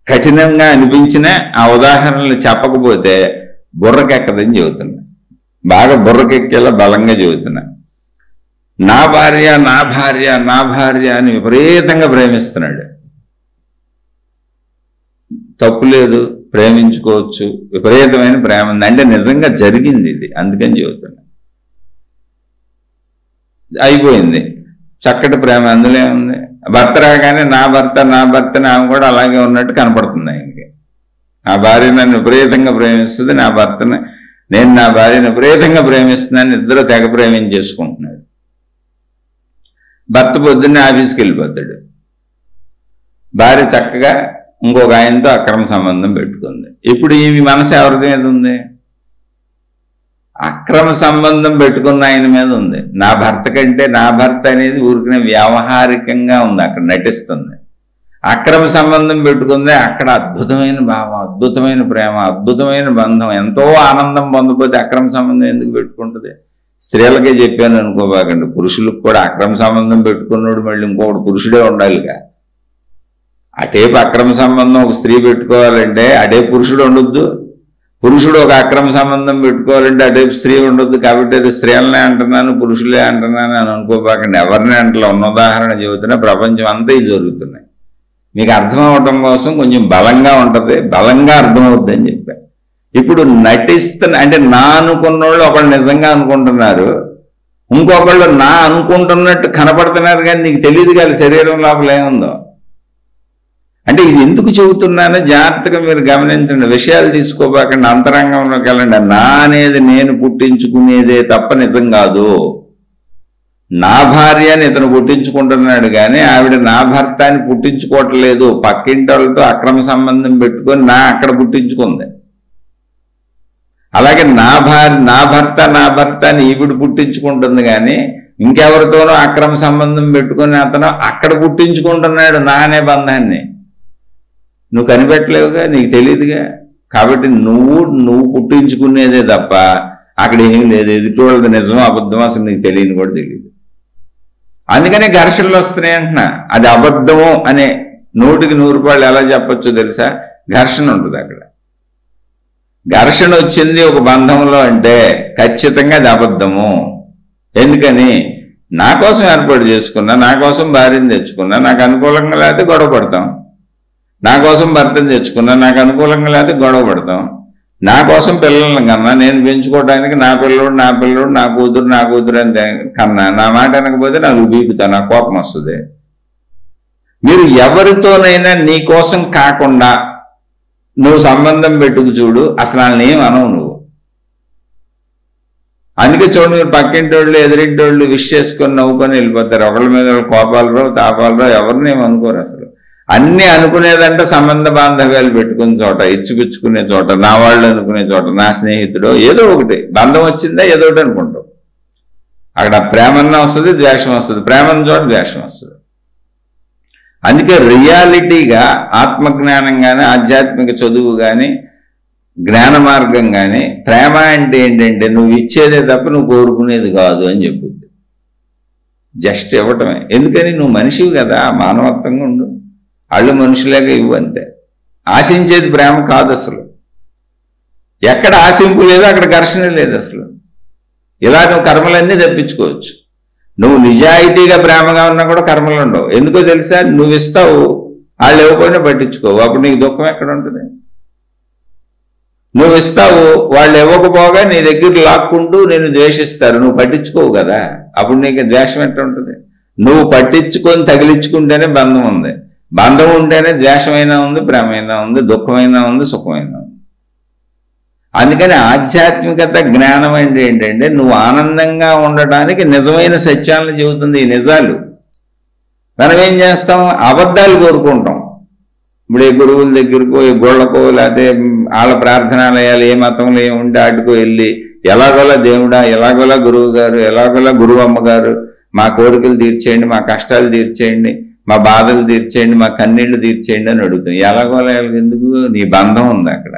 కఠినంగా అనిపించినా ఆ ఉదాహరణలు చెప్పకపోతే బుర్రకెక్కదని చెబుతున్నా, బాగా బుర్రకెక్కేలా బలంగా చెబుతున్నా. నా భార్య, నా భార్య, నా భార్య అని విపరీతంగా ప్రేమిస్తున్నాడు. తప్పు లేదు, ప్రేమించుకోవచ్చు, విపరీతమైన ప్రేమ ఉంది అంటే నిజంగా జరిగింది ఇది, అందుకని చెబుతున్నా. అయిపోయింది, చక్కటి ప్రేమ, అందులో ఉంది. భర్త రాగానే నా భర్త, నా భర్తని ఆమె కూడా అలాగే ఉన్నట్టు కనపడుతుంది ఆయనకి. నా భార్య నన్ను విపరీతంగా ప్రేమిస్తుంది, నా భర్తని, నేను నా భార్యను విపరీతంగా ప్రేమిస్తున్నాను, ఇద్దరు తెగ ప్రేమించేసుకుంటున్నాడు. భర్త పొద్దున్నే ఆఫీస్కి వెళ్ళిపోతాడు, భార్య చక్కగా ఇంకొక ఆయనతో అక్రమ సంబంధం పెట్టుకుంది. ఇప్పుడు ఈమె మనసు ఎవరి మీద ఉంది? అక్రమ సంబంధం పెట్టుకున్న ఆయన మీద ఉంది. నా భర్త కంటే నా భర్త అనేది ఊరికనే వ్యావహారికంగా ఉంది, అక్కడ నటిస్తుంది. అక్రమ సంబంధం పెట్టుకుందే అక్కడ అద్భుతమైన భావం, అద్భుతమైన ప్రేమ, అద్భుతమైన బంధం, ఎంతో ఆనందం పొందకపోతే అక్రమ సంబంధం ఎందుకు పెట్టుకుంటుంది? స్త్రీలకే చెప్పాను అనుకోబాకండి, పురుషులకు కూడా అక్రమ సంబంధం పెట్టుకున్నాడు మళ్ళీ ఇంకొకటి పురుషుడే ఉండాలిగా. అటేపు అక్రమ సంబంధం ఒక స్త్రీ పెట్టుకోవాలంటే అటే పురుషుడు ఉండొద్దు, పురుషుడు ఒక అక్రమ సంబంధం పెట్టుకోవాలంటే అటేపు స్త్రీ ఉండొద్దు. కాబట్టి అది స్త్రీలనే అంటున్నాను, పురుషులే అంటున్నాను అని అనుకోబాకండి. ఎవరిని అంటలో ఉన్న ఉదాహరణ చెబుతున్నా, ప్రపంచం అంతా ఇవి జరుగుతున్నాయి. మీకు అర్థం అవటం కోసం కొంచెం బలంగా ఉంటుంది, బలంగా అర్థమవుద్ది అని చెప్పాను. ఇప్పుడు నటిస్తున్న అంటే నా అనుకున్నోళ్ళు ఒకళ్ళు నిజంగా అనుకుంటున్నారు, ఇంకొకళ్ళు నా అనుకుంటున్నట్టు కనపడుతున్నారు, కానీ నీకు తెలియదు కదా శరీరం లోపల ఏముందో. అంటే ఇది ఎందుకు చెబుతున్నానో జాగ్రత్తగా మీరు గమనించండి, విషయాలు తీసుకోబాకండి, అంతరంగంలోకి వెళ్ళండి. నా అనేది నేను పుట్టించుకునేదే తప్ప నిజం కాదు. నా భార్య అని ఇతను పుట్టించుకుంటున్నాడు కానీ ఆవిడ నా భర్త అని పుట్టించుకోవట్లేదు. పక్కింటి వాళ్ళతో అక్రమ సంబంధం పెట్టుకొని అక్కడ పుట్టించుకుంది. అలాగే నా భర్త అని ఈవిడ పుట్టించుకుంటుంది కానీ ఇంకెవరితోనో అక్రమ సంబంధం పెట్టుకొని అతను అక్కడ పుట్టించుకుంటున్నాడు నా అనే బంధాన్ని. నువ్వు కనిపెట్టలేవుగా, నీకు తెలియదుగా. కాబట్టి నువ్వు పుట్టించుకునేదే తప్ప అక్కడ ఏం లేదు. ఎదుటోళ్ళది నిజమో అబద్ధమో అసలు నీకు తెలియని కూడా తెలియదు. అందుకనే ఘర్షణలు వస్తున్నాయి అంటున్నా. అది అబద్ధము అనే 100కి 100 రూపాయలు ఎలా చెప్పొచ్చో తెలుసా? ఘర్షణ ఉంటుంది అక్కడ. ఘర్షణ వచ్చింది ఒక బంధంలో అంటే ఖచ్చితంగా అది అబద్ధము. ఎందుకని? నా కోసం ఏర్పాటు చేసుకున్నా, నా కోసం భార్యను తెచ్చుకున్నా, నాకు అనుకూలంగా లేకపోతే గొడవ పడతాం. నా కోసం భర్తను తెచ్చుకున్నా, నాకు అనుకూలంగా లేకపోతే గొడవ పడతాం. నా కోసం పిల్లలను కన్నా, నేను పెంచుకోవడానికి నా పిల్లడు నా కూతురు అని కన్నా నా మాట అనకపోతే నాకు బీకుతా, నాకు కోపం వస్తుంది. మీరు ఎవరితోనైనా నీ కోసం కాకుండా నువ్వు సంబంధం పెట్టుకు చూడు, అసలు వాళ్ళని ఏం అనవు నువ్వు. అందుకే చూడు, మీరు పక్కింటోళ్ళు ఎదురింటోళ్ళు విష్ చేసుకొని నవ్వుకొని వెళ్ళిపోతారు. ఒకళ్ళ మీద కోపాలు రావు, తాపాలు రావు, ఎవరిని ఏమి అనుకోరు. అసలు అన్ని అనుకునేదంటే సంబంధ బాంధవ్యాలు పెట్టుకునే చోట, ఇచ్చిపుచ్చుకునే చోట, నా వాళ్ళు అనుకునే చోట, నా స్నేహితుడు, ఏదో ఒకటి బంధం వచ్చిందా ఏదో ఒకటి అనుకుంటాం. అక్కడ ప్రేమన్నా వస్తుంది, ద్వేషం వస్తుంది. ప్రేమన్న చోట ద్వేషం వస్తుంది. అందుకే రియాలిటీగా ఆత్మజ్ఞానం కానీ, ఆధ్యాత్మిక చదువు కానీ, జ్ఞాన మార్గం కానీ, ప్రేమ అంటే ఏంటంటే నువ్వు ఇచ్చేదే తప్ప నువ్వు కోరుకునేది కాదు అని చెప్పుద్ది. జస్ట్ ఇవ్వటమే. ఎందుకని నువ్వు మనిషివి కదా, మానవత్వంగా ఉండు, వాళ్ళు మనుషులేగా ఇవ్వు అంతే. ఆశించేది ప్రేమ కాదు అసలు. ఎక్కడ ఆశింపు లేదో అక్కడ ఘర్షణ లేదు అసలు. ఇలా నువ్వు కర్మలన్నీ తప్పించుకోవచ్చు. నువ్వు నిజాయితీగా ప్రేమగా ఉన్నా కూడా కర్మలు ఉండవు. ఎందుకో తెలుసా, నువ్వు ఇస్తావు, వాళ్ళు ఇవ్వకపోయినా పట్టించుకోవు. అప్పుడు నీకు దుఃఖం ఎక్కడ ఉంటుంది? నువ్వు ఇస్తావు, వాళ్ళు ఇవ్వకపోగా నీ దగ్గర లాక్కుంటూ నేను ద్వేషిస్తారు, నువ్వు పట్టించుకోవు కదా, అప్పుడు నీకు ద్వేషం ఎట్లా ఉంటుంది? నువ్వు పట్టించుకొని తగిలించుకుంటేనే బంధం ఉంది. బంధం ఉంటేనే ద్వేషమైనా ఉంది, ప్రేమైనా ఉంది, దుఃఖమైనా ఉంది, సుఖమైనా ఉంది. అందుకని ఆధ్యాత్మికత జ్ఞానం అంటే ఏంటంటే నువ్వు ఆనందంగా ఉండటానికి నిజమైన సత్యాలను చెబుతుంది. ఈ నిజాలు మనం ఏం చేస్తాం, అబద్ధాలు కోరుకుంటాం. ఇప్పుడు ఏ గురువుల దగ్గరకో, ఏ గోళ్ళకో, లేకపోతే వాళ్ళ ప్రార్థనాలయాలు ఏ మతంలో ఏముంటే ఆటుకో వెళ్ళి ఎలాగోలా దేవుడా, ఎలాగోలా గురువు గారు, ఎలాగోలా గురువు అమ్మగారు మా కోరికలు తీర్చేయండి, మా కష్టాలు తీర్చేయండి, మా బాధలు తీర్చేయండి, మా కన్నీళ్లు తీర్చేయండి అని అడుగుతాం. ఎలాగోలా ఎందుకు? నీ బంధం ఉంది అక్కడ,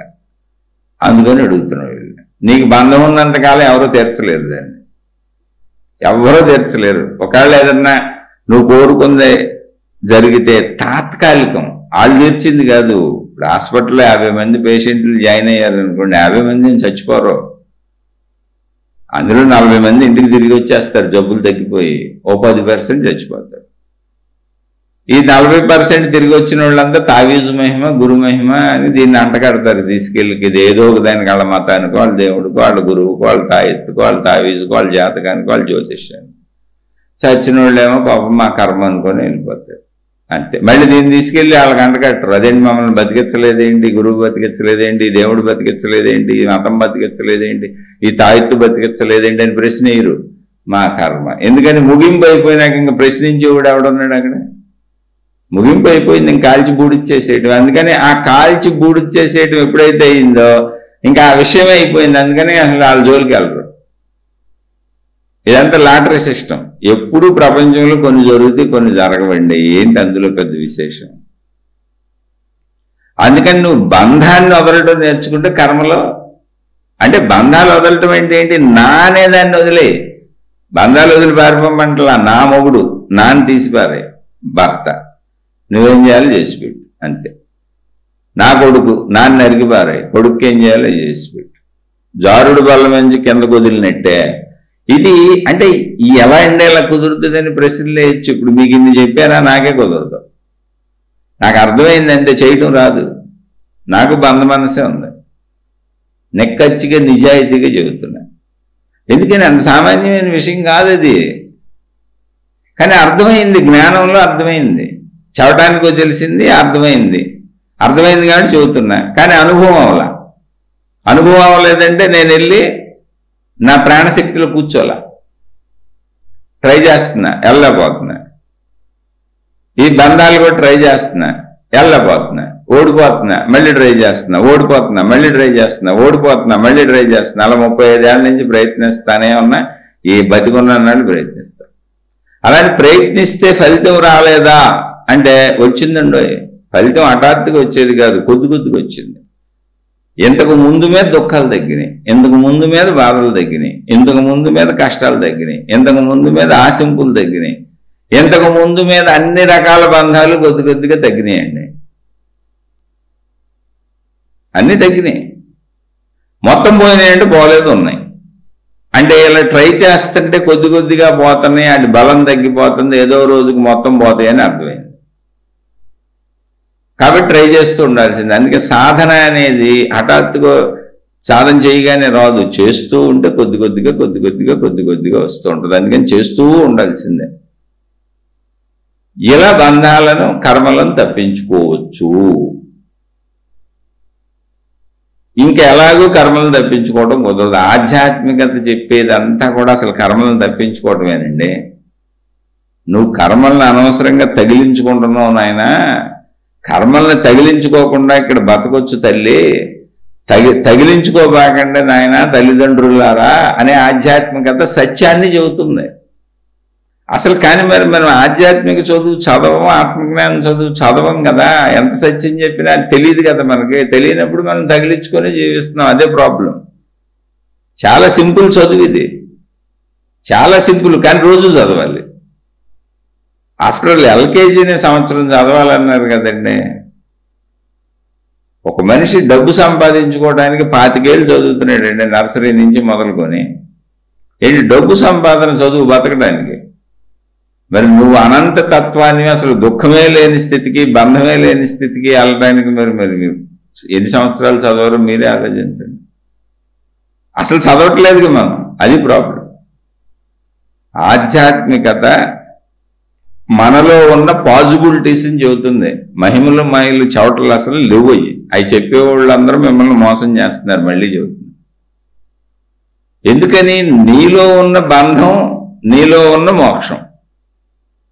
అందుకని అడుగుతున్నావు. నీకు బంధం ఉన్నంతకాలం ఎవరో తీర్చలేరు దాన్ని, ఎవరో తీర్చలేరు. ఒకవేళ ఏదన్నా నువ్వు కోరుకుందే జరిగితే తాత్కాలికం, వాళ్ళు తీర్చింది కాదు. ఇప్పుడు హాస్పిటల్లో 50 మంది పేషెంట్లు జాయిన్ అయ్యారనుకోండి, 50 మందిని చచ్చిపోరు. అందులో 40 మంది ఇంటికి తిరిగి వచ్చేస్తారు, జబ్బులు తగ్గిపోయి. ఓ 10% చచ్చిపోతారు. ఈ 40% తిరిగి వచ్చిన వాళ్ళంతా తావీజు మహిమ, గురు మహిమ అని దీన్ని అంటగడతారు తీసుకెళ్ళి. ఇది ఏదో ఒక దానికి వాళ్ళ మతానికి, వాళ్ళ దేవుడికో, వాళ్ళ గురువుకో, వాళ్ళ తాయెత్తుకో, వాళ్ళ తావీజుకో, వాళ్ళ జాతకానికి, వాళ్ళ జ్యోతిష్యానికి. చచ్చిన వాళ్ళేమో పాపం మా కర్మ అనుకొని వెళ్ళిపోతారు అంతే. మళ్ళీ దీన్ని తీసుకెళ్ళి వాళ్ళకి అంటగట్టరు. అదేంటి మమ్మల్ని బతికించలేదేంటి, గురువు బతికించలేదేంటి, దేవుడు బతికించలేదేంటి, ఈ మతం బతికించలేదేంటి, ఈ తాయెత్తు బతికించలేదేంటి అని ప్రశ్న వేయరు. మా కర్మ. ఎందుకని ముగింపు అయిపోయినాక ఇంకా ప్రశ్నించేవాడు ఎవడున్నాడు అక్కడ? ముగింపు అయిపోయింది, ఇంక కాల్చి బూడిచ్చేసేయటం. అందుకని ఆ కాల్చి బూడిచ్చేసేయటం ఎప్పుడైతే అయిందో ఇంకా ఆ విషయమే అయిపోయింది. అందుకని అసలు వాళ్ళ జోలికి వెళ్ళరు. ఇదంతా లాటరీ సిస్టమ్. ఎప్పుడు ప్రపంచంలో కొన్ని జరుగుతాయి, కొన్ని జరగవండి. ఏంటి అందులో పెద్ద విశేషం? అందుకని నువ్వు బంధాన్ని వదలటం నేర్చుకుంటే కర్మలో, అంటే బంధాలు వదలటం అంటే ఏంటి? నా అనేదాన్ని వదిలే. బంధాలు వదిలి పారిపోమంటలా. నా మొగుడు నాన్న తీసిపారే, భర్త నువ్వేం చేయాలో చేసిపెట్టు అంతే. నా కొడుకు నాన్న నరికిపారాయి, కొడుకు ఏం చేయాలో చేసిపెట్టు. జారుడు బల్ల నుంచి కిందకు వదిలినట్టే ఇది. అంటే ఎలా అండి ఇలా కుదురుతుందని ప్రశ్నలు వేయచ్చు. ఇప్పుడు మీకు ఇన్ని చెప్పారా, నాకే కుదరదు. నాకు అర్థమైంది అంటే చేయటం రాదు. నాకు బంధ మనసే ఉంది. నెక్కచ్చిగా నిజాయితీగా చెబుతున్నా. ఎందుకని అంత సామాన్యమైన విషయం కాదు అది. కానీ అర్థమైంది, జ్ఞానంలో అర్థమైంది. చదవటానికో తెలిసింది, అర్థమైంది కాబట్టి చెబుతున్నా. కానీ అనుభవం అవ్వాల. అనుభవం అవ్వలేదంటే నేను వెళ్ళి నా ప్రాణశక్తిలో కూర్చోాల. ట్రై చేస్తున్నా, వెళ్ళలేకపోతున్నా. ఈ బంధాలు కూడా ట్రై చేస్తున్నా, వెళ్ళలేకపోతున్నా. ఓడిపోతున్నా, మళ్ళీ ట్రై చేస్తున్నా, ఓడిపోతున్నా, మళ్ళీ ట్రై చేస్తున్నా, ఓడిపోతున్నా, మళ్ళీ ట్రై చేస్తున్నా. అలా 35 ఏళ్ళ నుంచి ప్రయత్నిస్తానే ఉన్నా. ఈ బతికున్నాళ్ళు ప్రయత్నిస్తా. అలాంటి ప్రయత్నిస్తే ఫలితం రాలేదా అంటే వచ్చిందండో. ఫలితం హఠాత్తుగా వచ్చేది కాదు, కొద్ది కొద్దిగా వచ్చింది. ఇంతకు ముందు మీద దుఃఖాలు తగ్గినాయి, ఇంతకు ముందు మీద బాధలు తగ్గినాయి, ఇంతకు ముందు మీద కష్టాలు తగ్గినాయి, ఇంతకు ముందు మీద ఆశింపులు తగ్గినాయి, ఇంతకు ముందు మీద అన్ని రకాల బంధాలు కొద్ది కొద్దిగా తగ్గినాయండి. అన్నీ తగ్గినాయి. మొత్తం పోయినాయి అంటే పోలేదు, ఉన్నాయి. అంటే ఇలా ట్రై చేస్తుంటే కొద్ది కొద్దిగా పోతున్నాయి, అటు బలం తగ్గిపోతుంది, ఏదో రోజుకి మొత్తం పోతాయని అర్థమైంది. కాబట్టి ట్రై చేస్తూ ఉండాల్సింది. అందుకే సాధన అనేది హఠాత్తుగా సాధన చేయగానే రాదు, చేస్తూ ఉంటే కొద్ది కొద్దిగా వస్తూ ఉంటుంది. అందుకని చేస్తూ ఉండాల్సిందే. ఇలా బంధాలను కర్మలను తప్పించుకోవచ్చు. ఇంకెలాగూ కర్మలను తప్పించుకోవడం కుదరదు. ఆధ్యాత్మికత చెప్పేదంతా కూడా అసలు కర్మలను తప్పించుకోవటమేనండి. నువ్వు కర్మలను అనవసరంగా తగిలించుకుంటున్నావు నాయన. కర్మల్ని తగిలించుకోకుండా ఇక్కడ బతకొచ్చు తల్లి, తగిలించుకోబాకండి నాయన తల్లిదండ్రులారా అనే ఆధ్యాత్మికత సత్యాన్ని చెబుతుంది అసలు. కానీ మరి మనం ఆధ్యాత్మిక చదువు చదవం, ఆత్మజ్ఞానం చదువు చదవం కదా. ఎంత సత్యం చెప్పినా తెలియదు కదా మనకి. తెలియనప్పుడు మనం తగిలించుకొని జీవిస్తున్నాం. అదే ప్రాబ్లం. చాలా సింపుల్ చదువు ఇది, చాలా సింపుల్. కానీ రోజు చదవాలి. ఆఫ్టర్ ఆల్ ఎల్కేజీని సంవత్సరం చదవాలన్నారు కదండి. ఒక మనిషి డబ్బు సంపాదించుకోవడానికి 25 ఏళ్ళు చదువుతున్నాడండి, నర్సరీ నుంచి మొదలుకొని. ఏంటి డబ్బు సంపాదన చదువు బతకడానికి? మరి నువ్వు అనంత తత్వాన్ని, అసలు దుఃఖమే లేని స్థితికి, బంధమే లేని స్థితికి వెళ్ళడానికి మరి మీరు ఎన్ని సంవత్సరాలు చదవరో మీరే ఆలోచించండి. అసలు చదవట్లేదుగా మనం, అది ప్రాబ్లం. ఆధ్యాత్మికత మనలో ఉన్న పాజిబిలిటీస్ని చెబుతుంది. మహిమలు మాయలు చవటలు అసలు లేవు. అవి చెప్పేవాళ్ళందరూ మిమ్మల్ని మోసం చేస్తున్నారు. మళ్ళీ చెబుతుంది. ఎందుకని? నీలో ఉన్న బంధం, నీలో ఉన్న మోక్షం,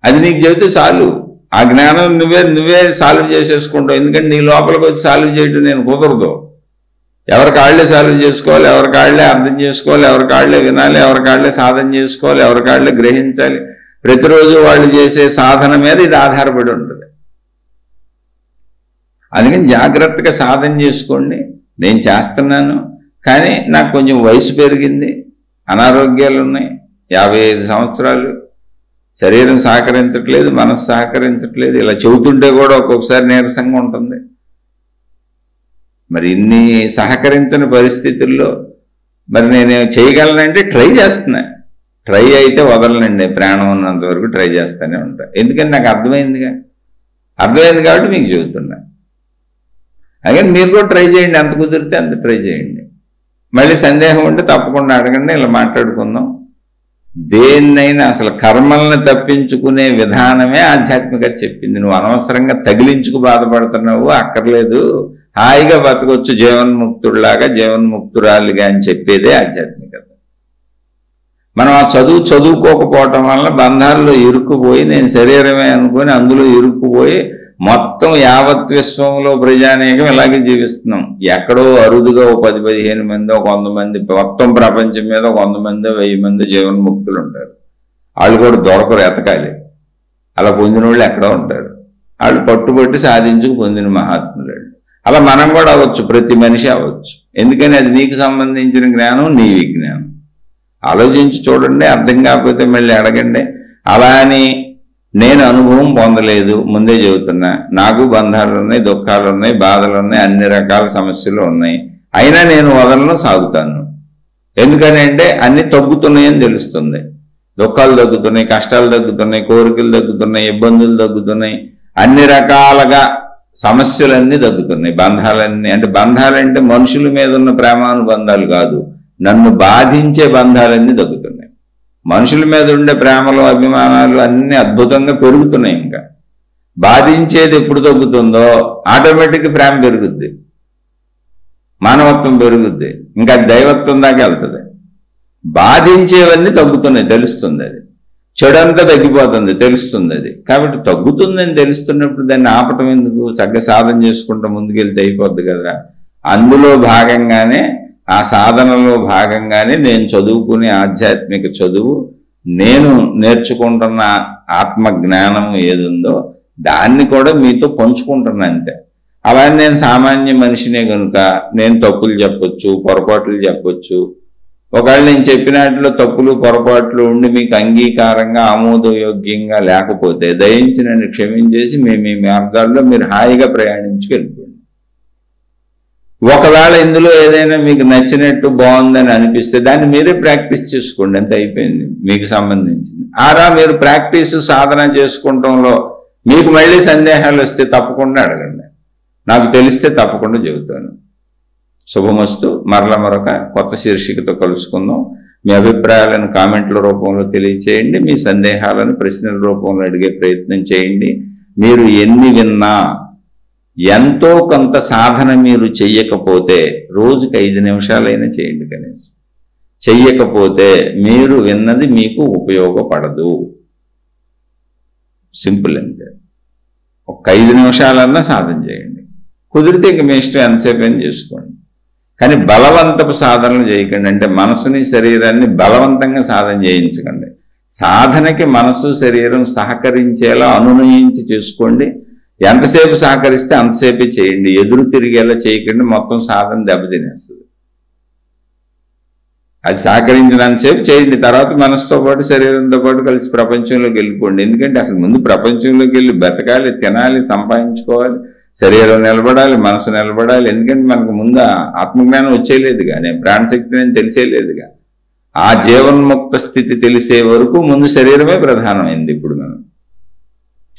అది నీకు చెబితే చాలు. ఆ జ్ఞానం నువ్వే సాల్వ్ చేసేసుకుంటావు. ఎందుకంటే నీ లోపలికి వచ్చి సాల్వ్ చేయడం నేను కుదరదు. ఎవరికాళ్లే సాల్వ్ చేసుకోవాలి, ఎవరికాళ్లే అర్థం చేసుకోవాలి, ఎవరికాళ్లే వినాలి, ఎవరికాళ్లే సాధన చేసుకోవాలి, ఎవరికాళ్లే గ్రహించాలి. ప్రతిరోజు వాళ్ళు చేసే సాధన మీద ఇది ఆధారపడి ఉంటుంది. అందుకని జాగ్రత్తగా సాధన చేసుకోండి. నేను చేస్తున్నాను, కానీ నాకు కొంచెం వయసు పెరిగింది, అనారోగ్యాలు ఉన్నాయి, 55 సంవత్సరాలు, శరీరం సహకరించట్లేదు, మనసు సహకరించట్లేదు. ఇలా చెబుతుంటే కూడా ఒక్కొక్కసారి నీరసంగా ఉంటుంది. మరి ఇన్ని సహకరించని పరిస్థితుల్లో మరి నేను చేయగలనంటే ట్రై చేస్తున్నా. ట్రై అయితే వదలనండి, ప్రాణం ఉన్నంత వరకు ట్రై చేస్తూనే ఉంటా. ఎందుకంటే నాకు అర్థమైంది కాబట్టి మీకు చెబుతున్నా. అలాగే మీరు కూడా ట్రై చేయండి, ఎంత కుదిరితే అంత ట్రై చేయండి. మళ్ళీ సందేహం ఉంటే తప్పకుండా అడగండి, ఇలా మాట్లాడుకుందాం. దేన్నైనా అసలు కర్మల్ని తప్పించుకునే విధానమే ఆధ్యాత్మికత చెప్పింది. నువ్వు అనవసరంగా తగిలించుకు బాధపడుతున్నావు, అక్కర్లేదు, హాయిగా బతకొచ్చు జీవన్ముక్తుడిలాగా, జీవన్ముక్తురాలిగా అని చెప్పేదే ఆధ్యాత్మికత. మనం ఆ చదువుకోకపోవటం వల్ల బంధాల్లో ఇరుక్కుపోయి, నేను శరీరమే అనుకొని అందులో ఇరుక్కుపోయి మొత్తం యావత్ విశ్వంలో ప్రజానీకం ఇలాగే జీవిస్తున్నాం. ఎక్కడో అరుదుగా 10-15 మంది, 100 మంది, మొత్తం ప్రపంచం మీద 100 మంది 1000 మంది జీవన్ముక్తులు ఉంటారు. వాళ్ళు కూడా దొరకరు, ఎతకాలి. అలా పొందిన వాళ్ళు ఎక్కడో ఉంటారు. వాళ్ళు పట్టుబట్టి సాధించుకు పొందిన మహాత్ములు. అలా మనం కూడా అవ్వచ్చు, ప్రతి మనిషి అవ్వచ్చు. ఎందుకని అది నీకు సంబంధించిన జ్ఞానం, నీ విజ్ఞానం. ఆలోచించి చూడండి, అర్థం కాకపోతే మళ్ళీ అడగండి. అలా అని నేను అనుభవం పొందలేదు, ముందే చెబుతున్నా. నాకు బంధాలు ఉన్నాయి, దుఃఖాలు ఉన్నాయి, బాధలు ఉన్నాయి, అన్ని రకాల సమస్యలు ఉన్నాయి. అయినా నేను వదలను, సాగుతాను. ఎందుకని అంటే అన్ని తగ్గుతున్నాయని తెలుస్తుంది. దుఃఖాలు తగ్గుతున్నాయి, కష్టాలు తగ్గుతున్నాయి, కోరికలు తగ్గుతున్నాయి, ఇబ్బందులు తగ్గుతున్నాయి, అన్ని రకాలుగా సమస్యలన్నీ తగ్గుతున్నాయి. బంధాలన్నీ అంటే బంధాలంటే మనుషుల మీద ఉన్న ప్రేమానుబంధాలు కాదు, నన్ను బాధించే బంధాలన్నీ తగ్గుతున్నాయి. మనుషుల మీద ఉండే ప్రేమలు, అభిమానాలు అన్నీ అద్భుతంగా పెరుగుతున్నాయి. ఇంకా బాధించేది ఎప్పుడు తగ్గుతుందో ఆటోమేటిక్గా ప్రేమ పెరుగుద్ది, మానవత్వం పెరుగుద్ది, ఇంకా దైవత్వం దాకా వెళ్తుంది. బాధించేవన్నీ తగ్గుతున్నాయి, తెలుస్తుంది. అది చెడంతా తగ్గిపోతుంది, తెలుస్తుంది. అది కాబట్టి తగ్గుతుందని తెలుస్తున్నప్పుడు దాన్ని ఆపటం ఎందుకు? చక్కగా సాధన చేసుకుంటూ ముందుకెళ్తే అయిపోద్ది కదా. అందులో భాగంగానే, ఆ సాధనలో భాగంగానే నేను చదువుకునే ఆధ్యాత్మిక చదువు, నేను నేర్చుకుంటున్న ఆత్మ జ్ఞానం ఏదుందో దాన్ని కూడా మీతో పంచుకుంటున్నా అంతే. అలాగే నేను సామాన్య మనిషినే కనుక నేను తప్పులు చెప్పొచ్చు, పొరపాట్లు చెప్పొచ్చు. ఒకవేళ నేను చెప్పినట్లు తప్పులు పొరపాట్లు ఉండి మీకు అంగీకారంగా ఆమోదయోగ్యంగా లేకపోతే దయించి నన్ను క్షమించేసి మీ మార్గాల్లో మీరు హాయిగా ప్రయాణించుకెళ్ళిపోండి. ఒకవేళ ఇందులో ఏదైనా మీకు నచ్చినట్టు బాగుందని అనిపిస్తే దాన్ని మీరే ప్రాక్టీస్ చేసుకోండి, అంత అయిపోయింది మీకు సంబంధించింది. మీరు ప్రాక్టీస్ సాధన చేసుకుంటంలో మీకు మళ్ళీ సందేహాలు వస్తే తప్పకుండా అడగండి, నాకు తెలిస్తే తప్పకుండా చెబుతాను. శుభమస్తు. మరల మరొక కొత్త శీర్షికతో కలుసుకుందాం. మీ అభిప్రాయాలను కామెంట్ల రూపంలో తెలియచేయండి. మీ సందేహాలను ప్రశ్నల రూపంలో అడిగే ప్రయత్నం చేయండి. మీరు ఎన్ని విన్నా ఎంతో కొంత సాధన మీరు చెయ్యకపోతే రోజుకి 5 నిమిషాలైనా చేయండి కనీసం. చెయ్యకపోతే మీరు విన్నది మీకు ఉపయోగపడదు. సింపుల్ అంతే. ఒక 5 నిమిషాలన్నా సాధన చేయండి. కుదిరితే ఇంక మీ ఇష్టం ఎంతసేపు అయినా చేసుకోండి. కానీ బలవంతపు సాధనలు చేయకండి. అంటే మనసుని శరీరాన్ని బలవంతంగా సాధన చేయించకండి. సాధనకి మనసు శరీరం సహకరించేలా అనునయించి చేసుకోండి. ఎంతసేపు సహకరిస్తే అంతసేపే చేయండి. ఎదురు తిరిగేలా చేయకండి. మొత్తం సాధన దెబ్బతినేస్తుంది. అది సహకరించినంతసేపు చేయండి. తర్వాత మనసుతో పాటు శరీరంతో పాటు కలిసి ప్రపంచంలోకి వెళ్ళిపోండి. ఎందుకంటే అసలు ముందు ప్రపంచంలోకి వెళ్ళి బతకాలి, తినాలి, సంపాదించుకోవాలి, శరీరం నిలబడాలి, మనసు నిలబడాలి. ఎందుకంటే మనకు ముందు ఆత్మజ్ఞానం వచ్చేలేదుగా, నేను ప్రాణశక్తి నేను తెలిసేలేదుగా. ఆ జీవన్ముక్త స్థితి తెలిసే వరకు ముందు శరీరమే ప్రధానమైంది. ఇప్పుడు మనం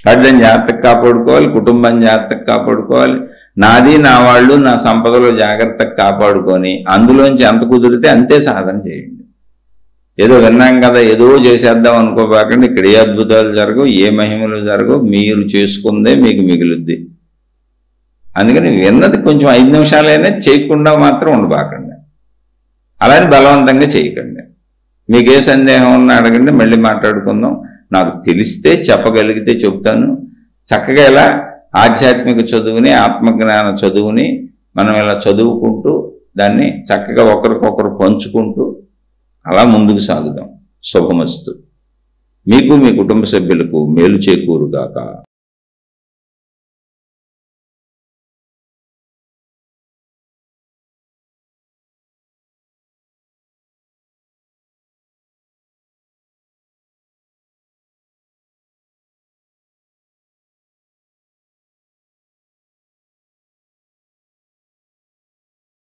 దాన్ని జాగ్రత్తగా కాపాడుకోవాలి, కుటుంబం జాగ్రత్తగా కాపాడుకోవాలి, నాది నా వాళ్ళు నా సంపదలో జాగ్రత్తగా కాపాడుకొని అందులోంచి ఎంత కుదిరితే అంతే సాధన చేయండి. ఏదో విన్నాం కదా ఏదో చేసేద్దాం అనుకోబాకండి. ఇక్కడ ఏ అద్భుతాలు జరగవు, ఏ మహిమలు జరగవు. మీరు చేసుకుందే మీకు మిగులుద్ది. అందుకని విన్నది కొంచెం 5 నిమిషాలైనా చేయకుండా మాత్రం ఉండబాకండి. అలానే బలవంతంగా చేయకండి. మీకు ఏ సందేహం ఉన్నా అడగండి, మళ్ళీ మాట్లాడుకుందాం. నాకు తెలిస్తే చెప్పగలిగితే చెప్తాను. చక్కగా ఇలా ఆధ్యాత్మిక చదువుని, ఆత్మజ్ఞాన చదువుని మనం ఇలా చదువుకుంటూ దాన్ని చక్కగా ఒకరికొకరు పంచుకుంటూ అలా ముందుకు సాగుదాం. శుభమస్తు. మీకు మీ కుటుంబ సభ్యులకు మేలు చేకూరుగాక.